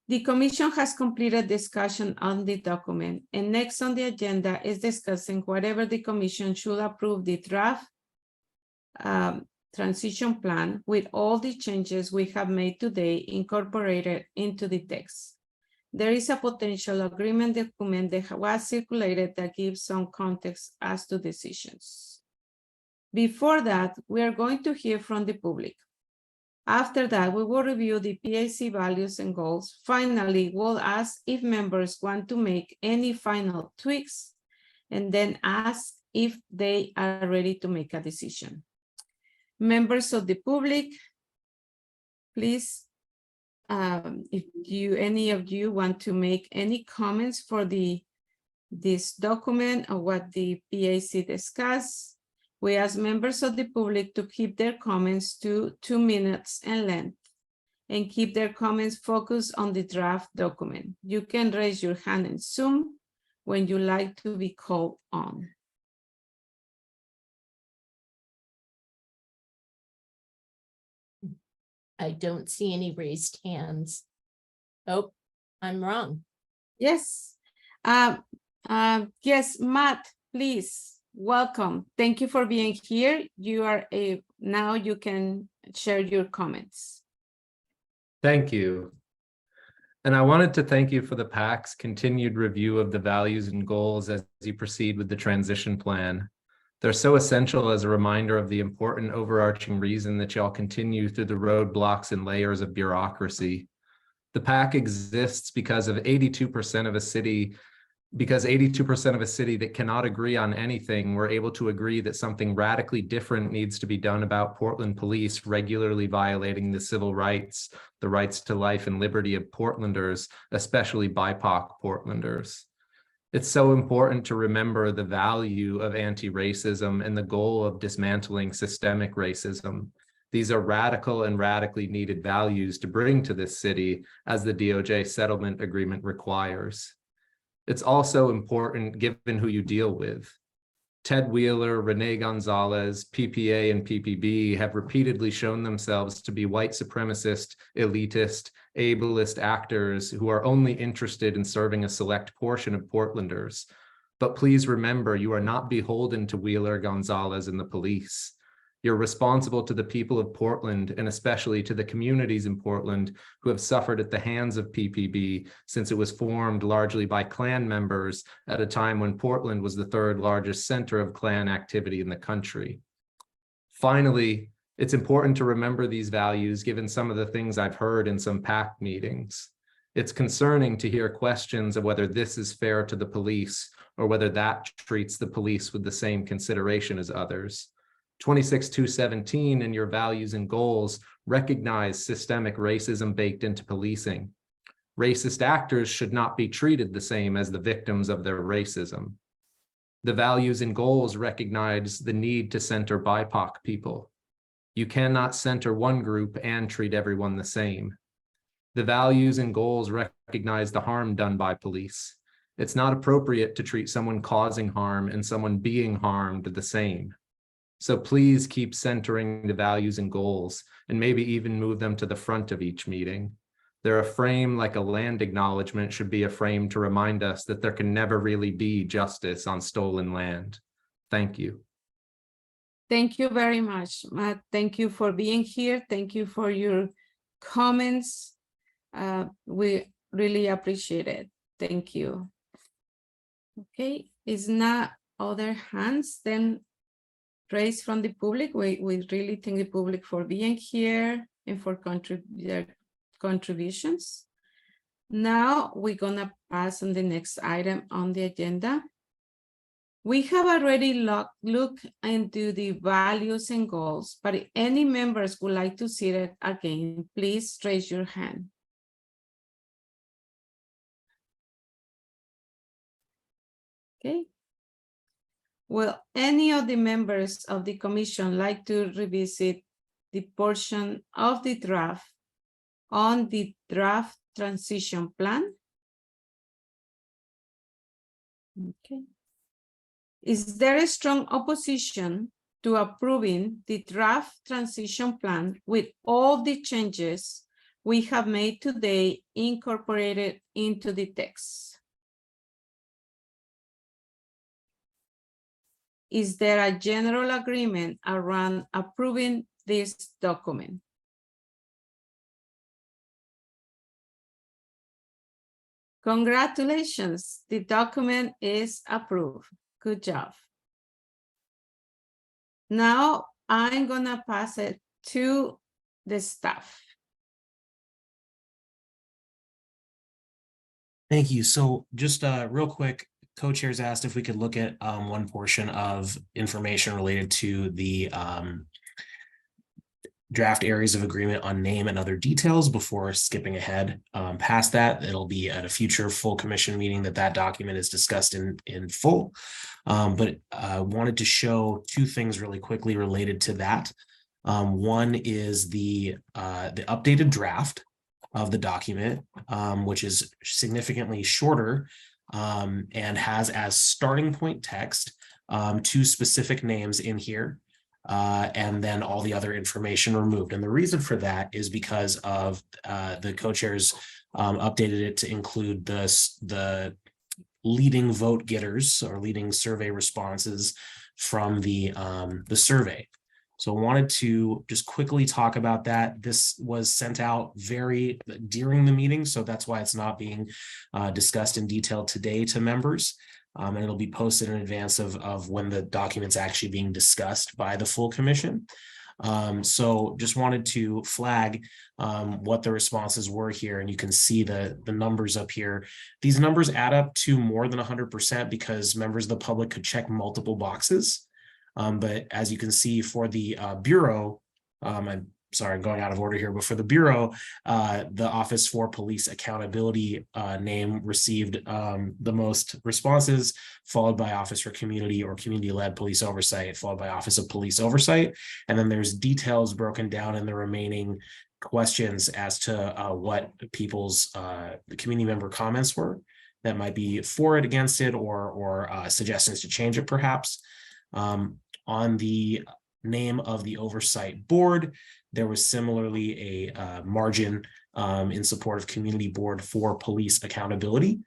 The commission has completed discussion on the document, and next on the agenda is discussing whatever the commission should approve the draft transition plan with all the changes we have made today incorporated into the text. There is a potential agreement document that was circulated that gives some context as to decisions. Before that, we are going to hear from the public. After that, we will review the PAC values and goals. Finally, we'll ask if members want to make any final tweaks, and then ask if they are ready to make a decision. Members of the public, please, if any of you want to make any comments for this document or what the PAC discussed, we ask members of the public to keep their comments to 2 minutes in length and keep their comments focused on the draft document. You can raise your hand in Zoom when you like to be called on. I don't see any raised hands. Oh, I'm wrong. Yes. Yes, Matt, please. Welcome. Thank you for being here. You are now you can share your comments. Thank you. And I wanted to thank you for the PAC's continued review of the values and goals as you proceed with the transition plan. They're so essential as a reminder of the important overarching reason that y'all continue through the roadblocks and layers of bureaucracy. The PAC exists because 82% of a city that cannot agree on anything were able to agree that something radically different needs to be done about Portland police regularly violating the civil rights, the rights to life and liberty of Portlanders, especially BIPOC Portlanders. It's so important to remember the value of anti-racism and the goal of dismantling systemic racism. These are radical and radically needed values to bring to this city as the DOJ settlement agreement requires. It's also important given who you deal with. Ted Wheeler, Renee Gonzalez, PPA, and PPB have repeatedly shown themselves to be white supremacist, elitist, ableist actors who are only interested in serving a select portion of Portlanders. But please remember, you are not beholden to Wheeler, Gonzalez, and the police. You're responsible to the people of Portland, and especially to the communities in Portland who have suffered at the hands of PPB since it was formed largely by Klan members at a time when Portland was the third largest center of Klan activity in the country. Finally, it's important to remember these values given some of the things I've heard in some PAC meetings. It's concerning to hear questions of whether this is fair to the police or whether that treats the police with the same consideration as others. 26-217 in your values and goals recognize systemic racism baked into policing. Racist actors should not be treated the same as the victims of their racism. The values and goals recognize the need to center BIPOC people. You cannot center one group and treat everyone the same. The values and goals recognize the harm done by police. It's not appropriate to treat someone causing harm and someone being harmed the same. So please keep centering the values and goals and maybe even move them to the front of each meeting. They're a frame like a land acknowledgement should be a frame to remind us that there can never really be justice on stolen land. Thank you. Thank you very much, Matt. Thank you for being here. Thank you for your comments. We really appreciate it. Thank you. Okay, is not other hands then raised from the public. We really thank the public for being here and for their contributions. Now we're gonna pass on the next item on the agenda. We have already looked into the values and goals, but if any members would like to see it again, please raise your hand. Okay. Will any of the members of the commission like to revisit the portion of the draft on the draft transition plan? Okay. Is there a strong opposition to approving the draft transition plan with all the changes we have made today incorporated into the text? Is there a general agreement around approving this document? Congratulations, the document is approved. Good job. Now I'm gonna pass it to the staff. Thank you. So just real quick, co-chairs asked if we could look at one portion of information related to the draft areas of agreement on name and other details before skipping ahead past that. It'll be at a future full commission meeting that document is discussed in full. But I wanted to show two things really quickly related to that. One is the updated draft of the document, which is significantly shorter and has as starting point text two specific names in here. And then all the other information removed. And the reason for that is because of the co-chairs updated it to include the leading vote getters or leading survey responses from the survey. So I wanted to just quickly talk about that. This was sent out during the meeting, so that's why it's not being discussed in detail today to members. And it'll be posted in advance of when the document's actually being discussed by the full commission. So just wanted to flag what the responses were here, and you can see the numbers up here. These numbers add up to more than 100% because members of the public could check multiple boxes. But as you can see for the Bureau, I'm sorry, I'm going out of order here, but for the Bureau, the Office for Police Accountability name received the most responses, followed by Office for Community or Community-Led Police Oversight, followed by Office of Police Oversight. And then there's details broken down in the remaining questions as to what people's community member comments were that might be for it, against it, or suggestions to change it perhaps. On the name of the oversight board, there was similarly a margin in support of community board for police accountability.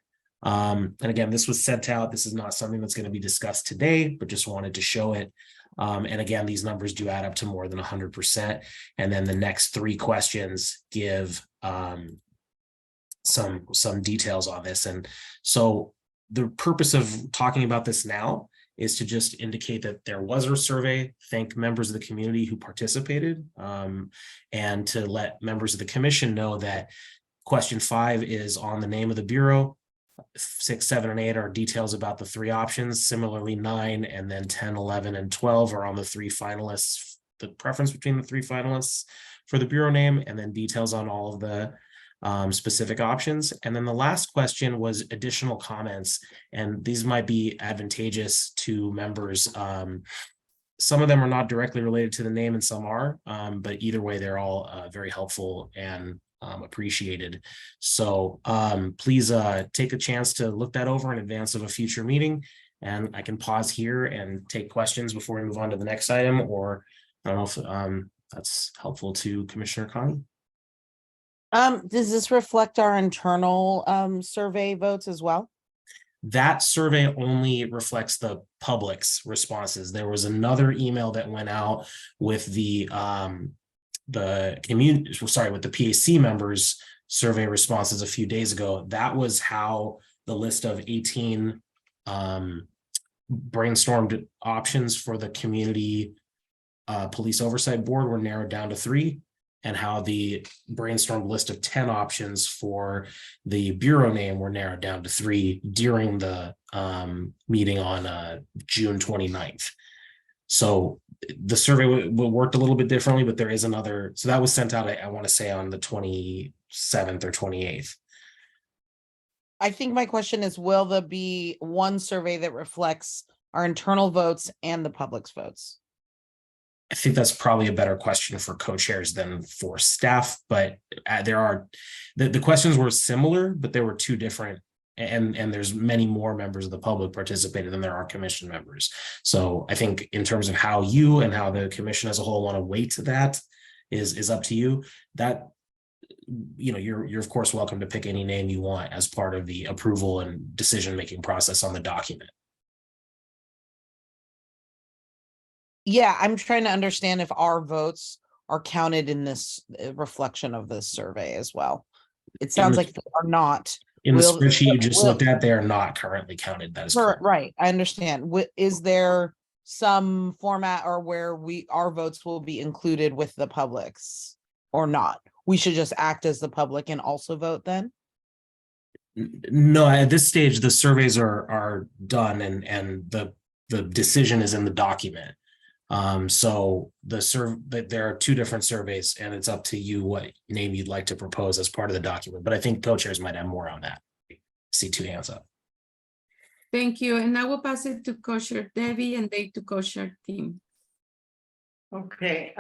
And again, this was sent out. This is not something that's going to be discussed today, but just wanted to show it. And again, these numbers do add up to more than 100%. And then the next three questions give some details on this. And so the purpose of talking about this now is to just indicate that there was a survey, thank members of the community who participated, and to let members of the commission know that question 5 is on the name of the Bureau. 6, 7, and 8 are details about the three options. Similarly, 9 and then 10, 11, and 12 are on the three finalists, the preference between the three finalists for the Bureau name, and then details on all of the specific options. And then the last question was additional comments, and these might be advantageous to members. Some of them are not directly related to the name and some are, but either way, they're all very helpful and appreciated. So please take a chance to look that over in advance of a future meeting. And I can pause here and take questions before we move on to the next item, or I don't know if that's helpful to Commissioner Connie. Does this reflect our internal survey votes as well? That survey only reflects the public's responses. There was another email that went out with the community, sorry, with the PAC members survey responses a few days ago. That was how the list of 18 brainstormed options for the community police oversight board were narrowed down to 3. And how the brainstormed list of 10 options for the Bureau name were narrowed down to 3 during the meeting on June 29th. So the survey worked a little bit differently, but there is another. So that was sent out, I want to say, on the 27th or 28th. I think my question is, will there be one survey that reflects our internal votes and the public's votes? I think that's probably a better question for co-chairs than for staff, but there are, the questions were similar, but there were two different, and there's many more members of the public participated than there are commission members. So I think in terms of how you and how the commission as a whole want to weight that is up to you. That, you know, you're of course welcome to pick any name you want as part of the approval and decision-making process on the document. Yeah, I'm trying to understand if our votes are counted in this reflection of this survey as well. It sounds like they are not. In the spreadsheet you just looked at, they are not currently counted. That is correct. Right, I understand. Is there some format or where our votes will be included with the public's or not? We should just act as the public and also vote then? No, at this stage, the surveys are done and the decision is in the document. So there are two different surveys and it's up to you what name you'd like to propose as part of the document. But I think co-chairs might have more on that. See two hands up. Thank you. And I will pass it to co-chair Debbie and then to co-chair team. Okay,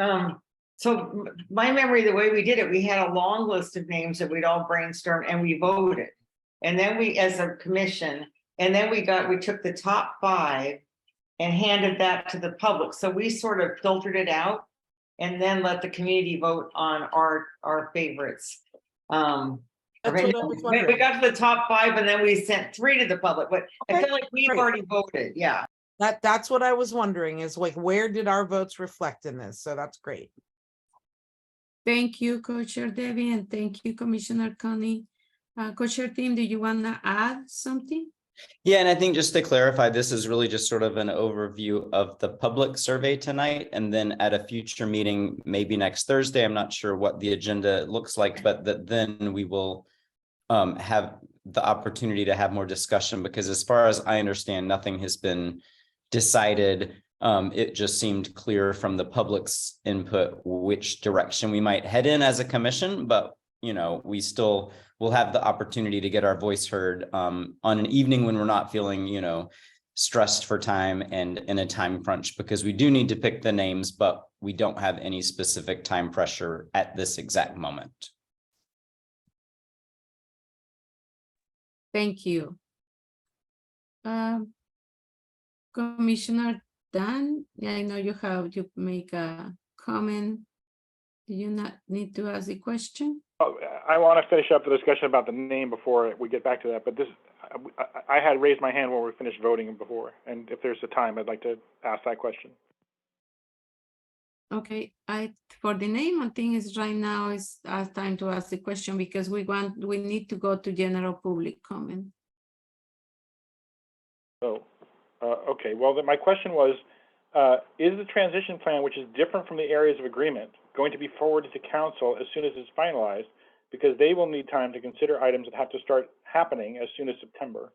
so my memory, the way we did it, we had a long list of names that we'd all brainstorm and we voted. And then we, as a commission, and then we took the top 5 and handed that to the public. So we sort of filtered it out and then let the community vote on our favorites. That's what I was We wondering. got to the top 5 and then we sent 3 to the public, but I feel like we've great. already voted, yeah. That's what I was wondering is like, where did our votes reflect in this? So that's great. Thank you, co-chair Debbie, and thank you, Commissioner Connie. Co-chair team, do you want to add something? Yeah, and I think just to clarify, this is really just sort of an overview of the public survey tonight. And then at a future meeting, maybe next Thursday, I'm not sure what the agenda looks like, but then we will have the opportunity to have more discussion, because as far as I understand, nothing has been decided. It just seemed clear from the public's input which direction we might head in as a commission, but you know, we still will have the opportunity to get our voice heard on an evening when we're not feeling, you know, stressed for time and in a time crunch, because we do need to pick the names, but we don't have any specific time pressure at this exact moment. Thank you. Commissioner Dan, yeah, I know you make a comment. Do you not need to ask the question? I want to finish up the discussion about the name before we get back to that, but I had raised my hand when we finished voting before, and if there's a time, I'd like to ask that question. Okay, for the name, I think is right now is time to ask the question because we need to go to general public comment. So, okay, well, then my question was, is the transition plan, which is different from the areas of agreement, going to be forwarded to council as soon as it's finalized, because they will need time to consider items that have to start happening as soon as September?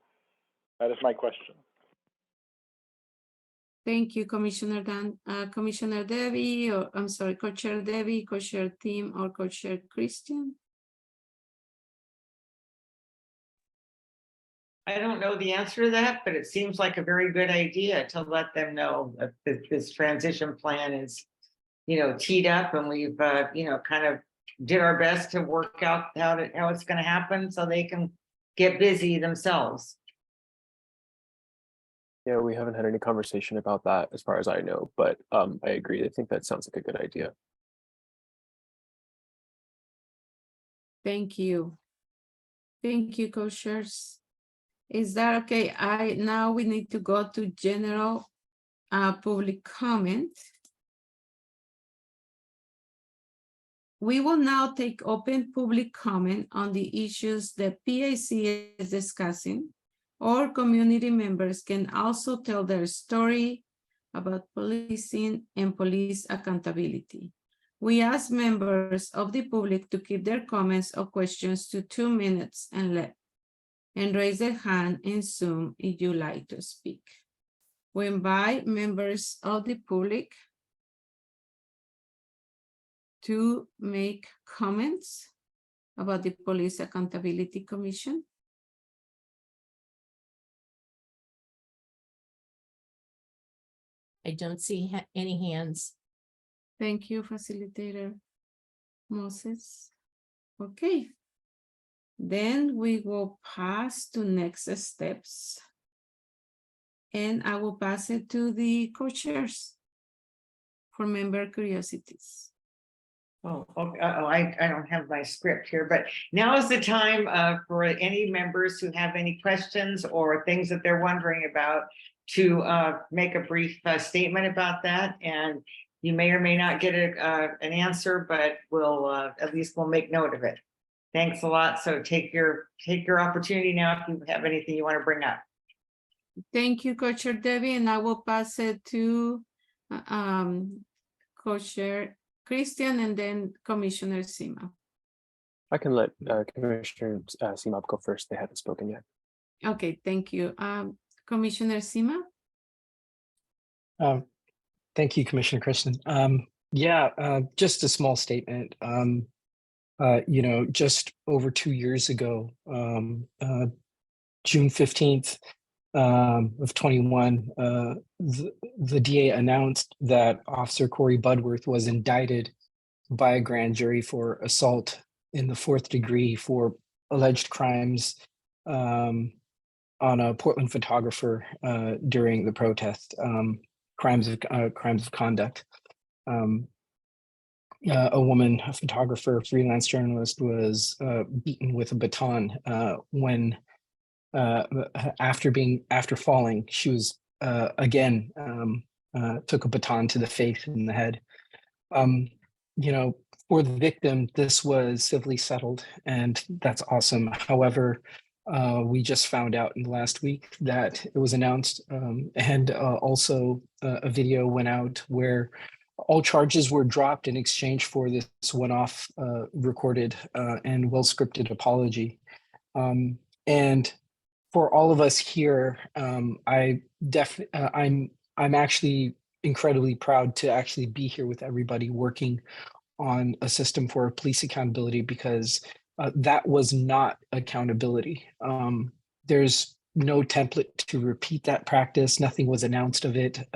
That is my question. Thank you, Commissioner Dan. Commissioner Debbie, or I'm sorry, Co-Chair Debbie, Co-Chair Team, or Co-Chair Christian? I don't know the answer to that, but it seems like a very good idea to let them know that this transition plan is, you know, teed up, and we've, you know, kind of did our best to work out how it's going to happen so they can get busy themselves. Yeah, we haven't had any conversation about that as far as I know, but I agree. I think that sounds like a good idea. Thank you. Thank you, co-chairs. Is that okay? Now we need to go to general public comment. We will now take open public comment on the issues that PAC is discussing, or community members can also tell their story about policing and police accountability. We ask members of the public to keep their comments or questions to 2 minutes and raise their hand in Zoom if you like to speak. We invite members of the public to make comments about the Police Accountability Commission. I don't see any hands. Thank you, Facilitator Moses. Okay. Then we will pass to next steps. And I will pass it to the co-chairs for member curiosities. Oh, okay. I don't have my script here, but now is the time for any members who have any questions or things that they're wondering about to make a brief statement about that. And you may or may not get an answer, but we'll at least we'll make note of it. Thanks a lot. So take your opportunity now if you have anything you want to bring up. Thank you, Co-Chair Debbie, and I will pass it to Co-Chair Christian and then Commissioner Sima. I can let Commissioner Simab go first. They haven't spoken yet. Okay, thank you. Commissioner Sima? Thank you, Commissioner Christian. Just a small statement. You know, just over 2 years ago, June 15th of 21, the DA announced that Officer Corey Budworth was indicted by a grand jury for assault in the 4th degree for alleged crimes on a Portland photographer during the protest, crimes of conduct. A woman, a photographer, freelance journalist, was beaten with a baton when after falling, she was again took a baton to the face and the head. You know, for the victim, this was civilly settled, and that's awesome. However, we just found out in the last week that it was announced, and also a video went out where all charges were dropped in exchange for this one-off recorded and well-scripted apology. And for all of us here, I'm actually incredibly proud to actually be here with everybody working on a system for police accountability, because that was not accountability. There's no template to repeat that practice. Nothing was announced of it.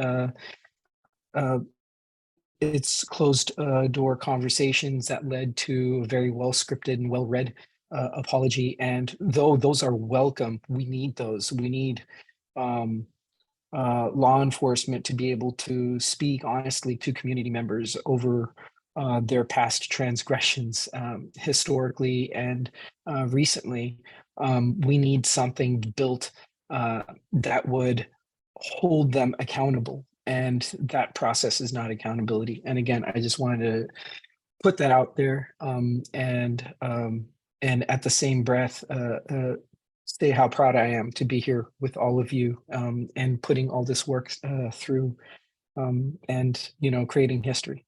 It's closed door conversations that led to a very well scripted and well read apology. And though those are welcome, we need those. We need law enforcement to be able to speak honestly to community members over their past transgressions historically and recently. We need something built that would hold them accountable. And that process is not accountability. And again, I just wanted to put that out there, and at the same breath, say how proud I am to be here with all of you, and putting all this work through, and you know, creating history.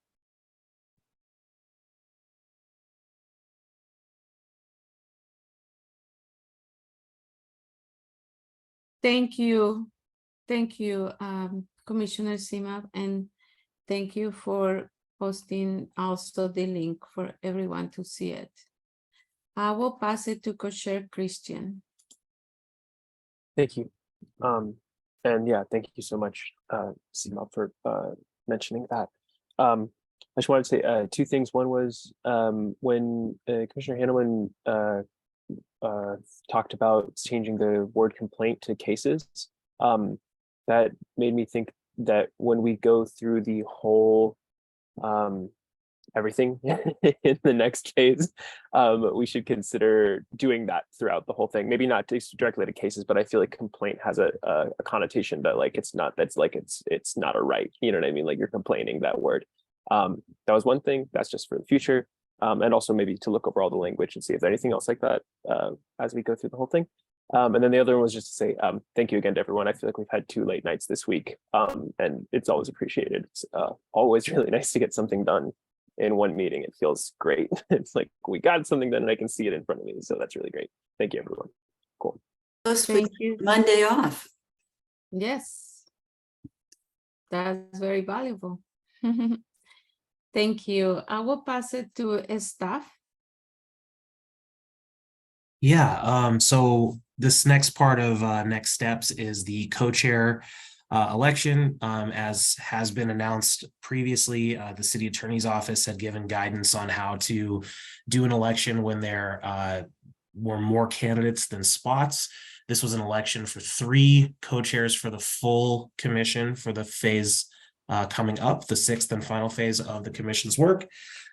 Thank you. Thank you, Commissioner Sima, and thank you for posting also the link for everyone to see it. I will pass it to Co-Chair Christian. Thank you. And yeah, thank you so much, Sima, for mentioning that. I just wanted to say 2 things. One was when Commissioner Hanneman talked about changing the word complaint to cases, that made me think that when we go through the whole everything in the next phase, we should consider doing that throughout the whole thing. Maybe not directly to cases, but I feel like complaint has a connotation that like it's not a right. You know what I mean? Like you're complaining, that word. That was one thing. That's just for the future. And also maybe to look over all the language and see if there's anything else like that as we go through the whole thing. And then the other one was just to say thank you again to everyone. I feel like we've had 2 late nights this week, and it's always appreciated. It's always really nice to get something done in one meeting. It feels great. It's like we got something done and I can see it in front of me. So that's really great. Thank you, everyone. Cool. Thank you. Monday off. Yes, that's very valuable. Thank you. I will pass it to staff. Yeah, so this next part of next steps is the co-chair election. As has been announced previously, the city attorney's office had given guidance on how to do an election when there were more candidates than spots. This was an election for 3 co-chairs for the full commission for the phase coming up, the 6th and final phase of the commission's work.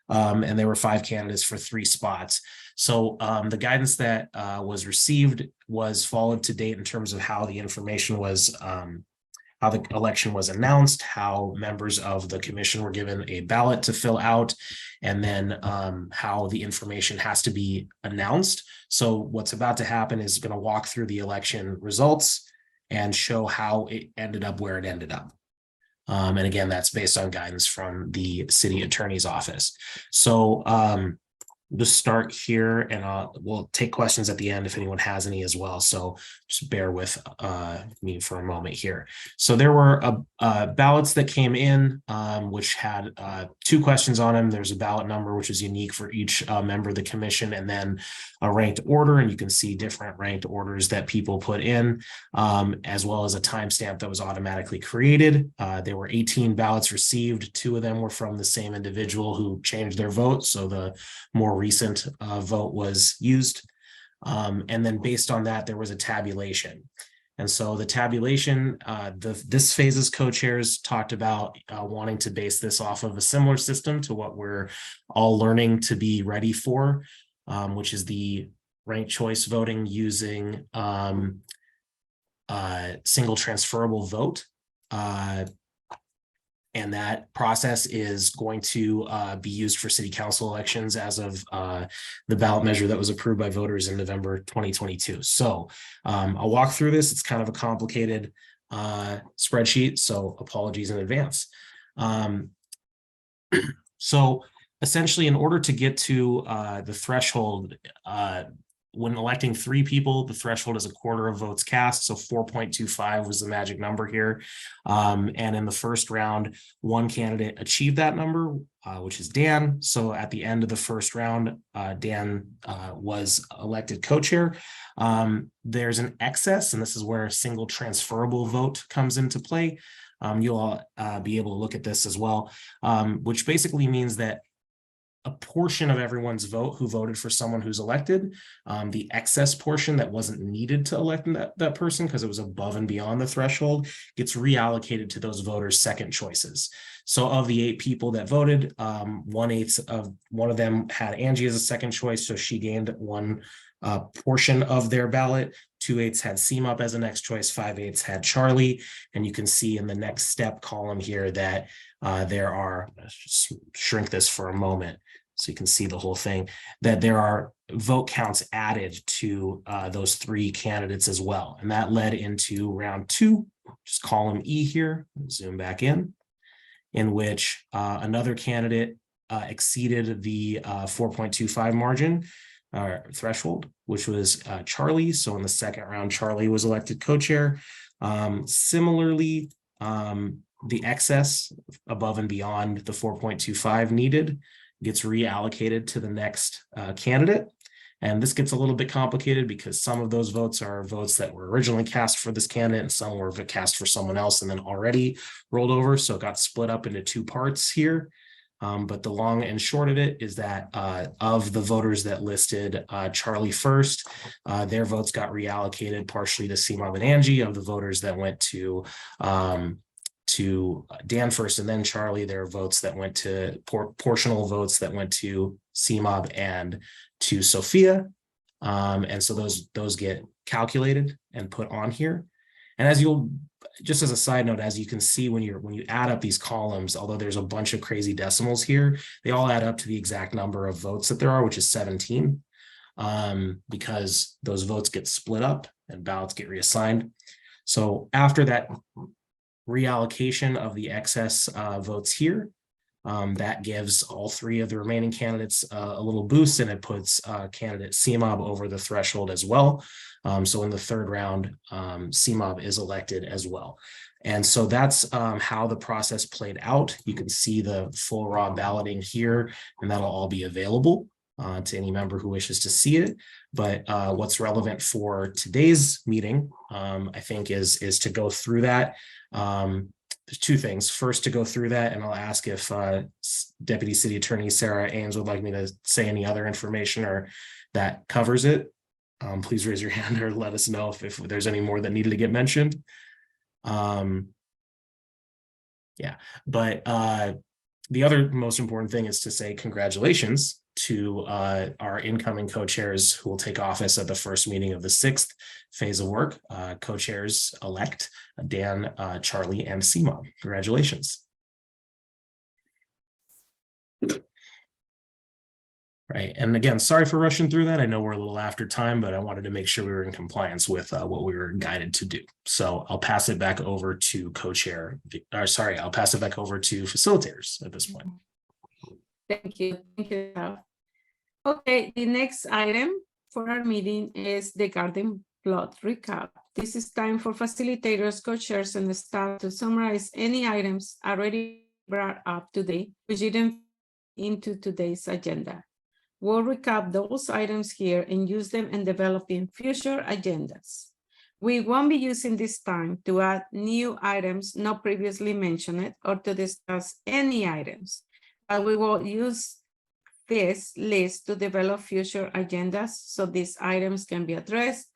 And there were 5 candidates for 3 spots. So the guidance that was received was followed to date in terms of how the information was, how the election was announced, how members of the commission were given a ballot to fill out, and then how the information has to be announced. So what's about to happen is going to walk through the election results and show how it ended up where it ended up. And again, that's based on guidance from the city attorney's office. So just start here, and we'll take questions at the end if anyone has any as well. So just bear with me for a moment here. So there were ballots that came in, which had 2 questions on them. There's a ballot number, which is unique for each member of the commission, and then a ranked order. And you can see different ranked orders that people put in, as well as a timestamp that was automatically created. There were 18 ballots received. 2 of them were from the same individual who changed their vote. So the more recent vote was used. And then based on that, there was a tabulation. And so the tabulation, this phase's co-chairs talked about wanting to base this off of a similar system to what we're all learning to be ready for, which is the ranked choice voting using single transferable vote. And that process is going to be used for city council elections as of the ballot measure that was approved by voters in November 2022. So I'll walk through this. It's kind of a complicated spreadsheet, so apologies in advance. So essentially, in order to get to the threshold, when electing 3 people, the threshold is a quarter of votes cast. So 4.25 was the magic number here. And in the first round, 1 candidate achieved that number, which is Dan. So at the end of the first round, Dan was elected co-chair. There's an excess, and this is where a single transferable vote comes into play. You'll all be able to look at this as well, which basically means that a portion of everyone's vote who voted for someone who's elected, the excess portion that wasn't needed to elect that person because it was above and beyond the threshold, gets reallocated to those voters' second choices. So of the 8 people that voted, 1/8 of one of them had Angie as a second choice, so she gained 1 portion of their ballot. 2/8 had CMUP as a next choice, 5/8 had Charlie. And you can see in the next step column here that there are, let's just shrink this for a moment so you can see the whole thing, that there are vote counts added to those 3 candidates as well. And that led into round 2, just column E here, zoom back in which another candidate exceeded the 4.25 margin threshold, which was Charlie. So in the second round, Charlie was elected co-chair. Similarly, the excess above and beyond the 4.25 needed gets reallocated to the next candidate. And this gets a little bit complicated because some of those votes are votes that were originally cast for this candidate and some were cast for someone else and then already rolled over. So it got split up into 2 parts here. But the long and short of it is that of the voters that listed Charlie first, their votes got reallocated partially to CMUB and Angie. Of the voters that went to Dan first and then Charlie, there are votes that went to portional votes that went to CMUB and to Sophia. And so those get calculated and put on here. And as you'll, just as a side note, as you can see, when you add up these columns, although there's a bunch of crazy decimals here, they all add up to the exact number of votes that there are, which is 17, because those votes get split up and ballots get reassigned. So after that reallocation of the excess votes here, that gives all 3 of the remaining candidates a little boost, and it puts candidate CMUB over the threshold as well. So in the third round, CMUB is elected as well. And so that's how the process played out. You can see the full raw balloting here, and that'll all be available. to any member who wishes to see it. But what's relevant for today's meeting, I think, is to go through that. There's two things. First, to go through that, and I'll ask if Deputy City Attorney Sarah Ames would like me to say any other information or that covers it. Please raise your hand or let us know if there's any more that needed to get mentioned. Yeah, but the other most important thing is to say congratulations to our incoming co-chairs who will take office at the first meeting of the 6th phase of work. Co-chairs elect Dan, Charlie, and Seema. Congratulations. Right, and again, sorry for rushing through that. I know we're a little after time, but I wanted to make sure we were in compliance with what we were guided to do. So I'll pass it back over to co-chair, or sorry, I'll pass it back over to facilitators at this point. Thank you. Thank you. Okay, the next item for our meeting is the garden plot recap. This is time for facilitators, co-chairs, and the staff to summarize any items already brought up today, which didn't fit into today's agenda. We'll recap those items here and use them in developing future agendas. We won't be using this time to add new items not previously mentioned or to discuss any items, but we will use this list to develop future agendas so these items can be addressed.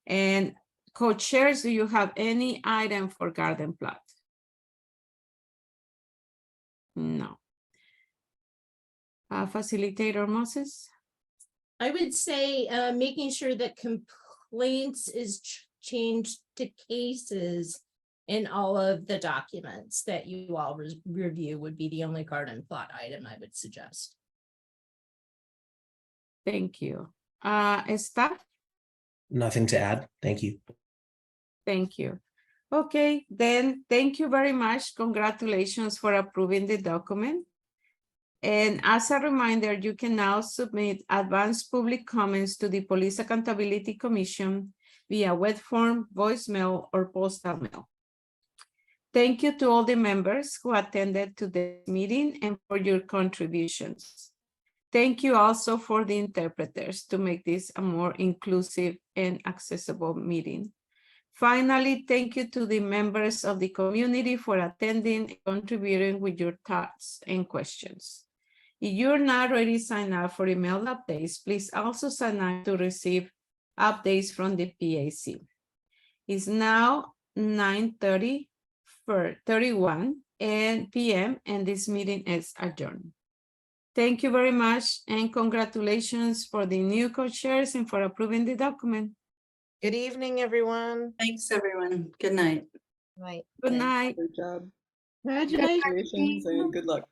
And co-chairs, do you have any item for garden plot? No. Facilitator Moses? I would say making sure that complaints is changed to cases in all of the documents that you all review would be the only garden plot item I would suggest. Thank you. Staff? Nothing to add. Thank you. Thank you. Okay, then thank you very much. Congratulations for approving the document. And as a reminder, you can now submit advanced public comments to the Police Accountability Commission via web form, voicemail, or postal mail. Thank you to all the members who attended today's meeting and for your contributions. Thank you also for the interpreters to make this a more inclusive and accessible meeting. Finally, thank you to the members of the community for attending and contributing with your thoughts and questions. If you're not already signed up for email updates, please also sign up to receive updates from the PAC. It's now 9:31 p.m. and this meeting is adjourned. Thank you very much and congratulations for the new co-chairs and for approving the document. Good evening, everyone. Thanks, everyone. Good night. Right. Good night. Good job. Congratulations. Congratulations and good luck.